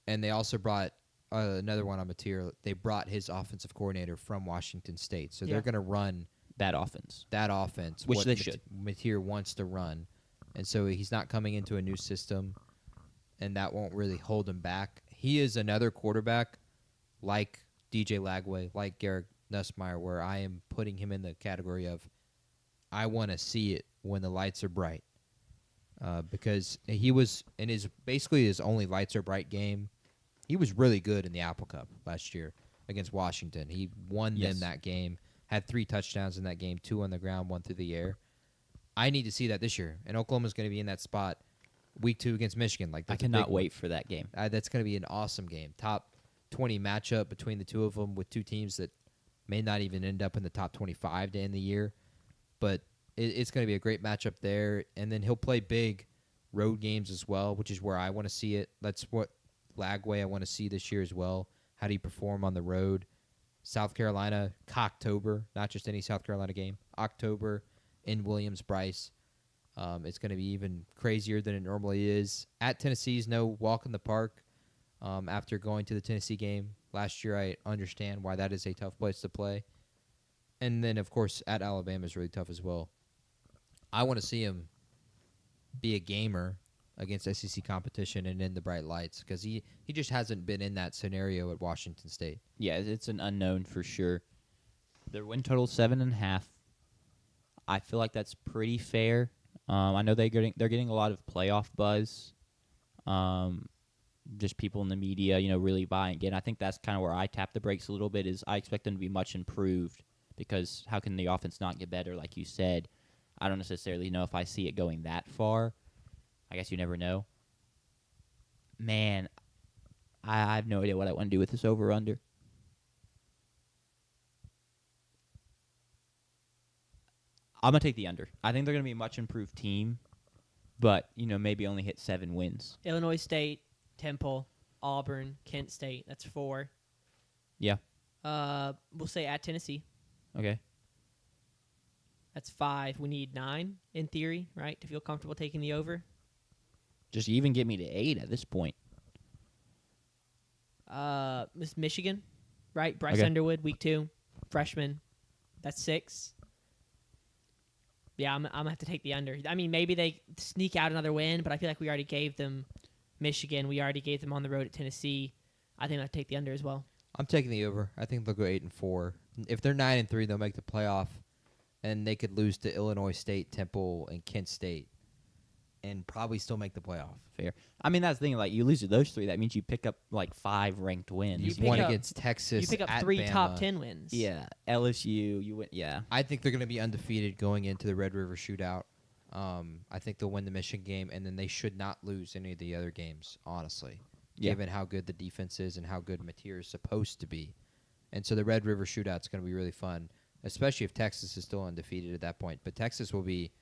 And they also brought another one on Mateer. They brought his offensive coordinator from Washington State. So they're going to run that offense, which they should. Mateer wants to run. And so he's not coming into a new system, and that won't really hold him back. He is another quarterback like DJ Lagway, like Garrett Nussmeier, where I am putting him in the category of I want to see it when the lights are bright. Because he was in his only lights are bright game. He was really good in the Apple Cup last year against Washington. He won them that game, had 3 touchdowns in that game, 2 on the ground, 1 through the air. I need to see that this year, and Oklahoma's going to be in that spot week 2 against Michigan. I cannot wait for that game. That's going to be an awesome game. Top 20 matchup between the two of them with 2 teams that may not even end up in the top 25 to end the year. But it's going to be a great matchup there. And then he'll play big road games as well, which is where I want to see it. That's what Lagway I want to see this year as well. How do you perform on the road? South Carolina, October, not just any South Carolina game. October in Williams-Brice. It's going to be even crazier than it normally is. At Tennessee's no walk in the park. After going to the Tennessee game last year, I understand why that is a tough place to play. And then, of course, at Alabama is really tough as well. I want to see him be a gamer against SEC competition and in the bright lights because he just hasn't been in that scenario at Washington State. Yeah, it's an unknown for sure. Their win total 7.5. I feel like that's pretty fair. I know they're getting a lot of playoff buzz. Just people in the media, really buying it. I think that's kind of where I tap the brakes a little bit. Is I expect them to be much improved because how can the offense not get better? Like you said, I don't necessarily know if I see it going that far. I guess you never know. Man, I have no idea what I want to do with this over-under. I'm going to take the under. I think they're going to be a much improved team, but, maybe only hit 7 wins. Illinois State, Temple, Auburn, Kent State. That's 4. Yeah. We'll say at Tennessee. Okay. That's 5. We need 9 in theory, right, to feel comfortable taking the over. Just even get me to 8 at this point. Miss Michigan, right? Bryce Okay. Underwood, week 2, freshman. That's 6. Yeah, I'm gonna have to take the under. I mean, maybe they sneak out another win, but I feel like we already gave them Michigan. We already gave them on the road at Tennessee. I think I'll take the under as well. I'm taking the over. I think they'll go 8-4. If they're 9-3, they'll make the playoff, and they could lose to Illinois State, Temple, and Kent State, and probably still make the playoff. Fair. I mean, that's the thing. Like, you lose to those 3, that means you pick up, 5 ranked wins. You You pick won up- against Texas. You pick up at 3 Bama. top 10 wins. Yeah. LSU, you win. Yeah. I think they're going to be undefeated going into the Red River Shootout. I think they'll win the Michigan game, and then they should not lose any of the other games, honestly, given how good the defense is and how good Mateer is supposed to be. And so the Red River Shootout is going to be really fun, especially if Texas is still undefeated at that point. But Texas will be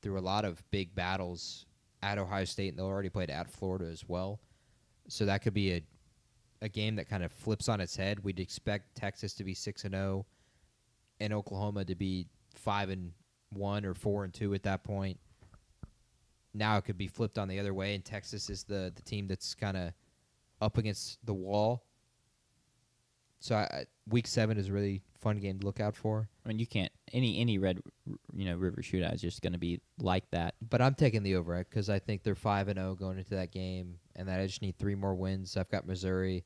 through a lot of big battles at Ohio State, and they'll already played at Florida as well. So that could be a game that kind of flips on its head. We'd expect Texas to be 6-0 and Oklahoma to be 5-1 or 4-2 at that point. Now it could be flipped on the other way, and Texas is the team that's kind of up against the wall. So week 7 is a really fun game to look out for. I mean, you can't any red, river shootout is just going to be like that. But I'm taking the over because I think they're 5-0 going into that game, and that I just need 3 more wins. I've got Missouri.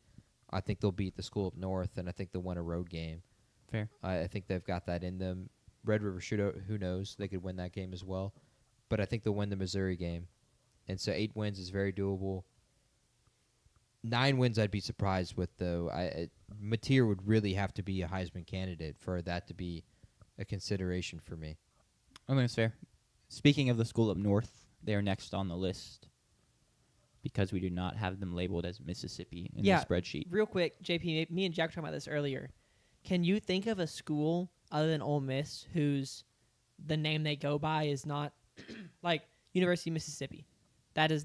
I think they'll beat the school up north, and I think they'll win a road game. Fair. I think they've got that in them. Red River Shootout, who knows? They could win that game as well. But I think they'll win the Missouri game. And so 8 wins is very doable. 9 wins I'd be surprised with, though. Mateer would really have to be a Heisman candidate for that to be a consideration for me. I think it's fair. Speaking of the school up north, they are next on the list because we do not have them labeled as Mississippi in the spreadsheet. Real quick, JP, me and Jack were talking about this earlier. Can you think of a school other than Ole Miss whose the name they go by is not like University of Mississippi? That is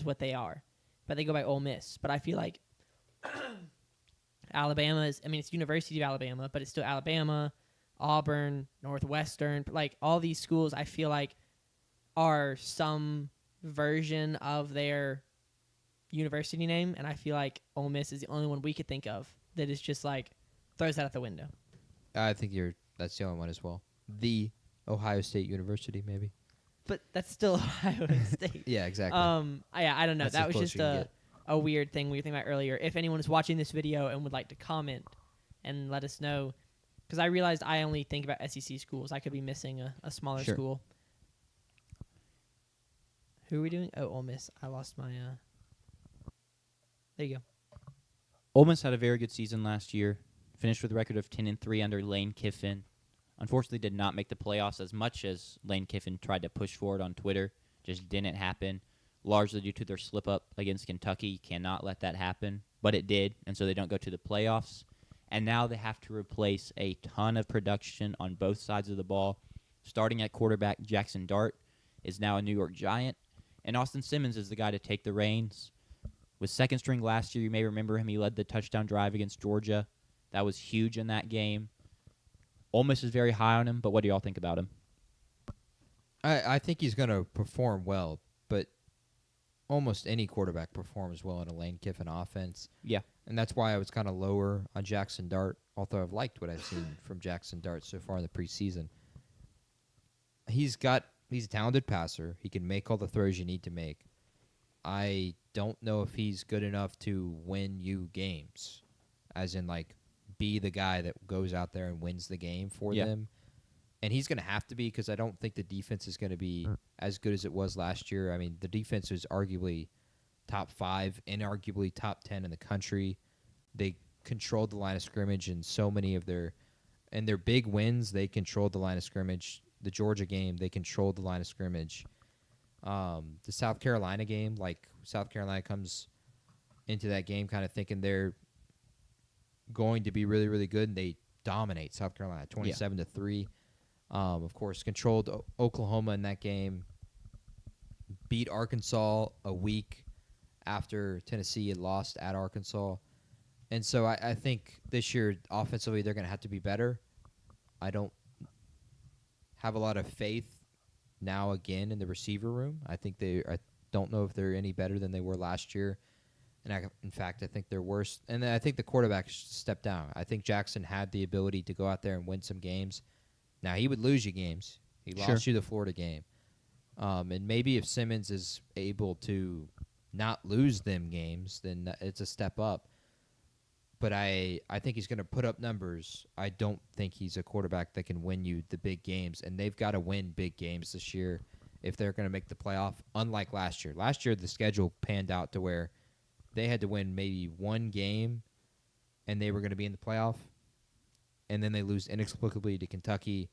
what they are. But they go by Ole Miss. But I feel like Alabama it's University of Alabama, but it's still Alabama, Auburn, Northwestern. Like all these schools I feel like are some version of their university name, and I feel like Ole Miss is the only one we could think of that is just like throws that out the window. I think that's the only one as well. The Ohio State University, maybe. But that's still Ohio State. Yeah, exactly. I don't know. That's that as was close just you can get. a weird thing we were thinking about earlier. If anyone is watching this video and would like to comment and let us know, because I realized I only think about SEC schools. I could be missing a smaller Sure. school. Who are we doing? Oh, Ole Miss. I lost my. There you go. Ole Miss had a very good season last year. Finished with a record of 10-3 under Lane Kiffin. Unfortunately, did not make the playoffs as much as Lane Kiffin tried to push for it on Twitter. Just didn't happen, largely due to their slip-up against Kentucky. You cannot let that happen, but it did, and so they don't go to the playoffs. And now they have to replace a ton of production on both sides of the ball. Starting at quarterback, Jackson Dart is now a New York Giant, and Austin Simmons is the guy to take the reins. Was second string last year. You may remember him. He led the touchdown drive against Georgia. That was huge in that game. Ole Miss is very high on him, but what do y'all think about him? I think he's going to perform well, but almost any quarterback performs well in a Lane Kiffin offense. Yeah. And that's why I was kind of lower on Jackson Dart, although I've liked what I've seen from Jackson Dart so far in the preseason. He's a talented passer. He can make all the throws you need to make. I don't know if he's good enough to win you games, as in like be the guy that goes out there and wins the game for them. And he's going to have to be, because I don't think the defense is going to be as good as it was last year. I mean, the defense is arguably top 5, inarguably top 10 in the country. They controlled the line of scrimmage in so many of their big wins. They controlled the line of scrimmage. The Georgia game, they controlled the line of scrimmage. The South Carolina game, like South Carolina comes into that game kind of thinking they're going to be really, really good, and they dominate South Carolina 27-3. Of course, controlled Oklahoma in that game. Beat Arkansas a week after Tennessee had lost at Arkansas. And so I think this year, offensively, they're going to have to be better. I don't have a lot of faith now again in the receiver room. I don't know if they're any better than they were last year. And in fact, I think they're worse. And then I think the quarterback stepped down. I think Jackson had the ability to go out there and win some games. Now, he would lose you games. He lost you the Florida game. And maybe if Simmons is able to not lose them games, then it's a step up. But I think he's going to put up numbers. I don't think he's a quarterback that can win you the big games. And they've got to win big games this year if they're going to make the playoff, unlike last year. Last year, the schedule panned out to where they had to win maybe one game, and they were going to be in the playoff. And then they lose inexplicably to Kentucky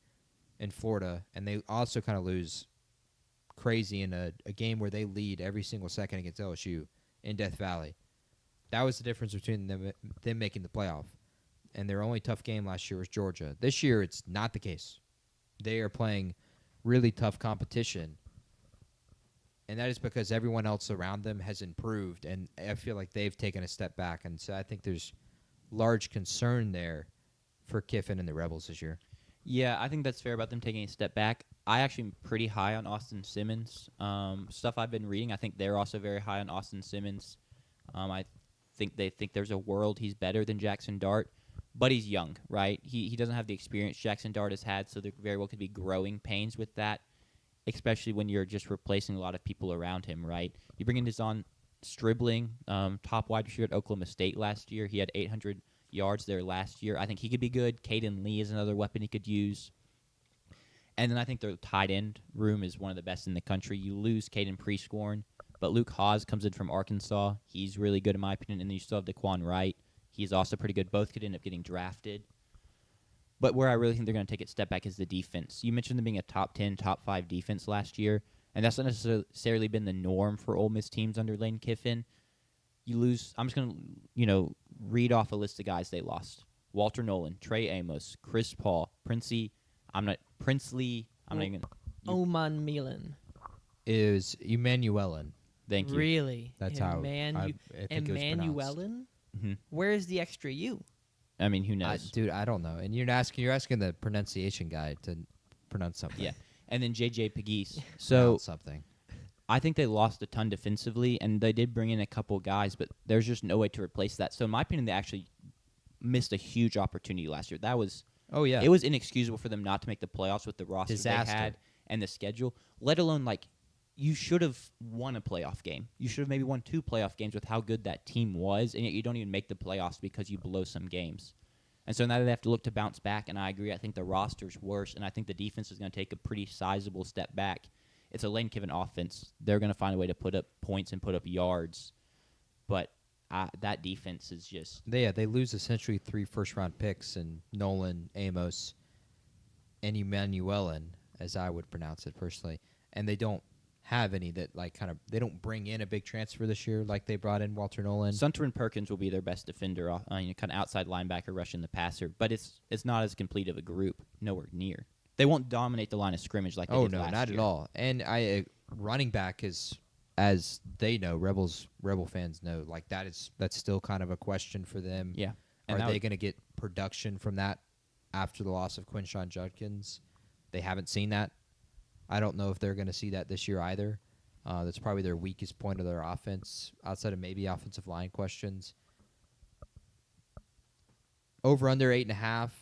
and Florida. And they also kind of lose crazy in a game where they lead every single second against LSU in Death Valley. That was the difference between them making the playoff. And their only tough game last year was Georgia. This year, it's not the case. They are playing really tough competition. And that is because everyone else around them has improved, and I feel like they've taken a step back. And so I think there's large concern there for Kiffin and the Rebels this year. Yeah, I think that's fair about them taking a step back. I actually am pretty high on Austin Simmons. Stuff I've been reading, I think they're also very high on Austin Simmons. I think they think there's a world he's better than Jackson Dart, but he's young, right? He doesn't have the experience Jackson Dart has had, so there very well could be growing pains with that, especially when you're just replacing a lot of people around him, right? You bring in Dizon Stribling, top wide receiver at Oklahoma State last year. He had 800 yards there last year. I think he could be good. Caden Lee is another weapon he could use. And then I think their tight end room is one of the best in the country. You lose Caden Prescorn, but Luke Haas comes in from Arkansas. He's really good in my opinion. And then you still have Daquan Wright. He's also pretty good. Both could end up getting drafted. But where I really think they're going to take a step back is the defense. You mentioned them being a top 10, top 5 defense last year, and that's not necessarily been the norm for Ole Miss teams under Lane Kiffin. You lose. I'm just going to, read off a list of guys they lost: Walter Nolan, Trey Amos, Chris Paul, Princely. I'm not even. Oman Milan. Is Emmanuelin. Thank you. Really? That's how I think it was pronounced. Emmanuelin? Mm-hmm. Where's the extra U? I mean, who knows? Dude, I don't know. And you're asking the pronunciation guy to pronounce something. Yeah. And then J.J. Pegues. Pronounce something. I think they lost a ton defensively, and they did bring in a couple guys, but there's just no way to replace that. So in my opinion, they actually missed a huge opportunity last year. That was it was inexcusable for them not to make the playoffs with the roster they had and the schedule, let alone you should have won a playoff game. You should have maybe won 2 playoff games with how good that team was, and yet you don't even make the playoffs because you blow some games. And so now they have to look to bounce back, and I agree. I think the roster's worse, and I think the defense is going to take a pretty sizable step back. It's a Lane Kiffin offense. They're going to find a way to put up points and put up yards, but that defense is just... They lose essentially 3 first-round picks, and Nolan, Amos, and Emmanuelin, as I would pronounce it personally, and they don't have any that they don't bring in a big transfer this year like they brought in Walter Nolan. Sunterman Perkins will be their best defender, kind of outside linebacker rushing the passer, but it's not as complete of a group, nowhere near. They won't dominate the line of scrimmage like they did last year. Oh no, not at all. And running back is, as they know, Rebel fans know, that's still kind of a question for them. Yeah, and are they going to get production from that after the loss of Quinshon Judkins? They haven't seen that. I don't know if they're going to see that this year either. That's probably their weakest point of their offense, outside of maybe offensive line questions. Over under 8.5.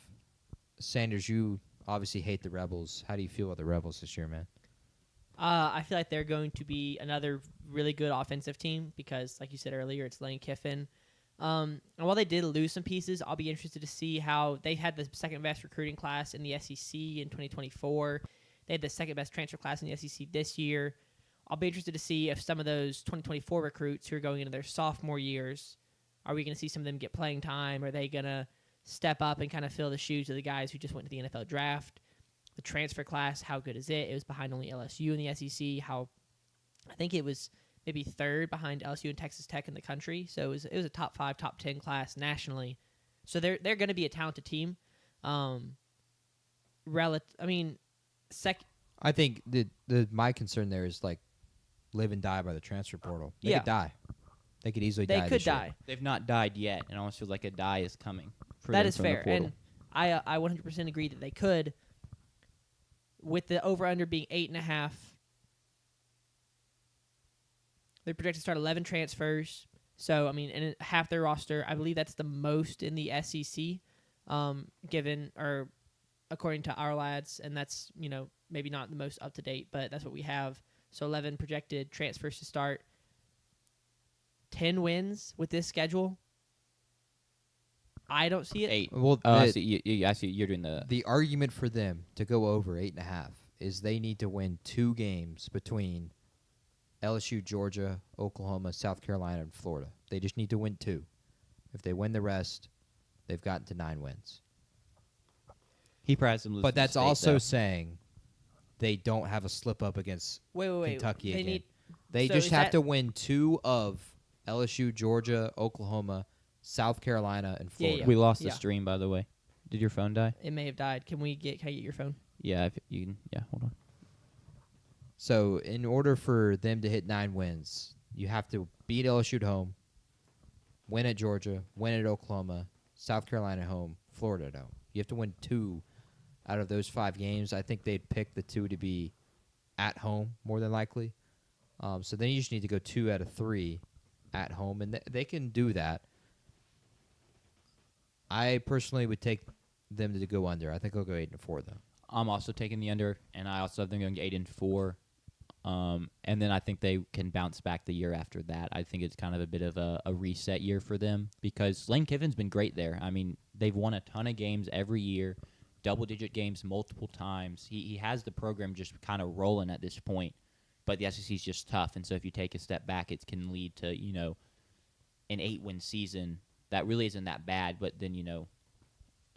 Sanders, you obviously hate the Rebels. How do you feel about the Rebels this year, man? I feel like they're going to be another really good offensive team because, like you said earlier, it's Lane Kiffin. And while they did lose some pieces, I'll be interested to see how they had the second best recruiting class in the SEC in 2024. They had the second best transfer class in the SEC this year. I'll be interested to see if some of those 2024 recruits who are going into their sophomore years, are we going to see some of them get playing time? Are they going to step up and kind of fill the shoes of the guys who just went to the NFL draft? The transfer class, how good is it? It was behind only LSU in the SEC. I think it was maybe 3rd behind LSU and Texas Tech in the country. So it was a top 5, top 10 class nationally. So they're going to be a talented team. I think my concern there is live and die by the transfer portal. They could die. They could easily die. They could die. They've not died yet, and it almost feels like a die is coming. That is fair, and I 100% agree that they could. With the over/under being 8.5, they're projected to start 11 transfers. So and half their roster, I believe that's the most in the SEC, according to our lads, and that's maybe not the most up to date, but that's what we have. So 11 projected transfers to start. 10 wins with this schedule. I don't see it. 8. Well, I see you're doing the argument for them to go over 8.5 is they need to win 2 games between LSU, Georgia, Oklahoma, South Carolina, and Florida. They just need to win 2. If they win the rest, they've gotten to 9 wins. He probably has some losing. But that's State, also though. saying they don't have a slip up against Kentucky again. They so just is have that- to win 2 of LSU, Georgia, Oklahoma, South Carolina, and Florida. Yeah. We lost the Yeah. stream, by the way. Did your phone die? It may have died. Can I get your phone? Yeah, if you can. Yeah, hold on. So in order for them to hit 9 wins, you have to beat LSU at home, win at Georgia, win at Oklahoma, South Carolina at home, Florida at home. You have to win 2 out of those 5 games. I think they'd pick the 2 to be at home more than likely. So then you just need to go 2 out of 3 at home, and they can do that. I personally would take them to go under. I think they'll go 8-4 though. I'm also taking the under, and I also have them going 8-4. And then I think they can bounce back the year after that. I think it's kind of a bit of a reset year for them because Lane Kiffin's been great there. I mean, they've won a ton of games every year. double-digit games multiple times. He has the program just kind of rolling at this point, but the SEC is just tough. And so if you take a step back, it can lead to, an 8-win season that really isn't that bad. But then,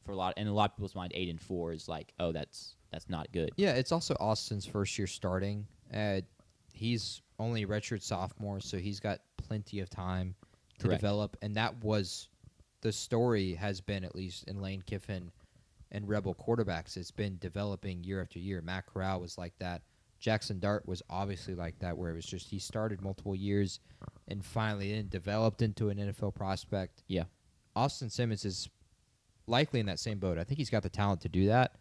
for a lot of people's mind, 8-4 is like, oh, that's not good. Yeah, it's also Austin's first year starting. He's only a redshirt sophomore, so he's got plenty of time to Correct. develop. And that was the story, has been, at least in Lane Kiffin and Rebel quarterbacks. It's been developing year after year. Matt Corral was like that. Jackson Dart was obviously like that, where it was just he started multiple years and finally then developed into an NFL prospect. Yeah. Austin Simmons is likely in that same boat. I think he's got the talent to do that,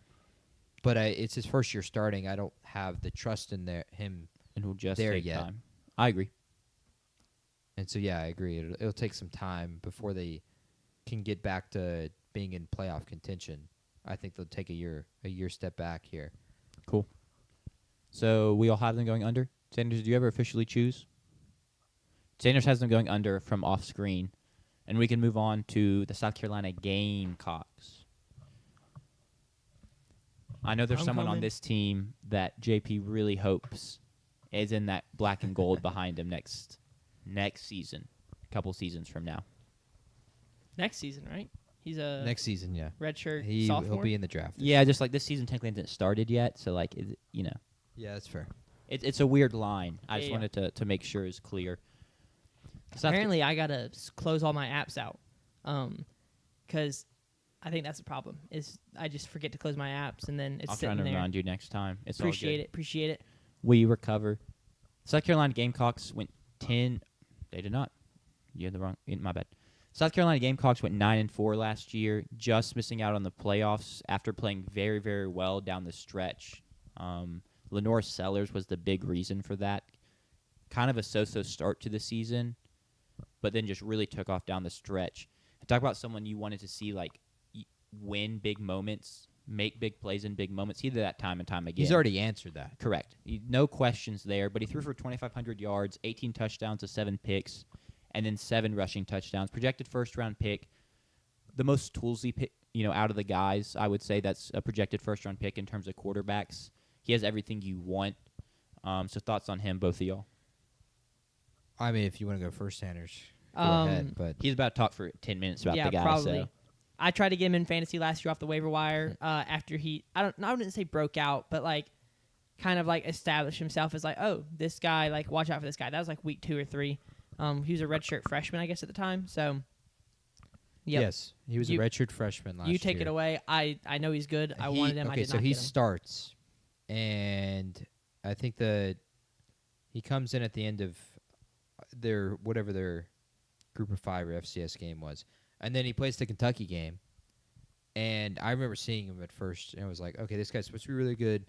but it's his first year starting. I don't have the trust in him. And will just there take yet. time. I agree. And so, yeah, I agree. It'll take some time before they can get back to being in playoff contention. I think they'll take a year step back here. Cool. So we all have them going under. Sanders, do you ever officially choose? Sanders has them going under from off screen. And we can move on to the South Carolina Gamecocks. I know there's someone on this team that JP really hopes is in that black and gold behind him next season, a couple seasons from now. Next season, right? He's a Next season, yeah. redshirt He'll sophomore. be in the draft. Yeah, just like this season technically hasn't started yet, so like Yeah, that's fair. it's a weird line. I just Yeah. wanted to make sure it's clear. Apparently, I gotta close all my apps out, because I think that's the problem. Is I just forget to close my apps and then it's I'll try sitting to there. remind you next time. It's Appreciate all it. Appreciate it. good. We recover. South Carolina Gamecocks went 10. They did not. You had the wrong. My bad. South Carolina Gamecocks went 9-4 last year, just missing out on the playoffs after playing very, very well down the stretch. Lenore Sellers was the big reason for that. Kind of a so-so start to the season, but then just really took off down the stretch. And talk about someone you wanted to see like win big moments, make big plays in big moments. He did that time and time again. He's already answered that. Correct. No questions there, but he threw for 2,500 yards, 18 touchdowns to 7 picks, and then 7 rushing touchdowns. Projected first-round pick. The most toolsy pick, out of the guys, I would say that's a projected first-round pick in terms of quarterbacks. He has everything you want. So thoughts on him, both of y'all? I mean, if you want to go first, Sanders, go Um, ahead. But He's about to talk for 10 minutes about yeah, the guy. probably. So. I tried to get him in fantasy last year off the waiver wire after I wouldn't say broke out, but like kind of like established himself as like, oh, this guy, like watch out for this guy. That was like week 2 or 3. He was a redshirt freshman, I guess, at the time. So, yep. yes, he was a redshirt freshman last year. You take it away. I know he's good. I wanted him. Okay, I did so not he get him. starts, and I think he comes in at the end of whatever their Group of 5 or FCS game was, and then he plays the Kentucky game. And I remember seeing him at first, and I was like, okay, this guy's supposed to be really good.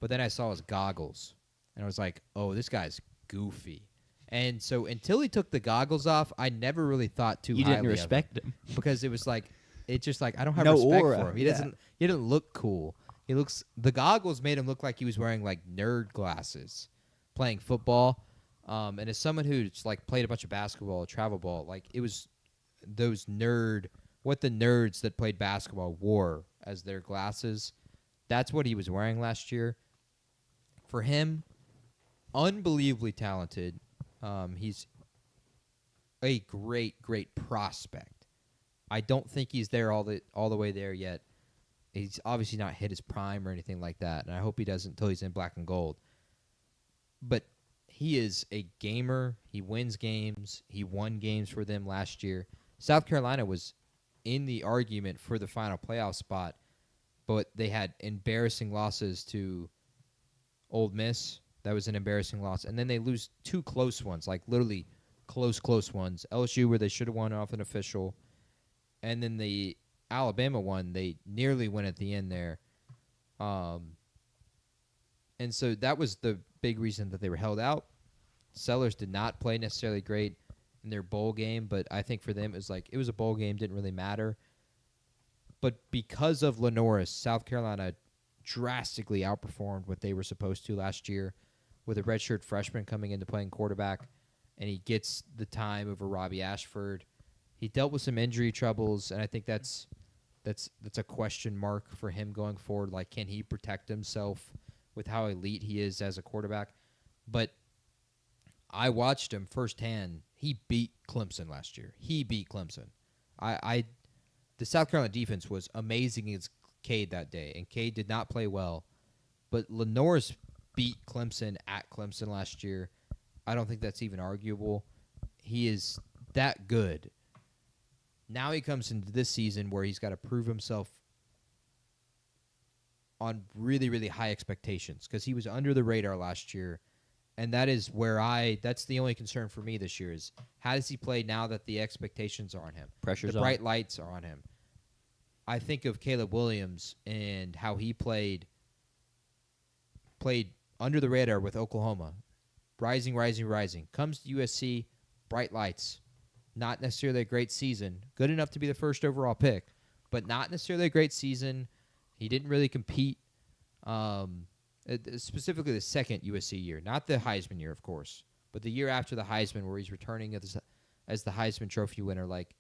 But then I saw his goggles, and I was like, oh, this guy's goofy. And so until he took the goggles off, I never really thought too You highly didn't of respect him. him. Because it was like, it's just like, I don't have No respect aura, for him. He yeah. doesn't look cool. The goggles made him look like he was wearing like nerd glasses playing football. And as someone who's like played a bunch of basketball, travel ball, like it was what the nerds that played basketball wore as their glasses. That's what he was wearing last year. For him, unbelievably talented. He's a great, great prospect. I don't think he's there all the way there yet. He's obviously not hit his prime or anything like that, and I hope he doesn't until he's in black and gold. But he is a gamer. He wins games. He won games for them last year. South Carolina was in the argument for the final playoff spot, but they had embarrassing losses to Ole Miss. That was an embarrassing loss. And then they lose 2 close ones, like literally close ones. LSU, where they should have won off an official. And then the Alabama one, they nearly went at the end there. And so that was the big reason that they were held out. Sellers did not play necessarily great in their bowl game, but I think for them it was a bowl game, didn't really matter. But because of Lenoris, South Carolina drastically outperformed what they were supposed to last year with a redshirt freshman coming into playing quarterback, and he gets the time over Robbie Ashford. He dealt with some injury troubles, and I think that's that's a question mark for him going forward. Like, can he protect himself with how elite he is as a quarterback? But I watched him firsthand. He beat Clemson last year. He beat Clemson. The South Carolina defense was amazing against Cade that day, and Cade did not play well. But Lenore's beat Clemson at Clemson last year. I don't think that's even arguable. He is that good. Now he comes into this season where he's got to prove himself on really, really high expectations because he was under the radar last year. And that is that's the only concern for me this year is how does he play now that the expectations are on him? Pressure's the on. bright lights are on him. I think of Caleb Williams and how he played under the radar with Oklahoma. Rising. Comes to USC, bright lights. Not necessarily a great season. Good enough to be the first overall pick, but not necessarily a great season. He didn't really compete. Specifically the second USC year, not the Heisman year, of course, but the year after the Heisman where he's returning as the Heisman Trophy winner, like,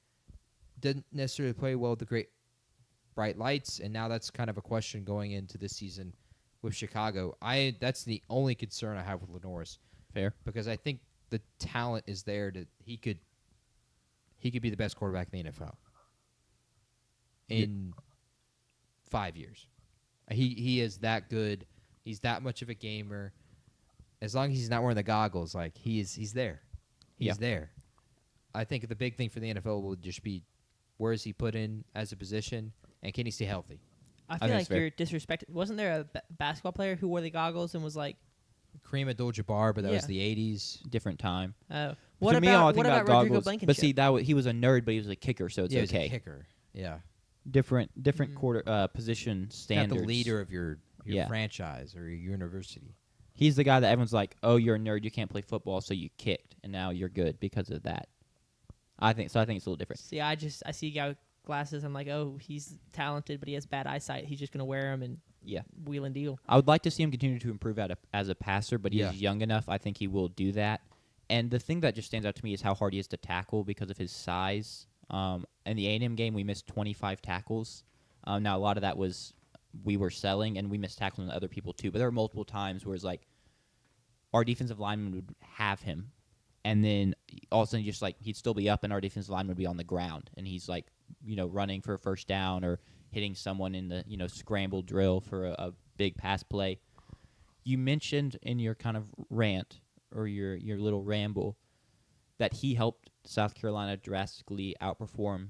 didn't necessarily play well with the great bright lights, and now that's kind of a question going into this season with Chicago. That's the only concern I have with Lenore's. Fair. Because I think the talent is there that he could be the best quarterback in the NFL in 5 years. He is that good. He's that much of a gamer. As long as he's not wearing the goggles, like he's there. He's there. I think the big thing for the NFL will just be where is he put in as a position and can he stay healthy? I feel like you're disrespecting. Wasn't there a basketball player who wore the goggles and was like Kareem Abdul-Jabbar, but that was the 80s. Different time. Oh. What about Rodrigo goggles, Blankenship? But see, he was a nerd, but he was a kicker, so it's He okay. was a kicker. Yeah. Different quarter position standards. Not the leader of your franchise or your university. He's the guy that everyone's like, oh, you're a nerd, you can't play football, so you kicked, and now you're good because of that. I think it's a little different. See, I see a guy with glasses. I'm like, oh, he's talented, but he has bad eyesight. He's just gonna wear them and wheel and deal. I would like to see him continue to improve as a passer, but he's young enough. I think he will do that. And the thing that just stands out to me is how hard he is to tackle because of his size. In the A&M game, we missed 25 tackles. Now, a lot of that was we were selling, and we missed tackling other people too. But there were multiple times where it's like our defensive lineman would have him, and then all of a sudden he'd still be up, and our defensive lineman would be on the ground, and he's like, running for a first down or hitting someone in the scramble drill for a big pass play. You mentioned in your kind of rant or your little ramble that he helped South Carolina drastically outperform,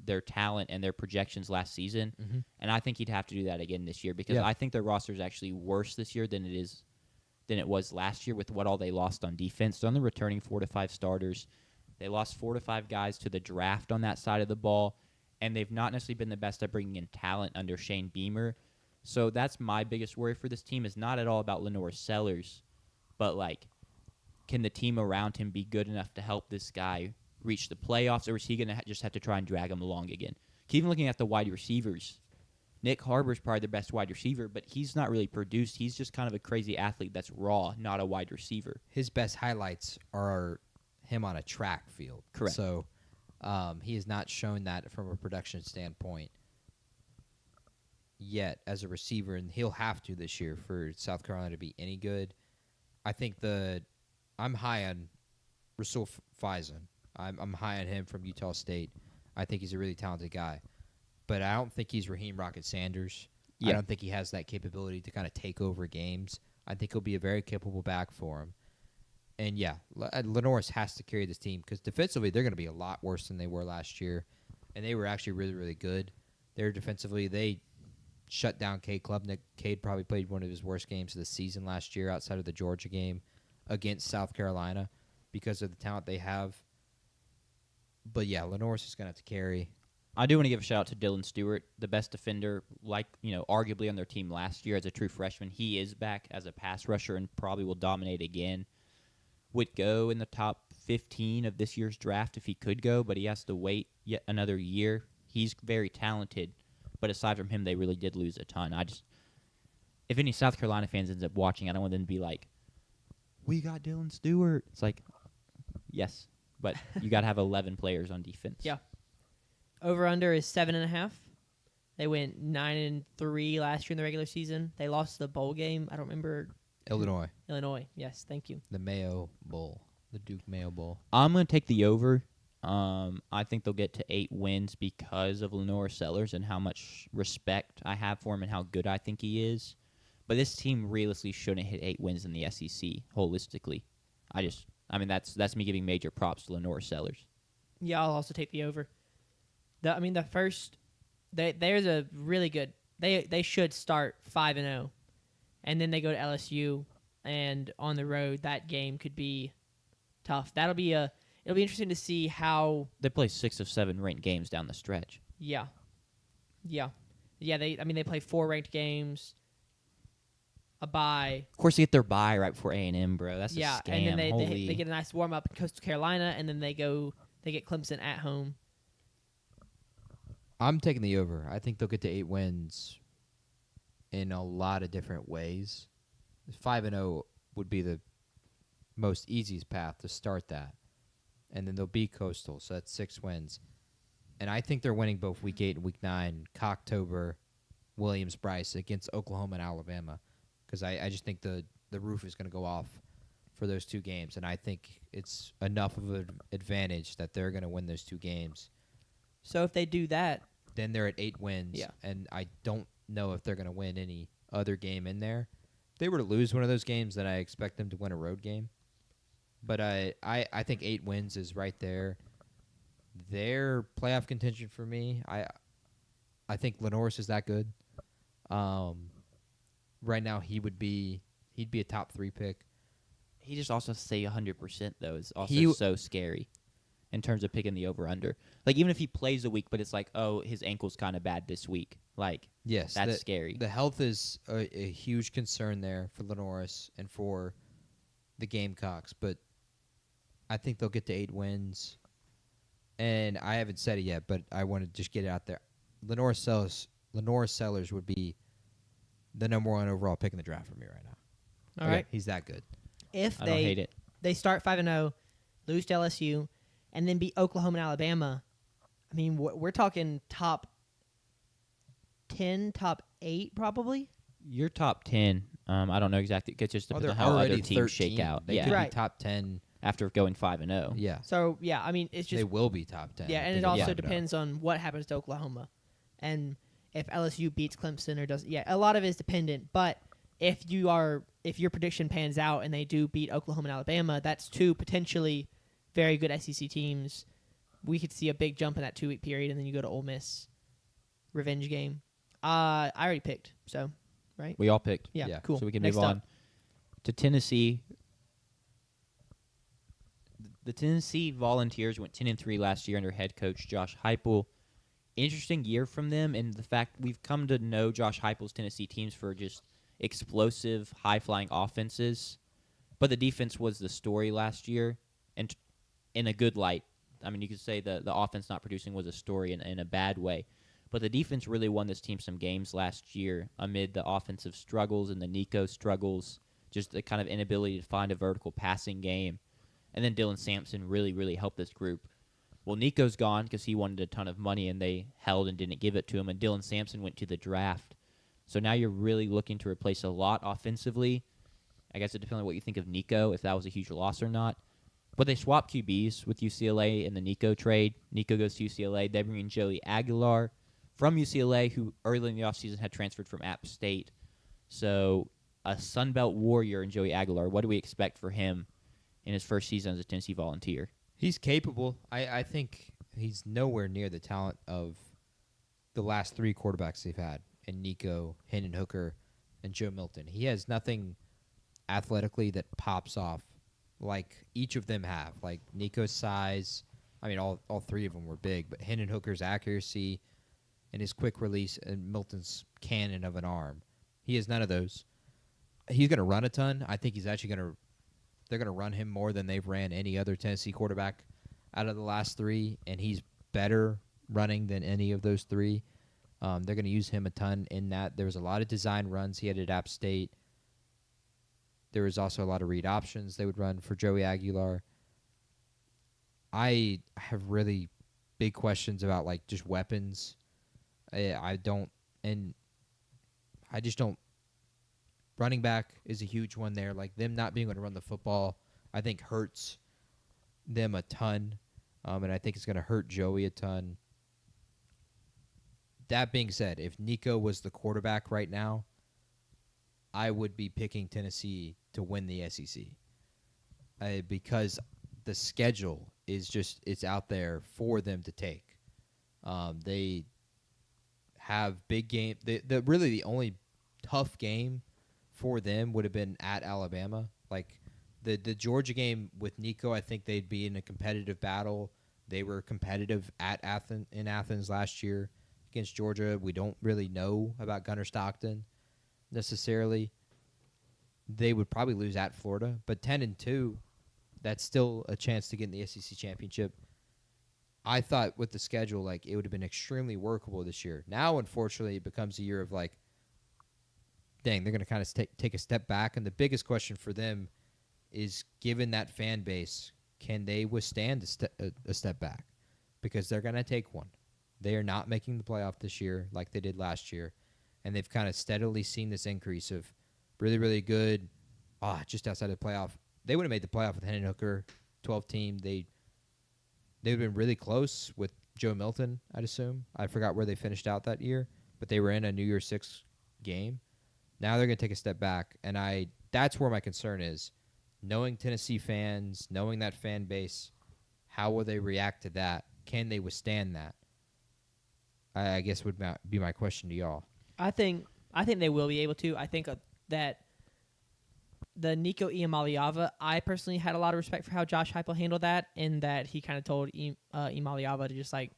their talent and their projections last season. Mm-hmm. And I think he'd have to do that again this year because I think their roster is actually worse this year than it was last year with what all they lost on defense. So on the returning 4 to 5 starters, they lost 4 to 5 guys to the draft on that side of the ball, and they've not necessarily been the best at bringing in talent under Shane Beamer. So that's my biggest worry for this team is not at all about Lenore Sellers, but can the team around him be good enough to help this guy reach the playoffs, or is he going to just have to try and drag him along again? Even looking at the wide receivers, Nick Harbor's probably the best wide receiver, but he's not really produced. He's just kind of a crazy athlete that's raw, not a wide receiver. His best highlights are him on a track field. Correct. So he has not shown that from a production standpoint yet as a receiver, and he'll have to this year for South Carolina to be any good. I think I'm high on Rasul Faison. I'm high on him from Utah State. I think he's a really talented guy. But I don't think he's Raheem Rocket Sanders. I don't think he has that capability to kind of take over games. I think he'll be a very capable back for him. And, Lenore's has to carry this team because defensively they're going to be a lot worse than they were last year. And they were actually really, really good. Defensively, they shut down Cade Klubnik. Cade probably played one of his worst games of the season last year outside of the Georgia game against South Carolina because of the talent they have. But, Lenore's just going to have to carry. I do want to give a shout-out to Dylan Stewart, the best defender, arguably on their team last year as a true freshman. He is back as a pass rusher and probably will dominate again. Would go in the top 15 of this year's draft if he could go, but he has to wait yet another year. He's very talented, but aside from him, they really did lose a ton. If any South Carolina fans ends up watching, I don't want them to be like, we got Dylan Stewart. It's like, yes, but you got to have 11 players on defense. Yeah. Over under is 7.5. They went 9-3 last year in the regular season. They lost the bowl game. I don't remember. Illinois, Yes, thank you. the Mayo Bowl, the Duke Mayo Bowl. I'm going to take the over. I think they'll get to 8 wins because of Lenore Sellers and how much respect I have for him and how good I think he is. But this team realistically shouldn't hit 8 wins in the SEC holistically. That's me giving major props to Lenore Sellers. Yeah, I'll also take the over. The first, there's a really good. They should start 5-0, and then they go to LSU, and on the road that game could be tough. It'll be interesting to see how They play 6 of 7 ranked games down the stretch. Yeah. They play 4 ranked games, a bye. Of course, they get their bye right before A&M, bro. That's a scam. And then Holy. they get a nice warm up in Coastal Carolina, and then they get Clemson at home. I'm taking the over. I think they'll get to 8 wins in a lot of different ways. 5-0 would be the most easiest path to start that. And then they'll beat Coastal, so that's 6 wins. And I think they're winning both Week 8 and Week 9, Cocktober, Williams-Brice against Oklahoma and Alabama. Because I just think the roof is going to go off for those 2 games. And I think it's enough of an advantage that they're going to win those 2 games. So if they do that, Then they're at 8 wins. Yeah. And I don't know if they're going to win any other game in there. If they were to lose one of those games, then I expect them to win a road game. But I think 8 wins is right there. Their playoff contention for me, I think Lenoris is that good. Right now he'd be a top 3 pick. He just also has to say 100%, though, is also so scary in terms of picking the over-under. Like, even if he plays a week, but it's like, oh, his ankle's kind of bad this week. Like, Yes, that's scary. The health is a huge concern there for Lenoris and for the Gamecocks, but I think they'll get to 8 wins. And I haven't said it yet, but I want to just get it out there. Lenore Sellers would be the number 1 overall pick in the draft for me right now. all right. He's that good. If I don't hate it. they start 5-0, lose to LSU, and then beat Oklahoma and Alabama, I mean, we're talking top 10, top 8 probably. You're top 10. I don't know exactly. It's just They're how other already teams 13. shake out. They Yeah. could Right. be top 10. After going 5-0. Yeah. So, yeah, I mean, it's just They will be top 10. Yeah, if and they it go also 5-0. depends on what happens to Oklahoma. And if LSU beats Clemson or doesn't. Yeah, a lot of it is dependent. But if your prediction pans out and they do beat Oklahoma and Alabama, that's 2 potentially very good SEC teams. We could see a big jump in that 2-week period, and then you go to Ole Miss. Revenge game. I already picked, so, right? We all picked. Yeah, Yeah. cool. So we can Next move up. on to Tennessee. The Tennessee Volunteers went 10-3 last year under head coach Josh Heupel. Interesting year from them, and the fact we've come to know Josh Heupel's Tennessee teams for just explosive, high-flying offenses. But the defense was the story last year, and in a good light. I mean, you could say the offense not producing was a story in a bad way. But the defense really won this team some games last year amid the offensive struggles and the Nico struggles, just the kind of inability to find a vertical passing game. And then Dylan Sampson really, really helped this group. Well, Nico's gone because he wanted a ton of money, and they held and didn't give it to him. And Dylan Sampson went to the draft. So now you're really looking to replace a lot offensively. I guess it depends on what you think of Nico, if that was a huge loss or not. But they swapped QBs with UCLA in the Nico trade. Nico goes to UCLA. They bring in Joey Aguilar from UCLA, who early in the offseason had transferred from App State. So a Sunbelt warrior in Joey Aguilar. What do we expect for him in his first season as a Tennessee Volunteer? He's capable. I think he's nowhere near the talent of the last 3 quarterbacks they've had in Nico, Hendon Hooker, and Joe Milton. He has nothing athletically that pops off like each of them have. Like Nico's size, I mean, all 3 of them were big, but Hendon Hooker's accuracy and his quick release and Milton's cannon of an arm. He has none of those. He's going to run a ton. I think he's actually going to they're going to run him more than they've ran any other Tennessee quarterback out of the last 3, and he's better running than any of those 3. They're going to use him a ton in that. There was a lot of design runs he had at App State. There was also a lot of read options they would run for Joey Aguilar. I have really big questions about like just weapons. I just don't. Running back is a huge one there. Like them not being able to run the football, I think hurts them a ton, and I think it's going to hurt Joey a ton. That being said, if Nico was the quarterback right now, I would be picking Tennessee to win the SEC because the schedule is just it's out there for them to take. They have big game. Really the only tough game for them would have been at Alabama. Like the Georgia game with Nico, I think they'd be in a competitive battle. They were competitive at Athens last year against Georgia. We don't really know about Gunnar Stockton necessarily. They would probably lose at Florida, but 10-2, that's still a chance to get in the SEC championship. I thought with the schedule, like it would have been extremely workable this year. Now, unfortunately, it becomes a year of like, dang, they're going to kind of take a step back. And the biggest question for them is, given that fan base, can they withstand a step back? Because they're going to take one. They are not making the playoff this year like they did last year. And they've kind of steadily seen this increase of really, really good, just outside of the playoff. They would have made the playoff with Hendon Hooker, 12 team. They would have been really close with Joe Milton, I'd assume. I forgot where they finished out that year, but they were in a New Year's 6 game. Now they're going to take a step back, and that's where my concern is. Knowing Tennessee fans, knowing that fan base, how will they react to that? Can they withstand that? I guess would be my question to y'all. I think they will be able to. I think that the Nico Iamaleava, I personally had a lot of respect for how Josh Heupel handled that, in that he kind of told Iamaleava to just like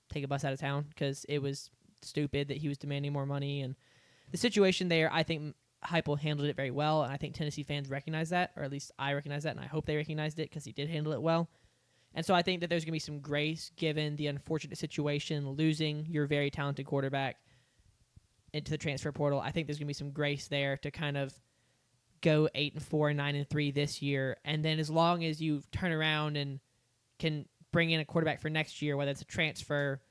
take a bus out of town because it was stupid that he was demanding more money. And the situation there, I think Heupel handled it very well, and I think Tennessee fans recognize that, or at least I recognize that, and I hope they recognized it because he did handle it well. And so I think that there's going to be some grace given the unfortunate situation, losing your very talented quarterback into the transfer portal. I think there's going to be some grace there to kind of go 8-4, 9-3 this year, and then as long as you turn around and can bring in a quarterback for next year, whether it's a transfer,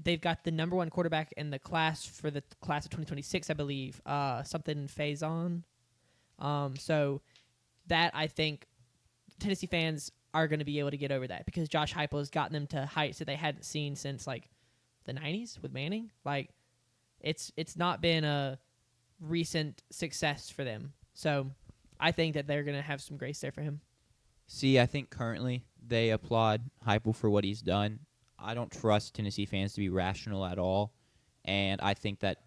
they've got the number one quarterback in the class for the class of 2026, I believe, something Faison. So that I think Tennessee fans are going to be able to get over that because Josh Heupel has gotten them to heights that they hadn't seen since like the 90s with Manning. Like it's not been a recent success for them. So I think that they're going to have some grace there for him. See, I think currently they applaud Heupel for what he's done. I don't trust Tennessee fans to be rational at all, and I think that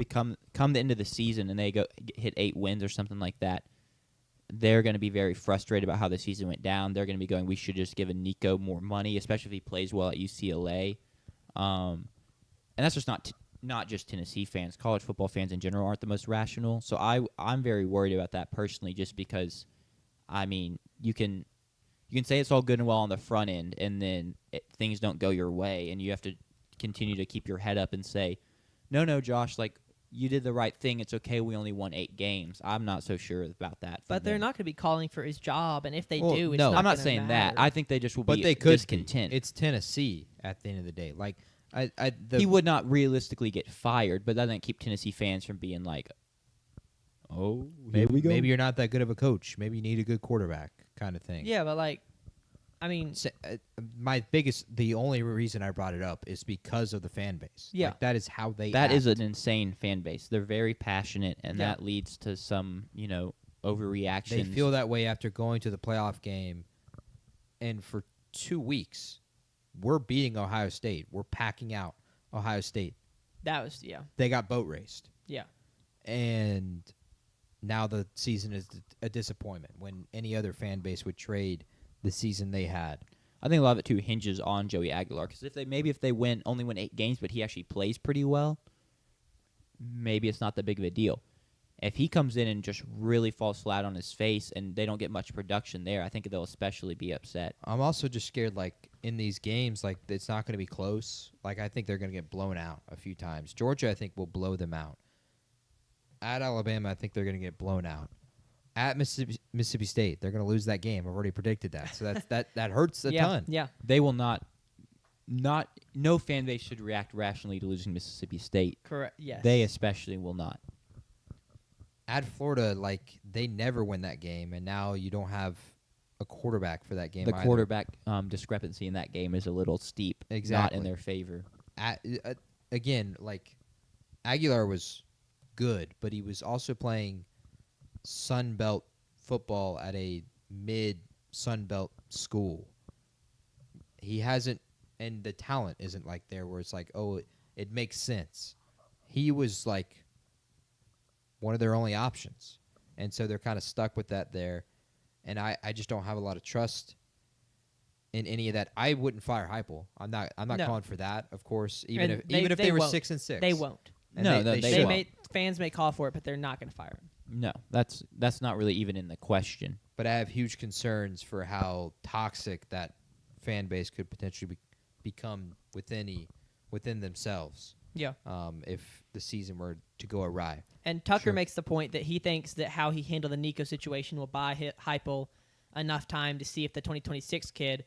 come the end of the season and they hit 8 wins or something like that, they're going to be very frustrated about how the season went down. They're going to be going, we should just give Nico more money, especially if he plays well at UCLA. And that's just not just Tennessee fans. College football fans in general aren't the most rational. So I'm very worried about that personally, just because, I mean, you can say it's all good and well on the front end, and then things don't go your way, and you have to continue to keep your head up and say, no, Josh, like, you did the right thing. It's okay. We only won 8 games. I'm not so sure about that. But they're not going to be calling for his job, and if they do, it's no, not I'm not gonna saying matter. that. I think they just will But be they could discontent. It's Tennessee at the end of the day. Like he would not realistically get fired, but that doesn't keep Tennessee fans from being like, oh, here we go. Maybe you're not that good of a coach. Maybe you need a good quarterback kind of thing. Yeah, but like, I mean, the only reason I brought it up is because of the fan base. Yeah. Like, that is how they That act. is an insane fan base. They're very passionate, and Yeah. that leads to some, overreactions. They feel that way after going to the playoff game, and for 2 weeks, we're beating Ohio State. We're packing out Ohio State. that was, yeah. They got boat raced. Yeah. And now the season is a disappointment when any other fan base would trade the season they had. I think a lot of it too hinges on Joey Aguilar, because if they only win 8 games, but he actually plays pretty well, maybe it's not that big of a deal. If he comes in and just really falls flat on his face and they don't get much production there, I think they'll especially be upset. I'm also just scared, like, in these games, like, it's not going to be close. Like, I think they're going to get blown out a few times. Georgia, I think, will blow them out. At Alabama, I think they're going to get blown out. At Mississippi State, they're going to lose that game. I've already predicted that. So that hurts a ton. Yeah. They will not no fan base should react rationally to losing Mississippi State. Correct. Yes. They especially will not. At Florida, like, they never win that game, and now you don't have a quarterback for that game The either. quarterback discrepancy in that game is a little steep. Not Exactly. in their favor. Again, like, Aguilar was good, but he was also playing Sun Belt football at a mid-Sun Belt school. He hasn't, and the talent isn't like there where it's like, oh, it makes sense. He was like one of their only options, and so they're kind of stuck with that there. And I just don't have a lot of trust in any of that. I wouldn't fire Heupel. I'm not No. calling for that, of course. Even And if they were won't. 6-6, They won't. And No, they they should. won't. Fans may call for it, but they're not going to fire him. No, that's not really even in the question. But I have huge concerns for how toxic that fan base could potentially become within themselves. Yeah. If the season were to go awry. And Tucker Sure. makes the point that he thinks that how he handled the Nico situation will buy Heupel enough time to see if the 2026 kid,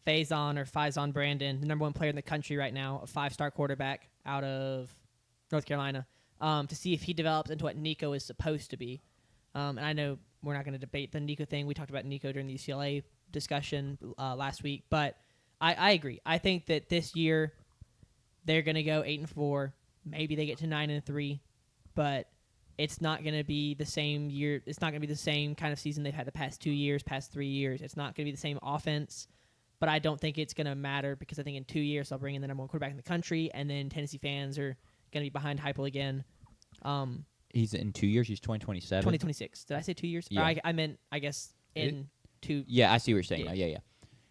Faison Brandon, the number one player in the country right now, a 5-star quarterback out of North Carolina, to see if he develops into what Nico is supposed to be. And I know we're not going to debate the Nico thing. We talked about Nico during the UCLA discussion last week. But I agree. I think that this year they're going to go 8-4. Maybe they get to 9-3. But it's not going to be the same year. It's not going to be the same kind of season they've had the past 2 years, past 3 years. It's not going to be the same offense. But I don't think it's going to matter because I think in 2 years they'll bring in the number one quarterback in the country, and then Tennessee fans are going to be behind Heupel again. He's in 2 years. He's 2027. 2026. Did I say 2 years? Yeah. Or I meant, I guess, in 2. Yeah, I see what you're saying. Yeah. Now.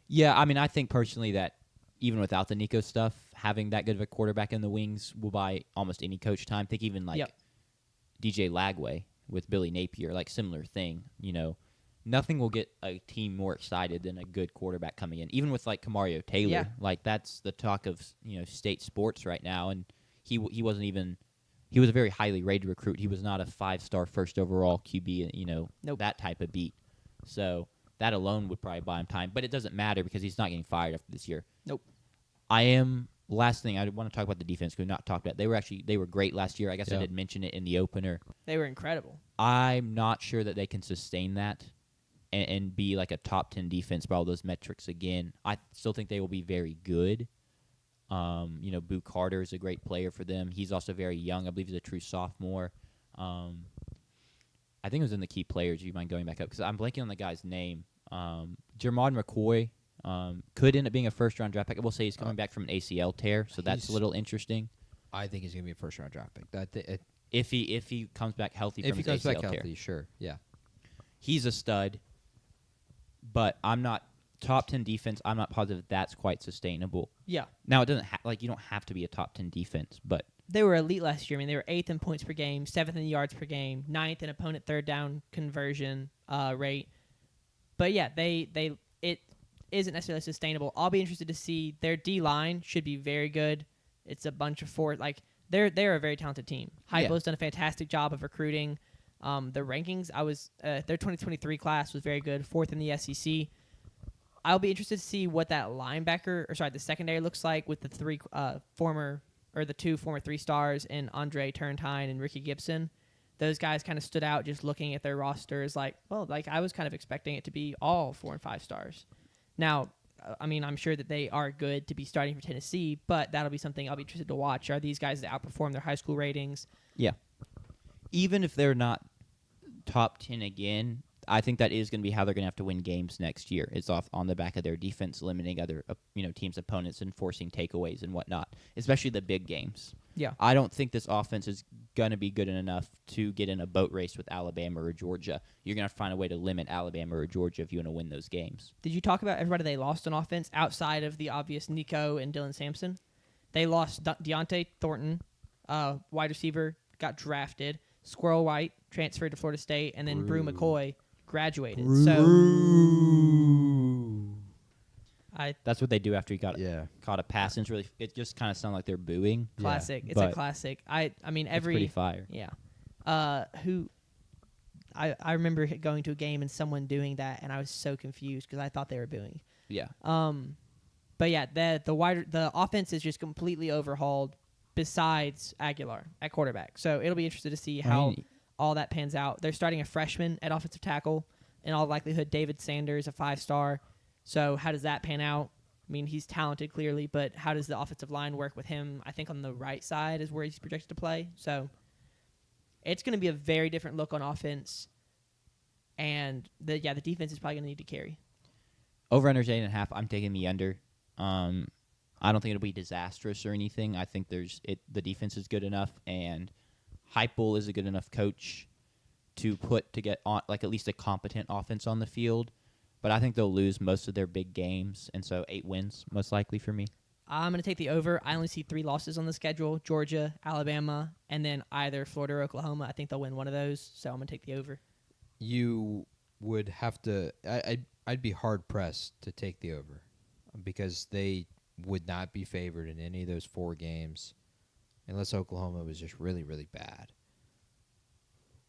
Yeah, I mean, I think personally that even without the Nico stuff, having that good of a quarterback in the wings will buy almost any coach time. Think even like DJ Lagway with Billy Napier, like similar thing. Nothing will get a team more excited than a good quarterback coming in. Even with like Kamario Taylor, Yeah. like that's the talk of state sports right now, and he wasn't even. He was a very highly rated recruit. He was not a 5-star first overall QB, Nope. that type of beat. So that alone would probably buy him time. But it doesn't matter because he's not getting fired after this year. Nope. Last thing, I want to talk about the defense because we've not talked about it. They were great last year. I guess I Yeah. did mention it in the opener. They were incredible. I'm not sure that they can sustain that and be like a top 10 defense by all those metrics again. I still think they will be very good. Boo Carter is a great player for them. He's also very young. I believe he's a true sophomore. I think it was in the key players. You mind going back up? Because I'm blanking on the guy's name. Jermod McCoy could end up being a first-round draft pick. I will say he's coming back from an ACL tear, so that's a little interesting. I think he's going to be a first-round draft pick. If he comes back healthy If from he his comes ACL back tear. healthy, sure. Yeah. He's a stud, but I'm not top 10 defense. I'm not positive that's quite sustainable. Yeah. Now it doesn't you don't have to be a top 10 defense, but They were elite last year. I mean, they were 8th in points per game, 7th in yards per game, 9th in opponent third down conversion rate. But yeah, it isn't necessarily sustainable. I'll be interested to see their D line should be very good. It's a bunch of they're a very talented team. Heupel's done a fantastic job of recruiting. The rankings, their 2023 class was very good, 4th in the SEC. I'll be interested to see what that the secondary looks like with the two former 3-stars in Andre Turrentine and Ricky Gibson. Those guys kind of stood out just looking at their rosters I was kind of expecting it to be all 4 and 5 stars. Now, I'm sure that they are good to be starting for Tennessee, but that'll be something I'll be interested to watch. Are these guys that outperform their high school ratings? yeah. Even if they're not top 10 again, I think that is going to be how they're going to have to win games next year. It's off on the back of their defense, limiting other teams' opponents and forcing takeaways and whatnot, especially the big games. Yeah. I don't think this offense is going to be good enough to get in a boat race with Alabama or Georgia. You're going to have to find a way to limit Alabama or Georgia if you want to win those games. Did you talk about everybody they lost on offense outside of the obvious Nico and Dylan Sampson? They lost Deontay Thornton, wide receiver, got drafted. Squirrel White transferred to Florida State, and then Brew McCoy graduated. That's what they do after he caught a pass. And it just kind of sounded like they're booing. Classic. It's a classic. I mean, It's pretty fire. Yeah. I remember going to a game and someone doing that, and I was so confused because I thought they were booing. Yeah. But But yeah, the offense is just completely overhauled. Besides Aguilar at quarterback, so it'll be interesting to see how all that pans out. They're starting a freshman at offensive tackle, in all likelihood, David Sanders, a 5-star. So how does that pan out? I mean, he's talented clearly, but how does the offensive line work with him? I think on the right side is where he's projected to play. So it's going to be a very different look on offense, and the defense is probably going to need to carry. Over under 8.5. I'm taking the under. I don't think it'll be disastrous or anything. I think the defense is good enough, and Heupel is a good enough coach to get on like at least a competent offense on the field. But I think they'll lose most of their big games, and so 8 wins most likely for me. I'm going to take the over. I only see 3 losses on the schedule: Georgia, Alabama, and then either Florida or Oklahoma. I think they'll win one of those, so I'm going to take the over. You would have to. I'd be hard pressed to take the over because they would not be favored in any of those 4 games unless Oklahoma was just really, really bad.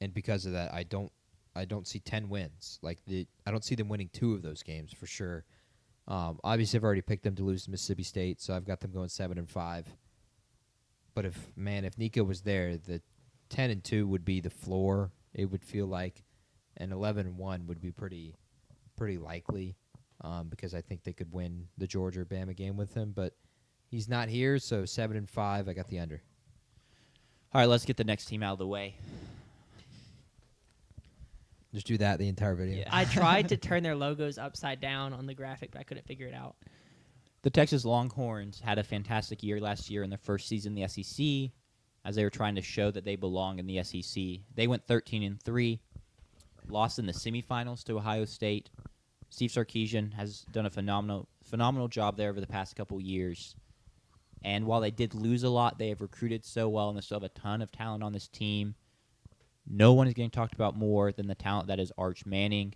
And because of that, I don't see 10 wins. I don't see them winning 2 of those games for sure. Obviously, I've already picked them to lose to Mississippi State, so I've got them going 7-5. But if Nico was there, the 10-2 would be the floor. It would feel like, and 11-1 would be pretty likely. Because I think they could win the Georgia or Bama game with him, but he's not here, so 7-5. I got the under. All right, let's get the next team out of the way. Just do that the entire video. Yeah. I tried to turn their logos upside down on the graphic, but I couldn't figure it out. The Texas Longhorns had a fantastic year last year in their first season in the SEC, as they were trying to show that they belong in the SEC. They went 13-3, lost in the semifinals to Ohio State. Steve Sarkisian has done a phenomenal job there over the past couple years. And while they did lose a lot, they have recruited so well, and they still have a ton of talent on this team. No one is getting talked about more than the talent that is Arch Manning.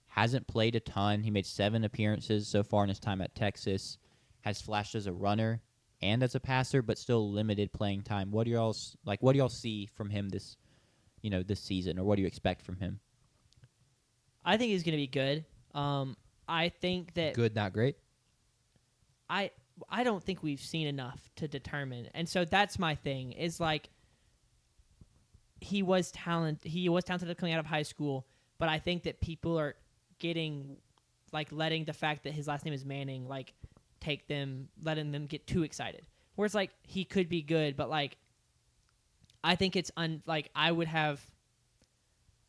Hasn't played a ton. He made 7 appearances so far in his time at Texas. Has flashed as a runner and as a passer, but still limited playing time. What do y'all see from him this season, or what do you expect from him? I think he's going to be good. I think that good, not great. I don't think we've seen enough to determine, and so that's my thing. Is like he was talented coming out of high school, but I think that people are letting the fact that his last name is Manning letting them get too excited. Where it's like he could be good, but I think it's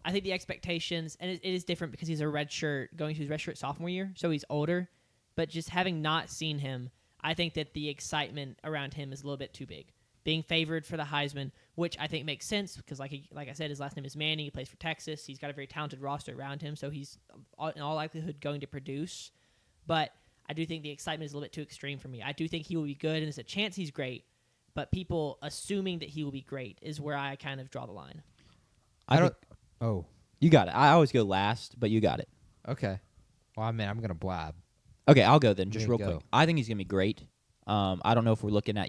I think the expectations, and it is different because he's a going to his redshirt sophomore year, so he's older. But just having not seen him, I think that the excitement around him is a little bit too big. Being favored for the Heisman, which I think makes sense because, like I said, his last name is Manning. He plays for Texas. He's got a very talented roster around him, so he's in all likelihood going to produce. But I do think the excitement is a little bit too extreme for me. I do think he will be good, and there's a chance he's great. But people assuming that he will be great is where I kind of draw the line. Oh. You got it. I always go last, but you got it. Okay. Well, I'm going to blab. Okay, I'll go then, just real Go. quick. I think he's going to be great. I don't know if we're looking at,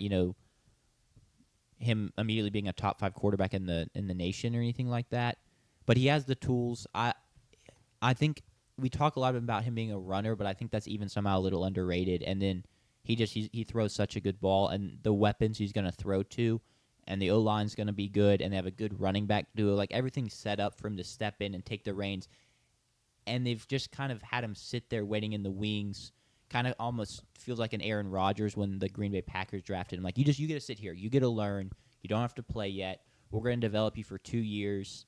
him immediately being a top 5 quarterback in the nation or anything like that, but he has the tools. I think we talk a lot about him being a runner, but I think that's even somehow a little underrated. And then he throws such a good ball, and the weapons he's going to throw to, and the O-line's going to be good, and they have a good running back duo. Like, everything's set up for him to step in and take the reins. And they've just kind of had him sit there waiting in the wings. Kind of almost feels like an Aaron Rodgers when the Green Bay Packers drafted him. Like, you get to sit here. You get to learn. You don't have to play yet. We're going to develop you for 2 years,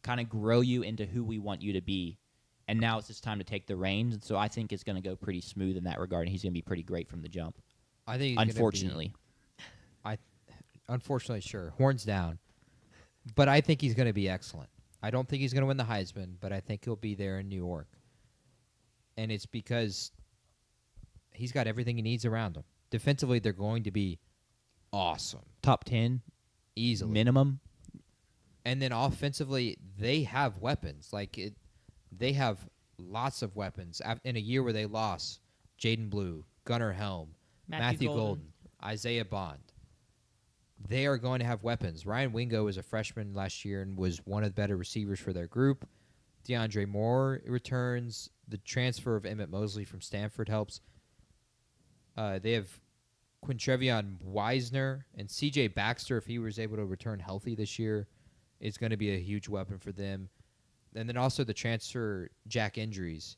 kind of grow you into who we want you to be. And now it's just time to take the reins. And so I think it's going to go pretty smooth in that regard, and he's going to be pretty great from the jump. I think unfortunately. Unfortunately, sure. Horns down. But I think he's going to be excellent. I don't think he's going to win the Heisman, but I think he'll be there in New York. And it's because he's got everything he needs around him. Defensively, they're going to be awesome. Top 10. Easily. Minimum. And then offensively, they have weapons. They have lots of weapons. In a year where they lost Jaden Blue, Gunnar Helm, Matthew Golden, Isaiah Bond, they are going to have weapons. Ryan Wingo was a freshman last year and was one of the better receivers for their group. DeAndre Moore returns. The transfer of Emmett Mosley from Stanford helps. They have Quintrevion Wisner and C.J. Baxter, if he was able to return healthy this year, is going to be a huge weapon for them. And then also the transfer Jack Injuries,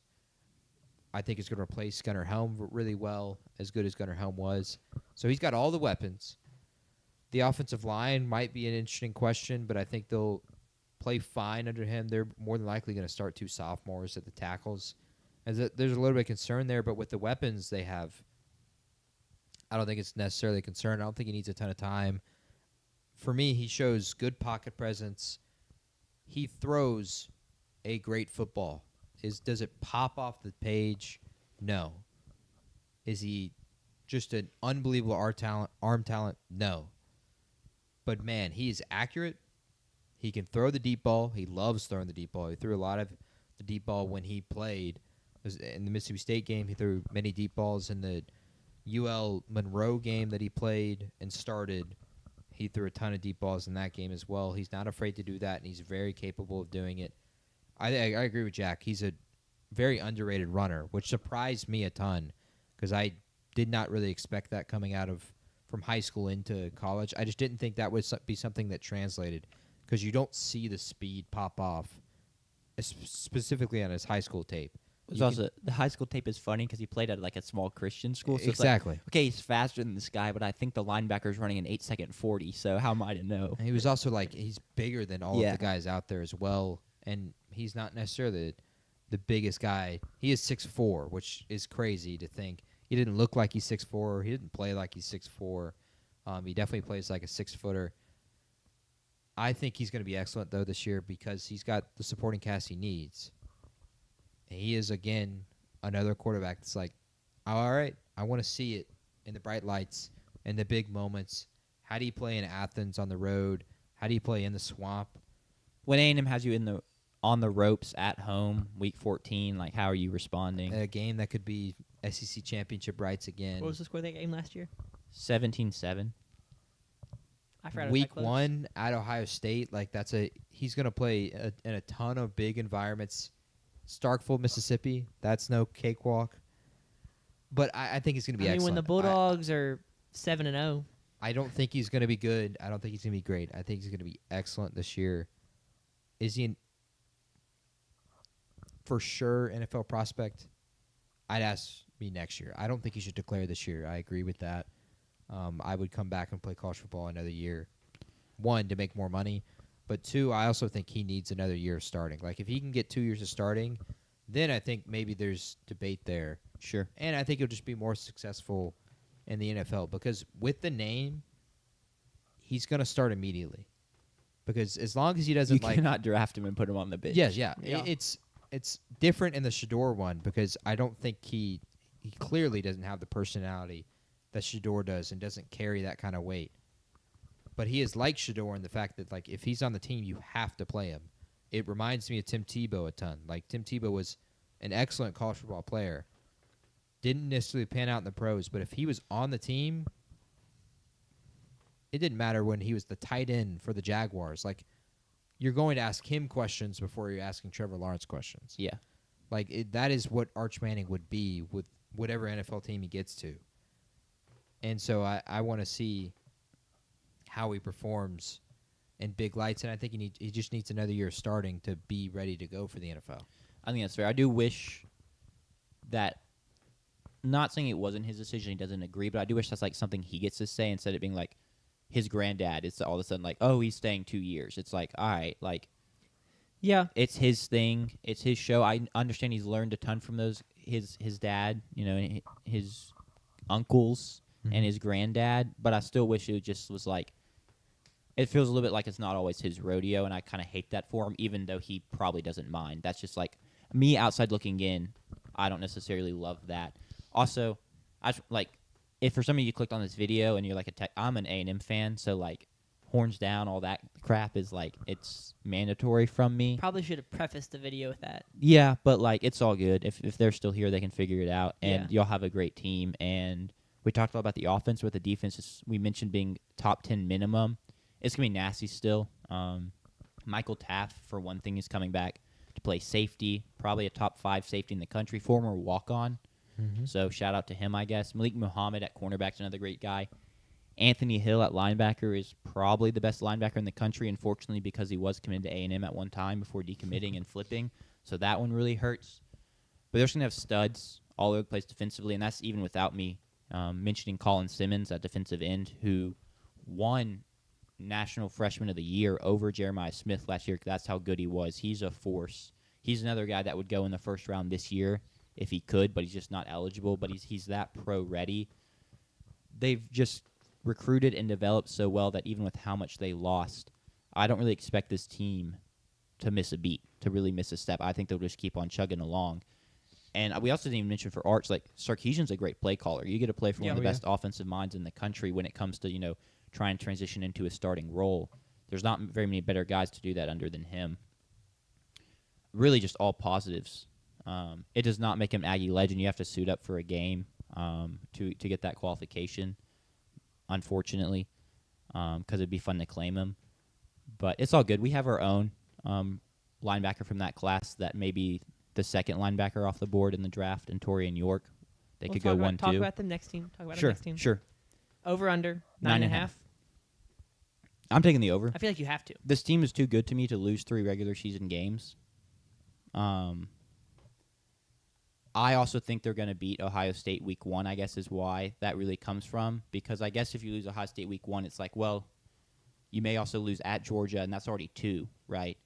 I think is going to replace Gunnar Helm really well, as good as Gunnar Helm was. So he's got all the weapons. The offensive line might be an interesting question, but I think they'll play fine under him. They're more than likely going to start 2 sophomores at the tackles. There's a little bit of concern there, but with the weapons they have, I don't think it's necessarily a concern. I don't think he needs a ton of time. For me, he shows good pocket presence. He throws a great football. Does it pop off the page? No. Is he just an unbelievable arm talent? No. But, man, he is accurate. He can throw the deep ball. He loves throwing the deep ball. He threw a lot of the deep ball when he played. In the Mississippi State game, he threw many deep balls. In the UL Monroe game that he played and started, he threw a ton of deep balls in that game as well. He's not afraid to do that, and he's very capable of doing it. I agree with Jack. He's a very underrated runner, which surprised me a ton because I did not really expect that coming out from high school into college. I just didn't think that would be something that translated because you don't see the speed pop off, specifically on his high school tape. The high school tape is funny because he played at like a small Christian school. So Exactly. It's like, okay, he's faster than this guy, but I think the linebacker's running an 8-second 40. So how am I to know? And he was also he's bigger than all of the guys out there as well, and he's not necessarily the biggest guy. He is 6'4", which is crazy to think. He didn't look like he's 6'4". He didn't play like he's 6'4". He definitely plays like a 6-footer. I think he's going to be excellent though this year because he's got the supporting cast he needs. He is, again, another quarterback that's like, all right, I want to see it in the bright lights, in the big moments. How do you play in Athens on the road? How do you play in the swamp? When A&M has you on the ropes at home, week 14, like how are you responding? A game that could be SEC championship rights again. What was the score of that game last year? 17-7. I forgot. Week 1 at Ohio State, he's going to play in a ton of big environments. Starkville, Mississippi, that's no cakewalk. But I think he's going to be excellent. When the Bulldogs are 7-0. I don't think he's going to be good. I don't think he's going to be great. I think he's going to be excellent this year. Is he for sure NFL prospect? I'd ask me next year. I don't think he should declare this year. I agree with that. I would come back and play college football another year. 1, to make more money. But 2, I also think he needs another year of starting. Like, if he can get 2 years of starting, then I think maybe there's debate there. Sure. And I think he'll just be more successful in the NFL because with the name, he's going to start immediately. Because as long as he doesn't you cannot draft him and put him on the bench. Yes, yeah. It's different in the Shador one because I don't think he clearly doesn't have the personality that Shador does and doesn't carry that kind of weight. But he is like Shador in the fact that, like, if he's on the team, you have to play him. It reminds me of Tim Tebow a ton. Like, Tim Tebow was an excellent college football player. Didn't necessarily pan out in the pros, but if he was on the team, it didn't matter when he was the tight end for the Jaguars. Like, you're going to ask him questions before you're asking Trevor Lawrence questions. Yeah. Like, that is what Arch Manning would be with whatever NFL team he gets to. And so I want to see how he performs in big lights, and I think he just needs another year starting to be ready to go for the NFL. I think that's fair. I do wish that, not saying it wasn't his decision, he doesn't agree, but I do wish that's like something he gets to say instead of being like his granddad. It's all of a sudden like, oh, he's staying 2 years. It's like, all right, like, yeah, it's his thing. It's his show. I understand he's learned a ton from his dad, his uncles and his granddad, but I still wish it just was like, it feels a little bit like it's not always his rodeo, and I kind of hate that for him, even though he probably doesn't mind. That's just like me outside looking in. I don't necessarily love that. Also, if for some of you clicked on this video and you're like I'm an A&M fan, so like horns down, all that crap is like it's mandatory from me. Probably should have prefaced the video with that. Yeah, but like it's all good. If they're still here, they can figure it out, and Yeah. y'all have a great team. And we talked a lot about the offense, with the defense we mentioned being top 10 minimum. It's going to be nasty still. Michael Taft, for one thing, is coming back to play safety, probably a top 5 safety in the country, former walk-on. So shout out to him, I guess. Malik Muhammad at cornerback's another great guy. Anthony Hill at linebacker is probably the best linebacker in the country, unfortunately, because he was committed to A&M at one time before decommitting and flipping. So that one really hurts. But they're just going to have studs all over the place defensively, and that's even without me mentioning Colin Simmons at defensive end, who won National Freshman of the Year over Jeremiah Smith last year. That's how good he was. He's a force. He's another guy that would go in the first round this year if he could, but he's just not eligible. But he's that pro ready. They've just recruited and developed so well that even with how much they lost, I don't really expect this team to miss a beat, to really miss a step. I think they'll just keep on chugging along. And we also didn't even mention for Arch, like, Sarkisian's a great play caller. You get to play for one of the best offensive minds in the country when it comes to, try and transition into a starting role. There's not very many better guys to do that under than him. Really just all positives. It does not make him Aggie legend. You have to suit up for a game to get that qualification, unfortunately, because it'd be fun to claim him. But it's all good. We have our own linebacker from that class that may be the second linebacker off the board in the draft, and Torian York. They could go 1-2. Talk about the next team. Sure. Over, under, 9.5. I'm taking the over. I feel like you have to. This team is too good to me to lose 3 regular season games. I also think they're going to beat Ohio State week 1, I guess is why that really comes from. Because I guess if you lose Ohio State week 1, it's like, well, you may also lose at Georgia, and that's already 2, right?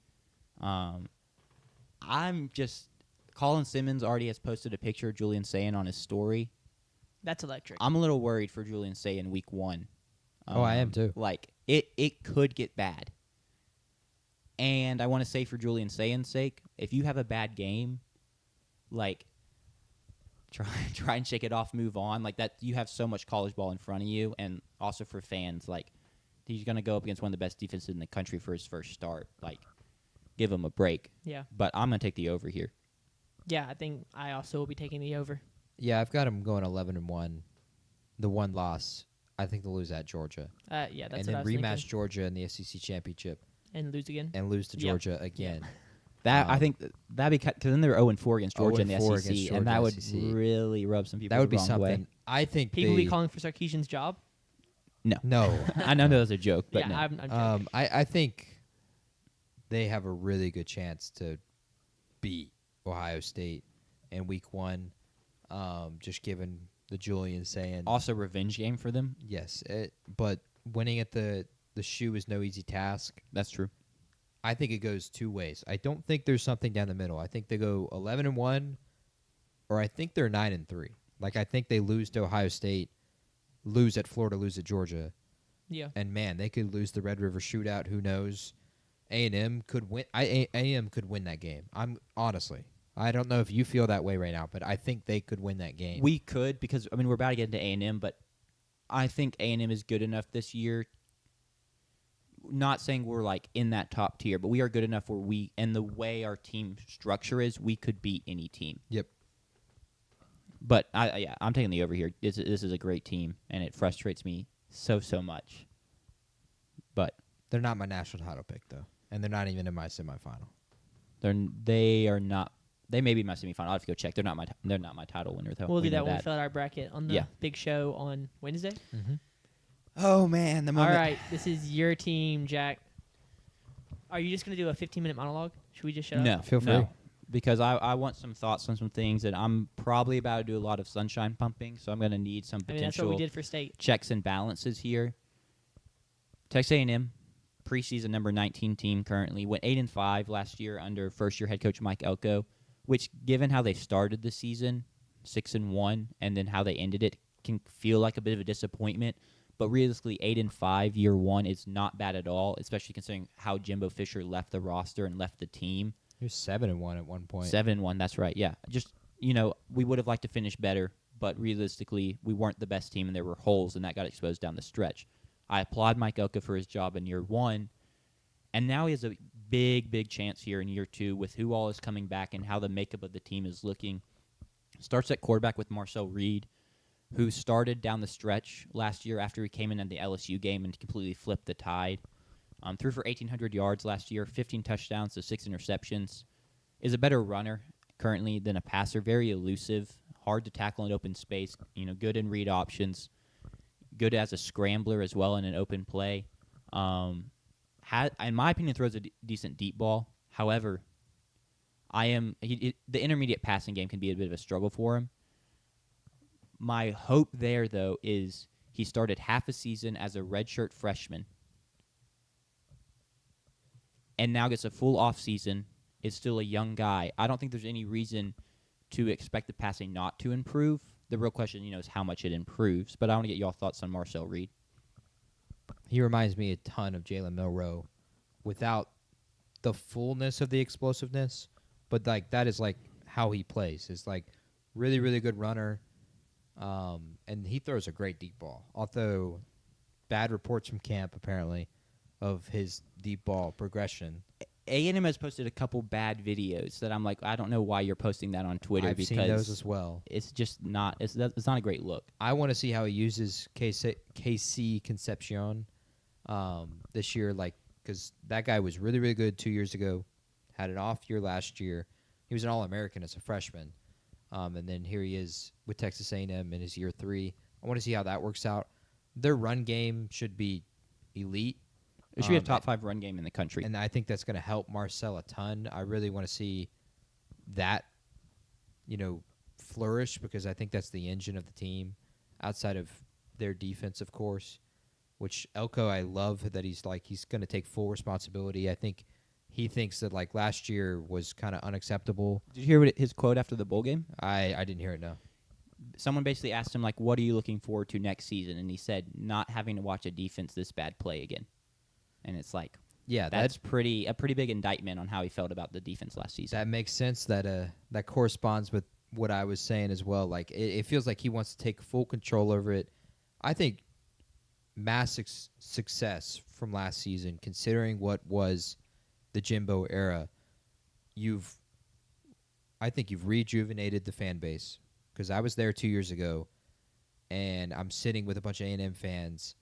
Colin Simmons already has posted a picture of Julian Sayin on his story. That's electric. I'm a little worried for Julian Sayin week 1. I am too. Like, it could get bad. And I want to say for Julian Sayin's sake, if you have a bad game, like, try and shake it off, move on. Like, that, you have so much college ball in front of you, and also for fans, like, he's going to go up against one of the best defenses in the country for his first start. Like, give him a break. Yeah. But I'm going to take the over here. Yeah, I think I also will be taking the over. Yeah, I've got him going 11-1. The one loss, I think they'll lose at Georgia. Yeah, that's and what then I was rematch thinking. Georgia in the SEC championship And lose again. and lose to Georgia again. That I think that'd be because then they're 0-4 against Georgia in the 0-4 SEC, against and that would Georgia really rub some people. That would the be wrong something. Way. I think People be calling for Sarkisian's job. No. I know that was a joke, but yeah, no. I'm joking. I think they have a really good chance to beat Ohio State in week 1, just given the Julian Sayin. Also, revenge game for them. Yes, but winning at the shoe is no easy task. That's true. I think it goes 2 ways. I don't think there's something down the middle. I think they go 11-1, or I think they're 9-3. Like, I think they lose to Ohio State, lose at Florida, lose at Georgia. Yeah. And man, they could lose the Red River Shootout. Who knows? A&M could win. A&M could win that game. I don't know if you feel that way right now, but I think they could win that game. We could because we're about to get into A&M, but I think A&M is good enough this year. Not saying we're like in that top tier, but we are good enough where and the way our team structure is, we could beat any team. Yep. But I'm taking the over here. This is a great team, and it frustrates me so much. But They're not my national title pick though, and they're not even in my semifinal. they are not. They may be my semifinal. I'll have to go check. They're not my title winner though. We'll do know that when we fill out our bracket on the big show on Wednesday. Mm-hmm. Oh man, the moment. All right, this is your team, Jack. Are you just going to do a 15-minute monologue? Should we just shut up? No, Feel free. No, because I want some thoughts on some things, and I'm probably about to do a lot of sunshine pumping, so I'm going to need some I mean, that's potential what we did for state. checks and balances here. Texas A&M, preseason number 19 team currently, went 8-5 last year under first-year head coach Mike Elko, which, given how they started the season, 6-1, and then how they ended it, can feel like a bit of a disappointment. But realistically, 8-5 year 1 is not bad at all, especially considering how Jimbo Fisher left the roster and left the team. He was 7-1 at one point. 7-1, that's right. Yeah, just we would have liked to finish better, but realistically, we weren't the best team, and there were holes, and that got exposed down the stretch. I applaud Mike Elko for his job in year 1, and now he has a big chance here in year 2 with who all is coming back and how the makeup of the team is looking. Starts at quarterback with Marcel Reed, who started down the stretch last year after he came in at the LSU game and completely flipped the tide. Threw for 1,800 yards last year, 15 touchdowns to 6 interceptions. Is a better runner currently than a passer, very elusive, hard to tackle in open space. Good in read options, good as a scrambler as well in an open play. In my opinion, throws a decent deep ball. However, the intermediate passing game can be a bit of a struggle for him. My hope there, though, is he started half a season as a redshirt freshman and now gets a full off season, is still a young guy. I don't think there's any reason to expect the passing not to improve. The real question, is how much it improves. But I want to get y'all thoughts on Marcel Reed. He reminds me a ton of Jalen Milroe without the fullness of the explosiveness, but that is how he plays. Is really, really good runner, and he throws a great deep ball. Although bad reports from camp apparently of his deep ball progression. A&M has posted a couple bad videos that I'm like, I don't know why you're posting that on Twitter. I've because seen those as well. It's just not. It's not a great look. I want to see how he uses KC Concepcion this year, because that guy was really, really good 2 years ago, had an off year last year. He was an All-American as a freshman, and then here he is with Texas A&M in his year 3. I want to see how that works out. Their run game should be elite. It should be a top 5 run game in the country. And I think that's going to help Marcel a ton. I really want to see that, flourish, because I think that's the engine of the team outside of their defense, of course, which Elko, I love that he's going to take full responsibility. I think he thinks that last year was kind of unacceptable. Did you hear his quote after the bowl game? I didn't hear it, no. Someone basically asked him, what are you looking forward to next season? And he said, not having to watch a defense this bad play again. And it's yeah, that's a pretty big indictment on how he felt about the defense last season. That makes sense. That corresponds with what I was saying as well. It feels like he wants to take full control over it. I think mass success from last season, considering what was the Jimbo era. I think you've rejuvenated the fan base, because I was there 2 years ago, and I'm sitting with a bunch of A&M fans,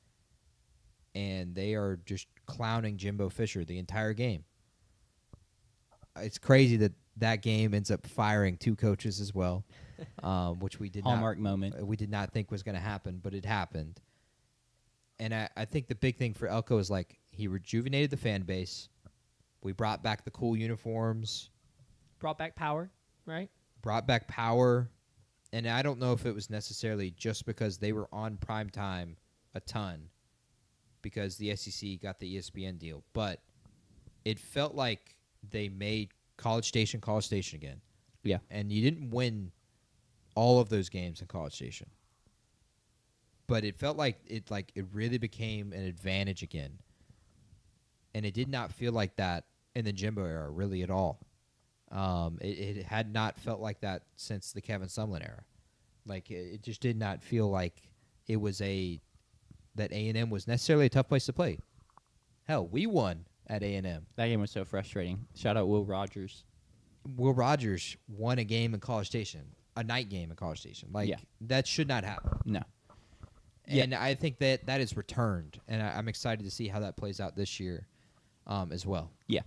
and they are just clowning Jimbo Fisher the entire game. It's crazy that game ends up firing 2 coaches as well, which we did Hallmark moment. We did not think was going to happen, but it happened. And I think the big thing for Elko is he rejuvenated the fan base. We brought back the cool uniforms. Brought back power, right? Brought back power. And I don't know if it was necessarily just because they were on prime time a ton, because the SEC got the ESPN deal. But it felt like they made College Station again. Yeah. And you didn't win all of those games in College Station. But it felt like it really became an advantage again. And it did not feel like that in the Jimbo era really at all. It had not felt like that since the Kevin Sumlin era. It just did not feel like it was that A&M was necessarily a tough place to play. Hell, we won at A&M. That game was so frustrating. Shout out Will Rogers. Will Rogers won a game in College Station, a night game in College Station. That should not happen. No. And I think that is returned, and I'm excited to see how that plays out this year as well. Yeah.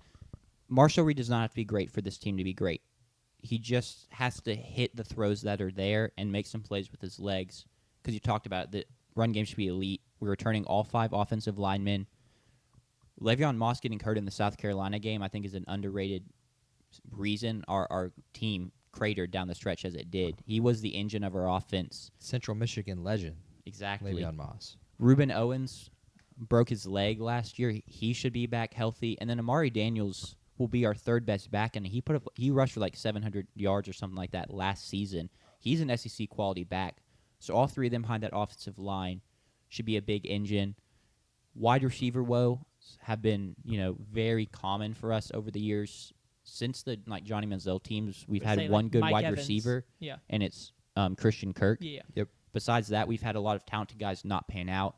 Marshall Reed does not have to be great for this team to be great. He just has to hit the throws that are there and make some plays with his legs, because you talked about it, the run game should be elite. We're returning all 5 offensive linemen. Le'Veon Moss getting hurt in the South Carolina game, I think, is an underrated reason our team cratered down the stretch as it did. He was the engine of our offense. Central Michigan legend. Exactly. Le'Veon Moss. Reuben Owens broke his leg last year. He should be back healthy. And then Amari Daniels will be our 3rd best back, and he rushed for 700 yards or something like that last season. He's an SEC quality back. So all 3 of them behind that offensive line should be a big engine. Wide receiver woes have been, very common for us over the years. Since the Johnny Manziel teams, we've had one good Mike wide Evans. receiver, Yeah. and it's Christian Kirk. Yeah. Yep. Besides that, we've had a lot of talented guys not pan out.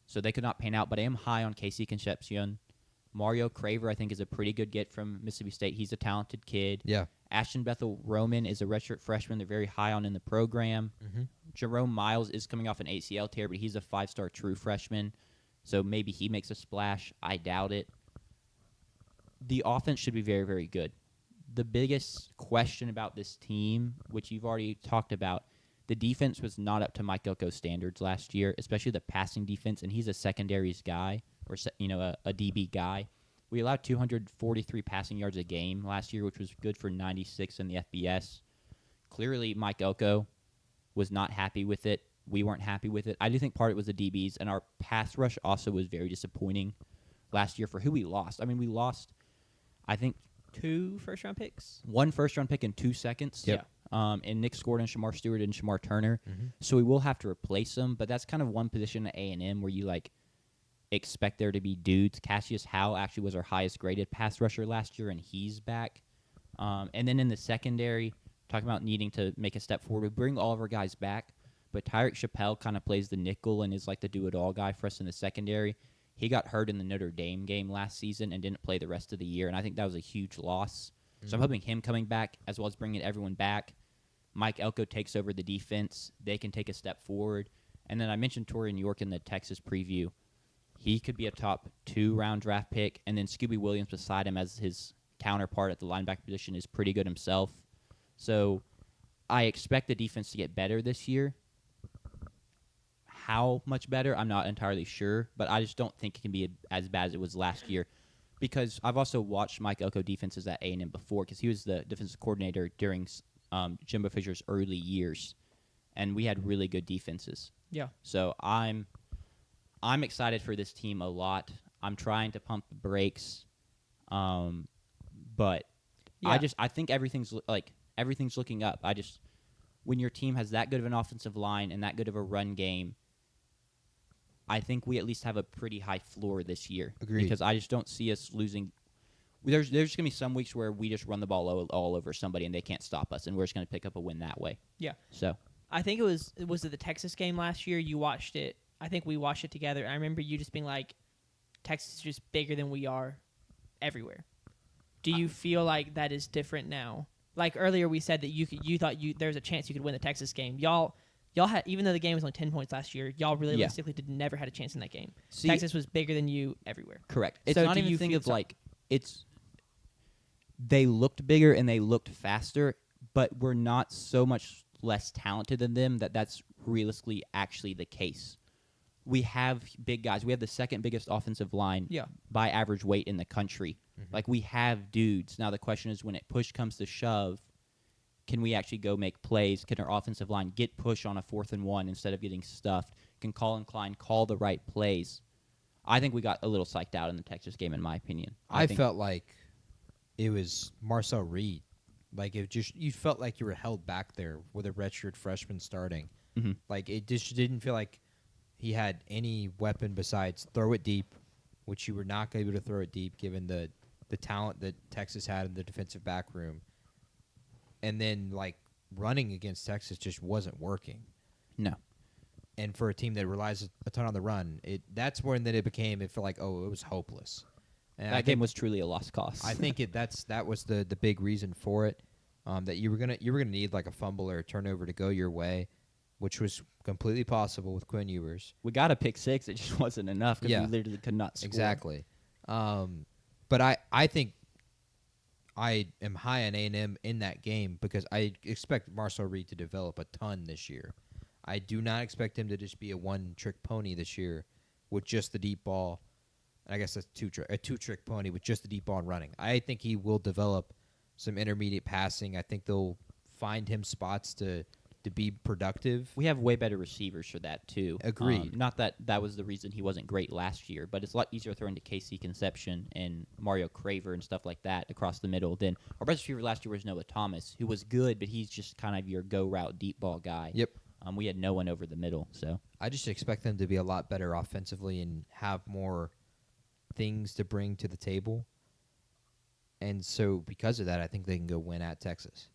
So they could not pan out, but I am high on KC Concepcion. Mario Craver, I think, is a pretty good get from Mississippi State. He's a talented kid. Yeah. Ashton Bethel Roman is a redshirt freshman. They're very high on in the program. Mm-hmm. Jerome Miles is coming off an ACL tear, but he's a 5-star true freshman. So maybe he makes a splash. I doubt it. The offense should be very, very good. the biggest question about this team, which you've already talked about, the defense was not up to Mike Elko's standards last year, especially the passing defense, and he's a secondaries guy, or a DB guy. We allowed 243 passing yards a game last year, which was good for 96 in the FBS. Clearly, Mike Elko was not happy with it. We weren't happy with it. I do think part of it was the DBs, and our pass rush also was very disappointing last year for who we lost. I mean, we lost, I think, 2 first-round picks. 1 first-round pick in 2 seconds. Yep. And Nick Scored and Shamar Stewart and Shamar Turner. Mm-hmm. So we will have to replace them, but that's kind of one position at A&M where you, like, expect there to be dudes. Cassius Howe actually was our highest-graded pass rusher last year, and he's back. And then in the secondary, talking about needing to make a step forward, we bring all of our guys back, but Tyreek Chappelle kind of plays the nickel and is like the do-it-all guy for us in the secondary. He got hurt in the Notre Dame game last season and didn't play the rest of the year, and I think that was a huge loss. So I'm hoping him coming back, as well as bringing everyone back. Mike Elko takes over the defense. They can take a step forward. And then I mentioned Torian York in the Texas preview. He could be a top 2-round draft pick, and then Scooby Williams beside him as his counterpart at the linebacker position is pretty good himself. So I expect the defense to get better this year. How much better, I'm not entirely sure, but I just don't think it can be as bad as it was last year, because I've also watched Mike Elko defenses at A&M before, because he was the defensive coordinator during Jimbo Fisher's early years, and we had really good defenses. Yeah. So I'm excited for this team a lot. I'm trying to pump the brakes, but Yeah. I think everything's looking up. When your team has that good of an offensive line and that good of a run game, I think we at least have a pretty high floor this year. Agreed. Because I just don't see us losing. There's going to be some weeks where we just run the ball all over somebody and they can't stop us, and we're just going to pick up a win that way. Yeah. So I think it was the Texas game last year. You watched it. I think we watched it together. I remember you just being like, Texas is just bigger than we are everywhere. Do you feel like that is different now? Like earlier we said that you thought there's a chance you could win the Texas game. Y'all had, even though the game was only 10 points last year, y'all realistically never had a chance in that game. See, Texas was bigger than you everywhere. Correct. It's So not do even you a thing feel of like they looked bigger and they looked faster, but we're not so much less talented than them that's realistically actually the case. We have big guys. We have the second biggest offensive line by average weight in the country. Mm-hmm. Like, we have dudes. Now the question is, when push comes to shove, can we actually go make plays? Can our offensive line get push on a 4th and 1 instead of getting stuffed? Can Colin Klein call the right plays? I think we got a little psyched out in the Texas game, in my opinion. I felt like it was Marcel Reed. Like, you felt like you were held back there with a redshirt freshman starting. Mm-hmm. Like, it just didn't feel like he had any weapon besides throw it deep, which you were not able to throw it deep given the talent that Texas had in the defensive back room. And then, like, running against Texas just wasn't working. No. And for a team that relies a ton on the run, that's when it felt like, oh, it was hopeless. And that game was truly a lost cause. I think that was the big reason for it, that you were gonna need like a fumble or a turnover to go your way, which was completely possible with Quinn Ewers. We got a pick 6. It just wasn't enough because we literally could not score. Exactly. But I think I am high on A&M in that game because I expect Marcel Reed to develop a ton this year. I do not expect him to just be a one-trick pony this year with just the deep ball. I guess that's a two-trick pony with just the deep ball and running. I think he will develop some intermediate passing. I think they'll find him spots to be productive. We have way better receivers for that, too. Agreed. Not that was the reason he wasn't great last year, but it's a lot easier throwing to Casey Conception and Mario Craver and stuff like that across the middle than our best receiver last year was Noah Thomas, who was good, but he's just kind of your go-route deep ball guy. Yep. We had no one over the middle, so. I just expect them to be a lot better offensively and have more things to bring to the table. And so because of that, I think they can go win at Texas.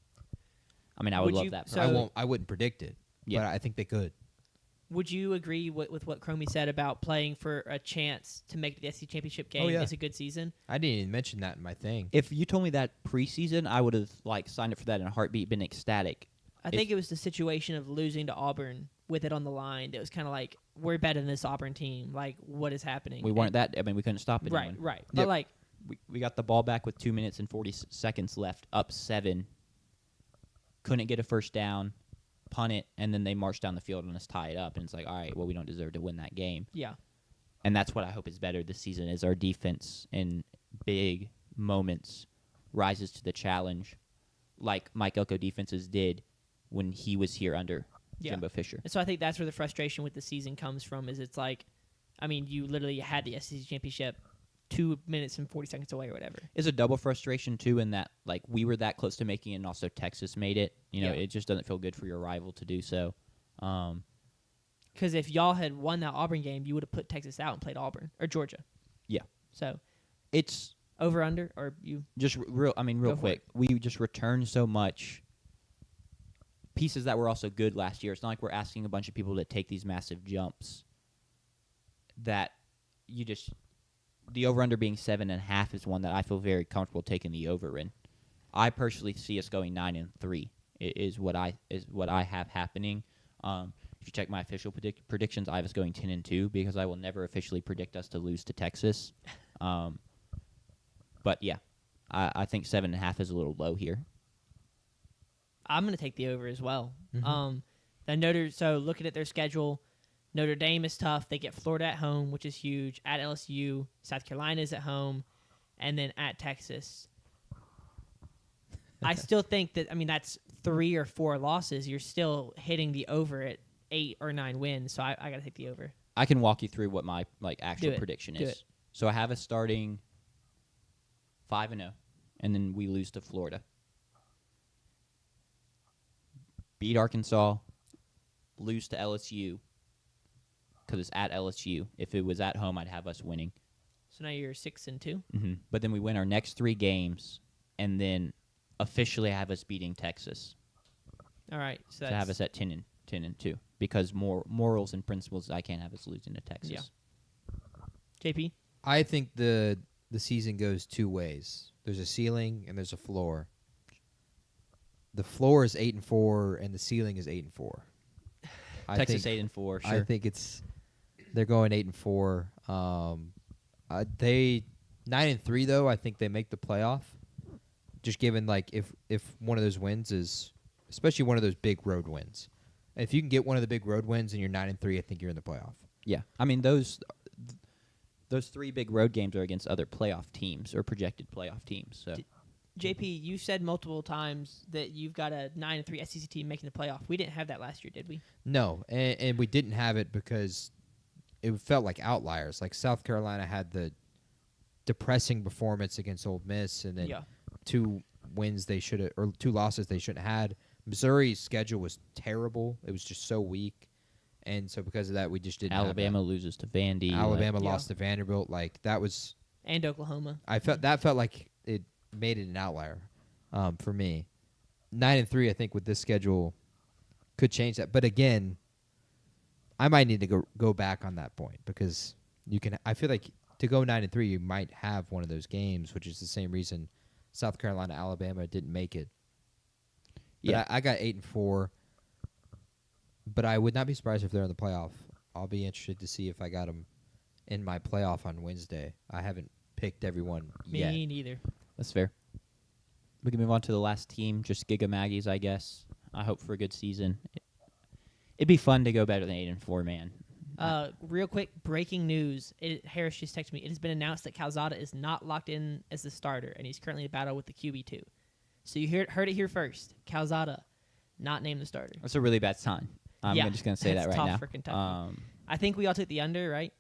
I mean, I would love that. I wouldn't predict it, but I think they could. Would you agree with what Cromie said about playing for a chance to make the SEC championship game is a good season? I didn't even mention that in my thing. If you told me that preseason, I would have signed up for that in a heartbeat, been ecstatic. I think it was the situation of losing to Auburn with it on the line. It was kind of like, we're better than this Auburn team. Like, what is happening? We weren't that. I mean, we couldn't stop it. Right. But we got the ball back with 2 minutes and 40 seconds left, up 7. Couldn't get a first down, punt it, and then they marched down the field and us tie it up. And it's like, all right, well, we don't deserve to win that game. Yeah. And that's what I hope is better this season is our defense in big moments rises to the challenge like Mike Elko defenses did when he was here under Jimbo Fisher. And so I think that's where the frustration with the season comes from is it's like, I mean, you literally had the SEC championship 2 minutes and 40 seconds away or whatever. It's a double frustration, too, in that like we were that close to making it and also Texas made it. You know, it just doesn't feel good for your rival to do so. Because if y'all had won that Auburn game, you would have put Texas out and played Auburn or Georgia. Yeah. So it's over under or you just real quick. We just returned so much pieces that were also good last year. It's not like we're asking a bunch of people to take these massive jumps. That you just the over under being 7.5 is one that I feel very comfortable taking the over in. I personally see us going 9-3 is what I have happening. If you check my official predictions, I have us going 10-2 because I will never officially predict us to lose to Texas. But yeah, I think 7.5 is a little low here. I'm going to take the over as well. Mm-hmm. So looking at their schedule, Notre Dame is tough. They get Florida at home, which is huge. At LSU, South Carolina is at home, and then at Texas. I still think that, that's 3 or 4 losses. You're still hitting the over at 8 or 9 wins, so I got to take the over. I can walk you through what my actual prediction Do is. it. So I have us starting 5-0, and then we lose to Florida. Beat Arkansas, lose to LSU, because it's at LSU. If it was at home, I'd have us winning. So now you're 6-2. Mm-hmm. But then we win our next 3 games, and then officially have us beating Texas. All right, so To have us at 10-2, because more morals and principles, I can't have us losing to Texas. Yeah. JP? I think the season goes 2 ways. There's a ceiling and there's a floor. The floor is 8-4 and the ceiling is 8-4. Texas 8-4. Sure. I think they're going 8-4. They 9-3 though. I think they make the playoff. Just given if one of those wins is, especially one of those big road wins, if you can get one of the big road wins and you're 9-3, I think you're in the playoff. Yeah, those 3 big road games are against other playoff teams or projected playoff teams. So, JP, you said multiple times that you've got a 9-3 SEC team making the playoff. We didn't have that last year, did we? No, and we didn't have it because it felt like outliers. Like South Carolina had the depressing performance against Ole Miss, and then 2 wins they should have, or 2 losses they shouldn't have had. Missouri's schedule was terrible. It was just so weak. And so because of that, we just didn't Alabama have loses to Vandy. Alabama lost to Vanderbilt. Like, that was... And Oklahoma. That felt like it made it an outlier for me. 9-3, I think, with this schedule could change that. But again, I might need to go back on that point because you can... I feel like to go 9-3, you might have one of those games, which is the same reason South Carolina, Alabama didn't make it. But Yeah, I got 8-4. But I would not be surprised if they're in the playoff. I'll be interested to see if I got them in my playoff on Wednesday. I haven't picked everyone yet. Me neither. that's fair. We can move on to the last team, just Giga Maggies, I guess. I hope for a good season. It'd be fun to go better than 8-4, man. Real quick, breaking news. Harris just texted me. It has been announced that Calzada is not locked in as the starter, and he's currently in battle with the QB2. So you heard it here first. Calzada, not named the starter. That's a really bad sign. I'm just going to say that that's right tough now. for Kentucky. I think we all took the under, right?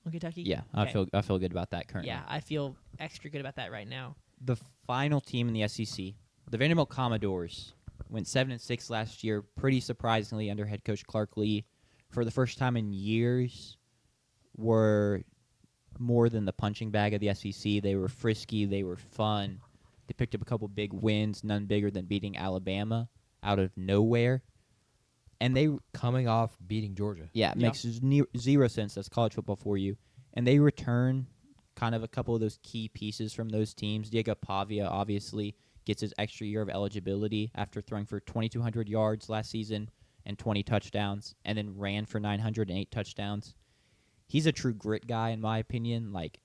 On Kentucky? Yeah, Okay. I feel good about that currently. Yeah, I feel extra good about that right now. The final team in the SEC, the Vanderbilt Commodores, went 7-6 last year, pretty surprisingly under head coach Clark Lee. For the first time in years, were more than the punching bag of the SEC. They were frisky. They were fun. They picked up a couple big wins, none bigger than beating Alabama out of nowhere. And they Coming off beating Georgia. Yeah, it makes zero sense. That's college football for you. And they return kind of a couple of those key pieces from those teams. Diego Pavia obviously gets his extra year of eligibility after throwing for 2,200 yards last season and 20 touchdowns, and then ran for 908 touchdowns. He's a true grit guy, in my opinion. Like,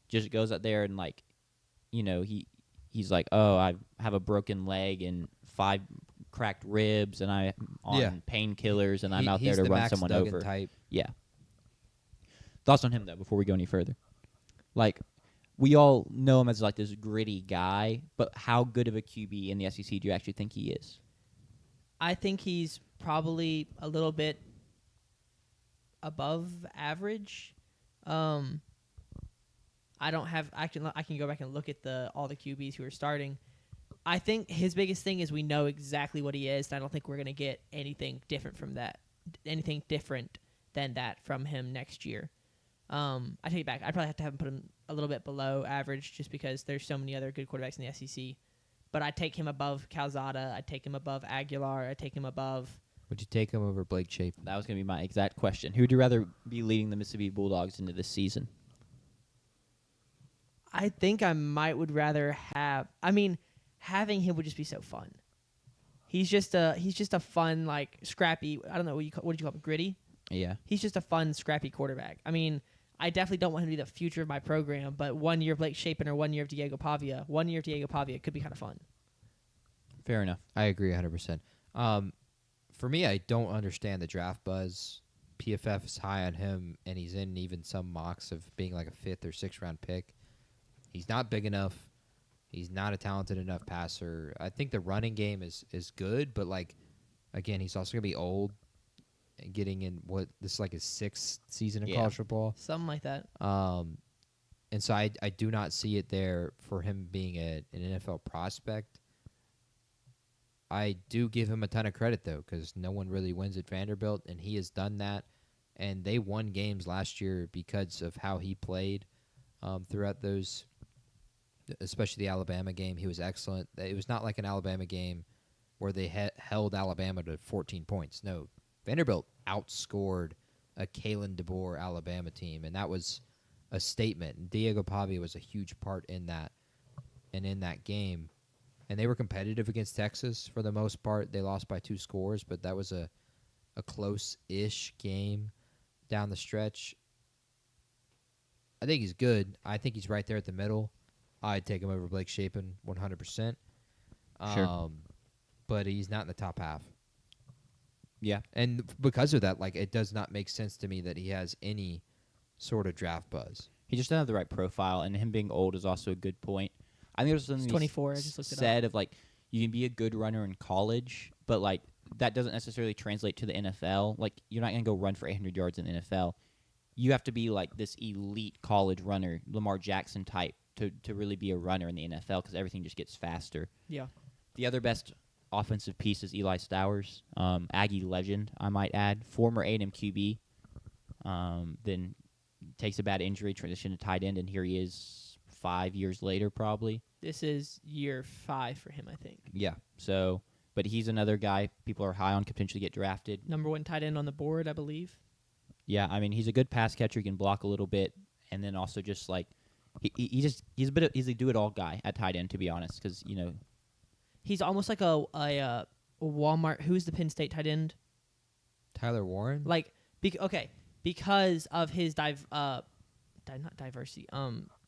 just goes out there and, like, he's like, oh, I have a broken leg and 5 cracked ribs, and I'm on painkillers, and I'm out there He's to the run Max someone Duggan over. type. Yeah. Thoughts on him though before we go any further? Like, we all know him as like this gritty guy, but how good of a QB in the SEC do you actually think he is? I think he's probably a little bit above average. I can go back and look at all the QBs who are starting. I think his biggest thing is we know exactly what he is, and I don't think we're going to get anything different than that from him next year. I take it back. I'd probably have to have him put him a little bit below average just because there's so many other good quarterbacks in the SEC. But I'd take him above Calzada. I'd take him above Aguilar. I'd take him above. Would you take him over Blake Chapin? That was going to be my exact question. Who would you rather be leading the Mississippi Bulldogs into this season? I think I would rather have. I mean, having him would just be so fun. He's just a fun, like, scrappy. I don't know what did you call him, gritty? Yeah. He's just a fun, scrappy quarterback. I mean, I definitely don't want him to be the future of my program, but 1 year of Blake Shapen or 1 year of Diego Pavia, could be kind of fun. Fair enough. I agree 100%. For me, I don't understand the draft buzz. PFF is high on him, and he's in even some mocks of being like a 5th or 6th round pick. He's not big enough. He's not a talented enough passer. I think the running game is good, but, like, again, he's also going to be old and getting in this is like his 6th season in college football. Something like that. And so I do not see it there for him being an NFL prospect. I do give him a ton of credit, though, because no one really wins at Vanderbilt, and he has done that. And they won games last year because of how he played throughout those, especially the Alabama game. He was excellent. It was not like an Alabama game where they held Alabama to 14 points. No, Vanderbilt outscored a Kalen DeBoer Alabama team, and that was a statement. And Diego Pavia was a huge part in that and in that game. And they were competitive against Texas for the most part. They lost by 2 scores, but that was a close-ish game down the stretch. I think he's good. I think he's right there at the middle. I'd take him over Blake Shapen 100%. Sure. But he's not in the top half. Yeah. And because of that, like, it does not make sense to me that he has any sort of draft buzz. He just doesn't have the right profile, and him being old is also a good point. I think there's something 24. I just looked it up. said of, like, you can be a good runner in college, but, like, that doesn't necessarily translate to the NFL. Like, you're not going to go run for 800 yards in the NFL. You have to be, like, this elite college runner, Lamar Jackson type, to really be a runner in the NFL because everything just gets faster. Yeah. The other best offensive piece is Eli Stowers, Aggie legend, I might add, former A&M QB, then takes a bad injury, transition to tight end, and here he is 5 years later probably. This is year 5 for him, I think. Yeah. So, but he's another guy people are high on, could potentially get drafted. Number 1 tight end on the board, I believe. Yeah, I mean, he's a good pass catcher. He can block a little bit, and then also just, like, he's a do-it-all guy at tight end, to be honest, because, you know. He's almost like a Walmart. Who's the Penn State tight end? Tyler Warren? Like, because of his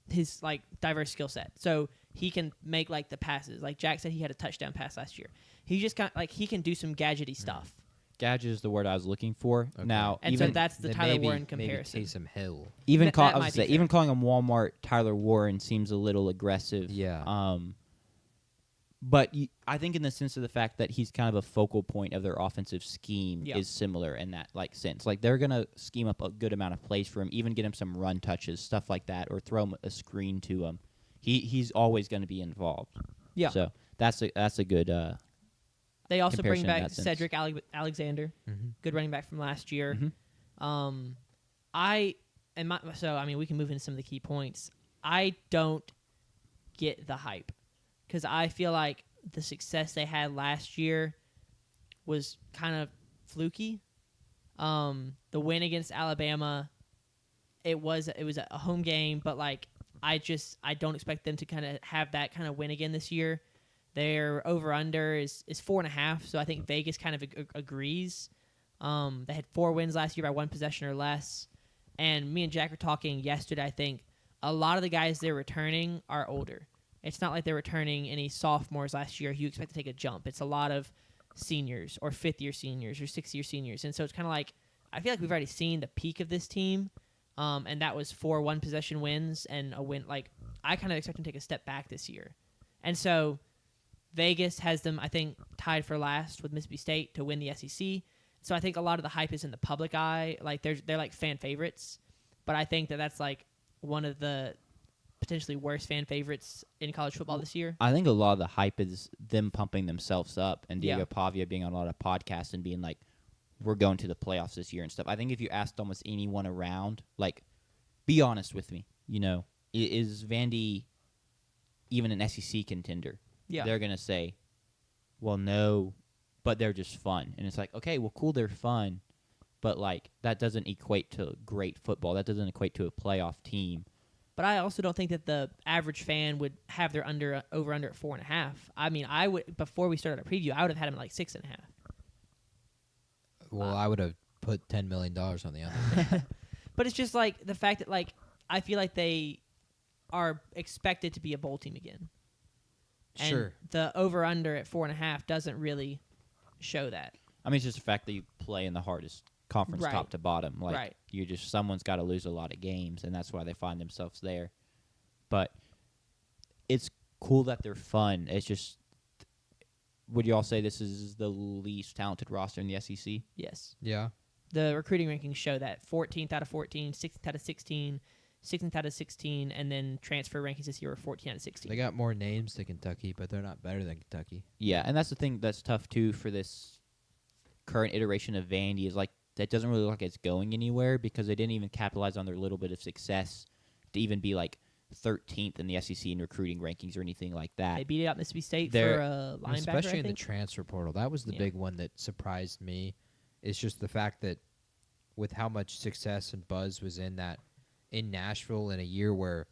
his, like, diverse skill set. So he can make, like, the passes. Like Jack said, he had a touchdown pass last year. He just he can do some gadgety stuff. Gadget is the word I was looking for. Okay. Now, And even so that's the Tyler Warren comparison. Maybe Taysom Hill. even that might be fair. even calling him Walmart Tyler Warren seems a little aggressive. Yeah. But I think in the sense of the fact that he's kind of a focal point of their offensive scheme Yeah. is similar in that, like, sense. Like, they're gonna scheme up a good amount of plays for him, even get him some run touches, stuff like that, or throw him a screen to him. He's always going to be involved. Yeah. So that's a good. They also bring comparison in back that sense. Cedric Alexander, Mm-hmm. good running back from last year. Mhm. So we can move into some of the key points. I don't get the hype because I feel like the success they had last year was kind of fluky. The win against Alabama, it was a home game, but, like, I don't expect them to kind of have that kind of win again this year. Their over-under is 4.5, so I think Vegas kind of agrees. They had 4 wins last year by 1 possession or less. And me and Jack were talking yesterday, I think. A lot of the guys they're returning are older. It's not like they're returning any sophomores last year. You expect to take a jump. It's a lot of seniors or fifth-year seniors or sixth-year seniors. And so it's kind of like I feel like we've already seen the peak of this team, and that was 4 one-possession wins and a win. Like I kind of expect them to take a step back this year. And so Vegas has them, I think, tied for last with Mississippi State to win the SEC. So I think a lot of the hype is in the public eye. Like they're like fan favorites, but I think that's like one of the potentially worst fan favorites in college football this year. I think a lot of the hype is them pumping themselves up and Diego Pavia being on a lot of podcasts and being like, we're going to the playoffs this year and stuff. I think if you asked almost anyone around, like, be honest with me, is Vandy even an SEC contender? Yeah. They're going to say, well, no, but they're just fun. And it's like, okay, well, cool, they're fun, but, like, that doesn't equate to great football. That doesn't equate to a playoff team. But I also don't think that the average fan would have their over-under at 4.5. I mean, I would, before we started our preview, I would have had them at like 6.5. Well, I would have put $10 million on the under. But it's just like the fact that, like, I feel like they are expected to be a bowl team again. And Sure. the over-under at 4.5 doesn't really show that. I mean, it's just the fact that you play in the hardest conference Right. top to bottom. Like, Right. someone's got to lose a lot of games, and that's why they find themselves there. But it's cool that they're fun. It's just, would you all say this is the least talented roster in the SEC? Yes. Yeah. The recruiting rankings show that 14th out of 14, 16th out of 16, 16th out of 16, and then transfer rankings this year are 14 out of 16. They got more names than Kentucky, but they're not better than Kentucky. Yeah, and that's the thing that's tough, too, for this current iteration of Vandy is, like, that doesn't really look like it's going anywhere because they didn't even capitalize on their little bit of success to even be, like, 13th in the SEC in recruiting rankings or anything like that. They beat out Mississippi State They're- for a linebacker, Especially I in the think. transfer portal. That was the Yeah. big one that surprised me. It's just the fact that with how much success and buzz was in Nashville in a year where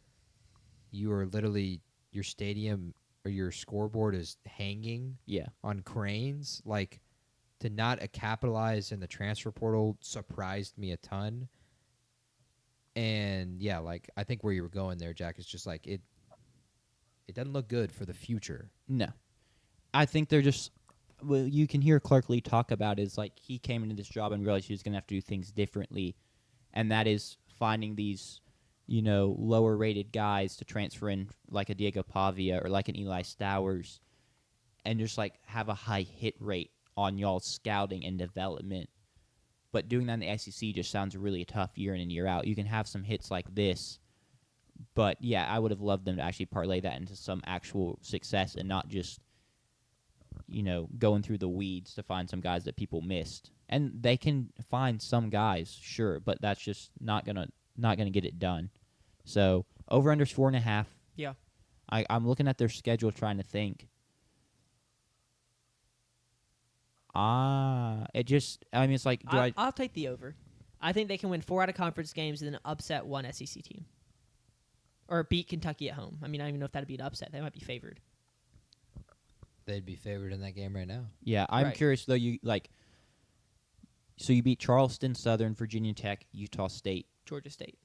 you are literally, your stadium or your scoreboard is hanging Yeah. on cranes, like, to not capitalize in the transfer portal surprised me a ton. And yeah, like, I think where you were going there, Jack, is just like it doesn't look good for the future. No. I think they're just, well, you can hear Clark Lee talk about is like he came into this job and realized he was going to have to do things differently, and that is finding these, lower rated guys to transfer in like a Diego Pavia or like an Eli Stowers, and just like have a high hit rate on y'all's scouting and development. But doing that in the SEC just sounds really tough year in and year out. You can have some hits like this, but yeah, I would have loved them to actually parlay that into some actual success and not just, going through the weeds to find some guys that people missed. And they can find some guys, sure, but that's just not gonna get it done. So over under 4.5. Yeah. I'm looking at their schedule trying to think. It's like, I'll take the over. I think they can win 4 out of conference games and then upset one SEC team. Or beat Kentucky at home. I mean, I don't even know if that'd be an upset. They might be favored. They'd be favored in that game right now. Yeah, I'm Right. curious though. So you beat Charleston Southern, Virginia Tech, Utah State. Georgia State.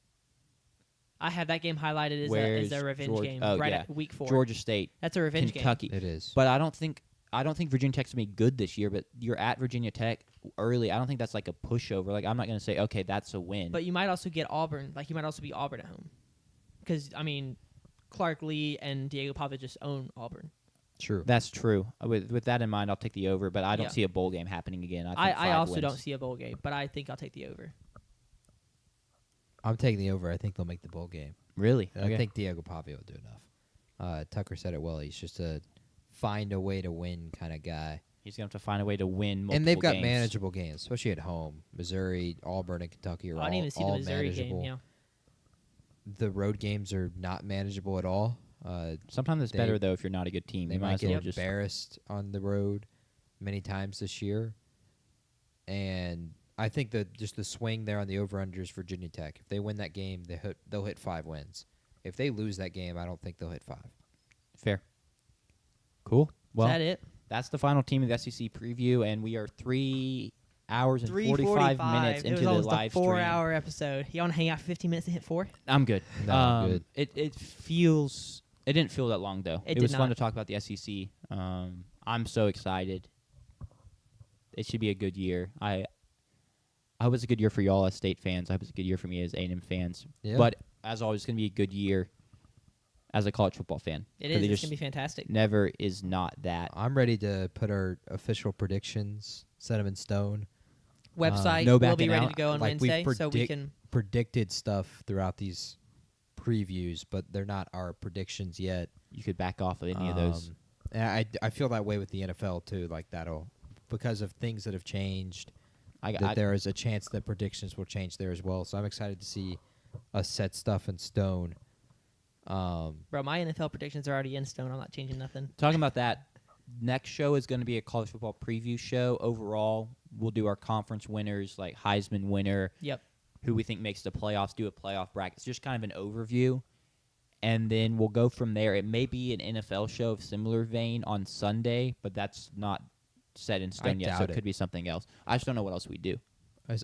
I have that game highlighted as Where's a revenge Georgia- game oh, right yeah. at week 4. Georgia State, That's a revenge Kentucky. It is. But I don't think Virginia Tech's gonna be good this year. But you're at Virginia Tech early. I don't think that's like a pushover. Like, I'm not gonna say, okay, that's a win. game. But you might also get Auburn. Like, you might also be Auburn at home. Because, I mean, Clark Lee and Diego Pavia just own Auburn. True. That's true. With that in mind, I'll take the over. But I don't Yeah. see a bowl game happening again. I think I 5 also wins. don't see a bowl game, but I think I'll take the over. I'm taking the over. I think they'll make the bowl game. Really. I think Diego Pavia will do enough. Tucker said it well. He's just a find a way to win kind of guy. He's gonna have to find a way to win. And they've got games. manageable games, especially at home. Missouri, Auburn, and Kentucky are I all, didn't even see the all Missouri manageable. game. Yeah. The road games are not manageable at all. Sometimes it's They- better though if you're not a good team. They You might might as well get just embarrassed on the road many times this year. And I think that just the swing there on the over-under is Virginia Tech. If they win that game, they'll hit 5 wins. If they lose that game, I don't think they'll hit 5. fair. Cool. Well, Is that it? that's the final team of the SEC preview, and we are 3 hours and 45 minutes It into was the almost live a 4 stream. hour episode. You want to hang out for 15 minutes and hit 4? I'm good. No, I'm good. It feels It didn't feel that long though. It It was did fun not. to talk about the SEC. I'm so excited. It should be a good year. I hope it's a good year for y'all as State fans. I hope it's a good year for me as A&M fans. Yeah. But as always, it's going to be a good year as a college football fan. It 'Cause is. it It's just gonna be fantastic. never is not that. I'm ready to put our official predictions, set them in stone. Website no will backing be ready out. to go on Like, we Wednesday, so we predict- can. Predicted stuff throughout these previews, but they're not our predictions yet. You could back off of any of those. And I feel that way with the NFL too. Like that'll because of things that have changed. That there is a chance that predictions will change there as well. So I'm excited to see us set stuff in stone. Bro, my NFL predictions are already in stone. I'm not changing nothing. Talking about that, next show is going to be a college football preview show. Overall, we'll do our conference winners, like Heisman winner, Yep. who we think makes the playoffs, do a playoff bracket. It's just kind of an overview. And then we'll go from there. It may be an NFL show of similar vein on Sunday, but that's not set in stone yet, so doubt it it. could be something else. I just don't know what else we do.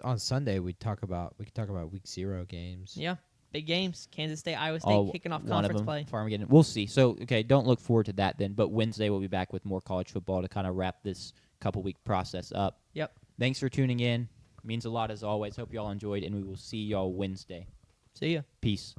On Sunday we could talk about week 0 games. Yeah. Big games. Kansas State, Iowa State kicking off one of conference them, play. Farmageddon. We'll see. So, okay, don't look forward to that then. But Wednesday we'll be back with more college football to kind of wrap this couple-week process up. Yep. Thanks for tuning in. Means a lot as always. Hope y'all enjoyed, and we will see y'all Wednesday. See ya. Peace.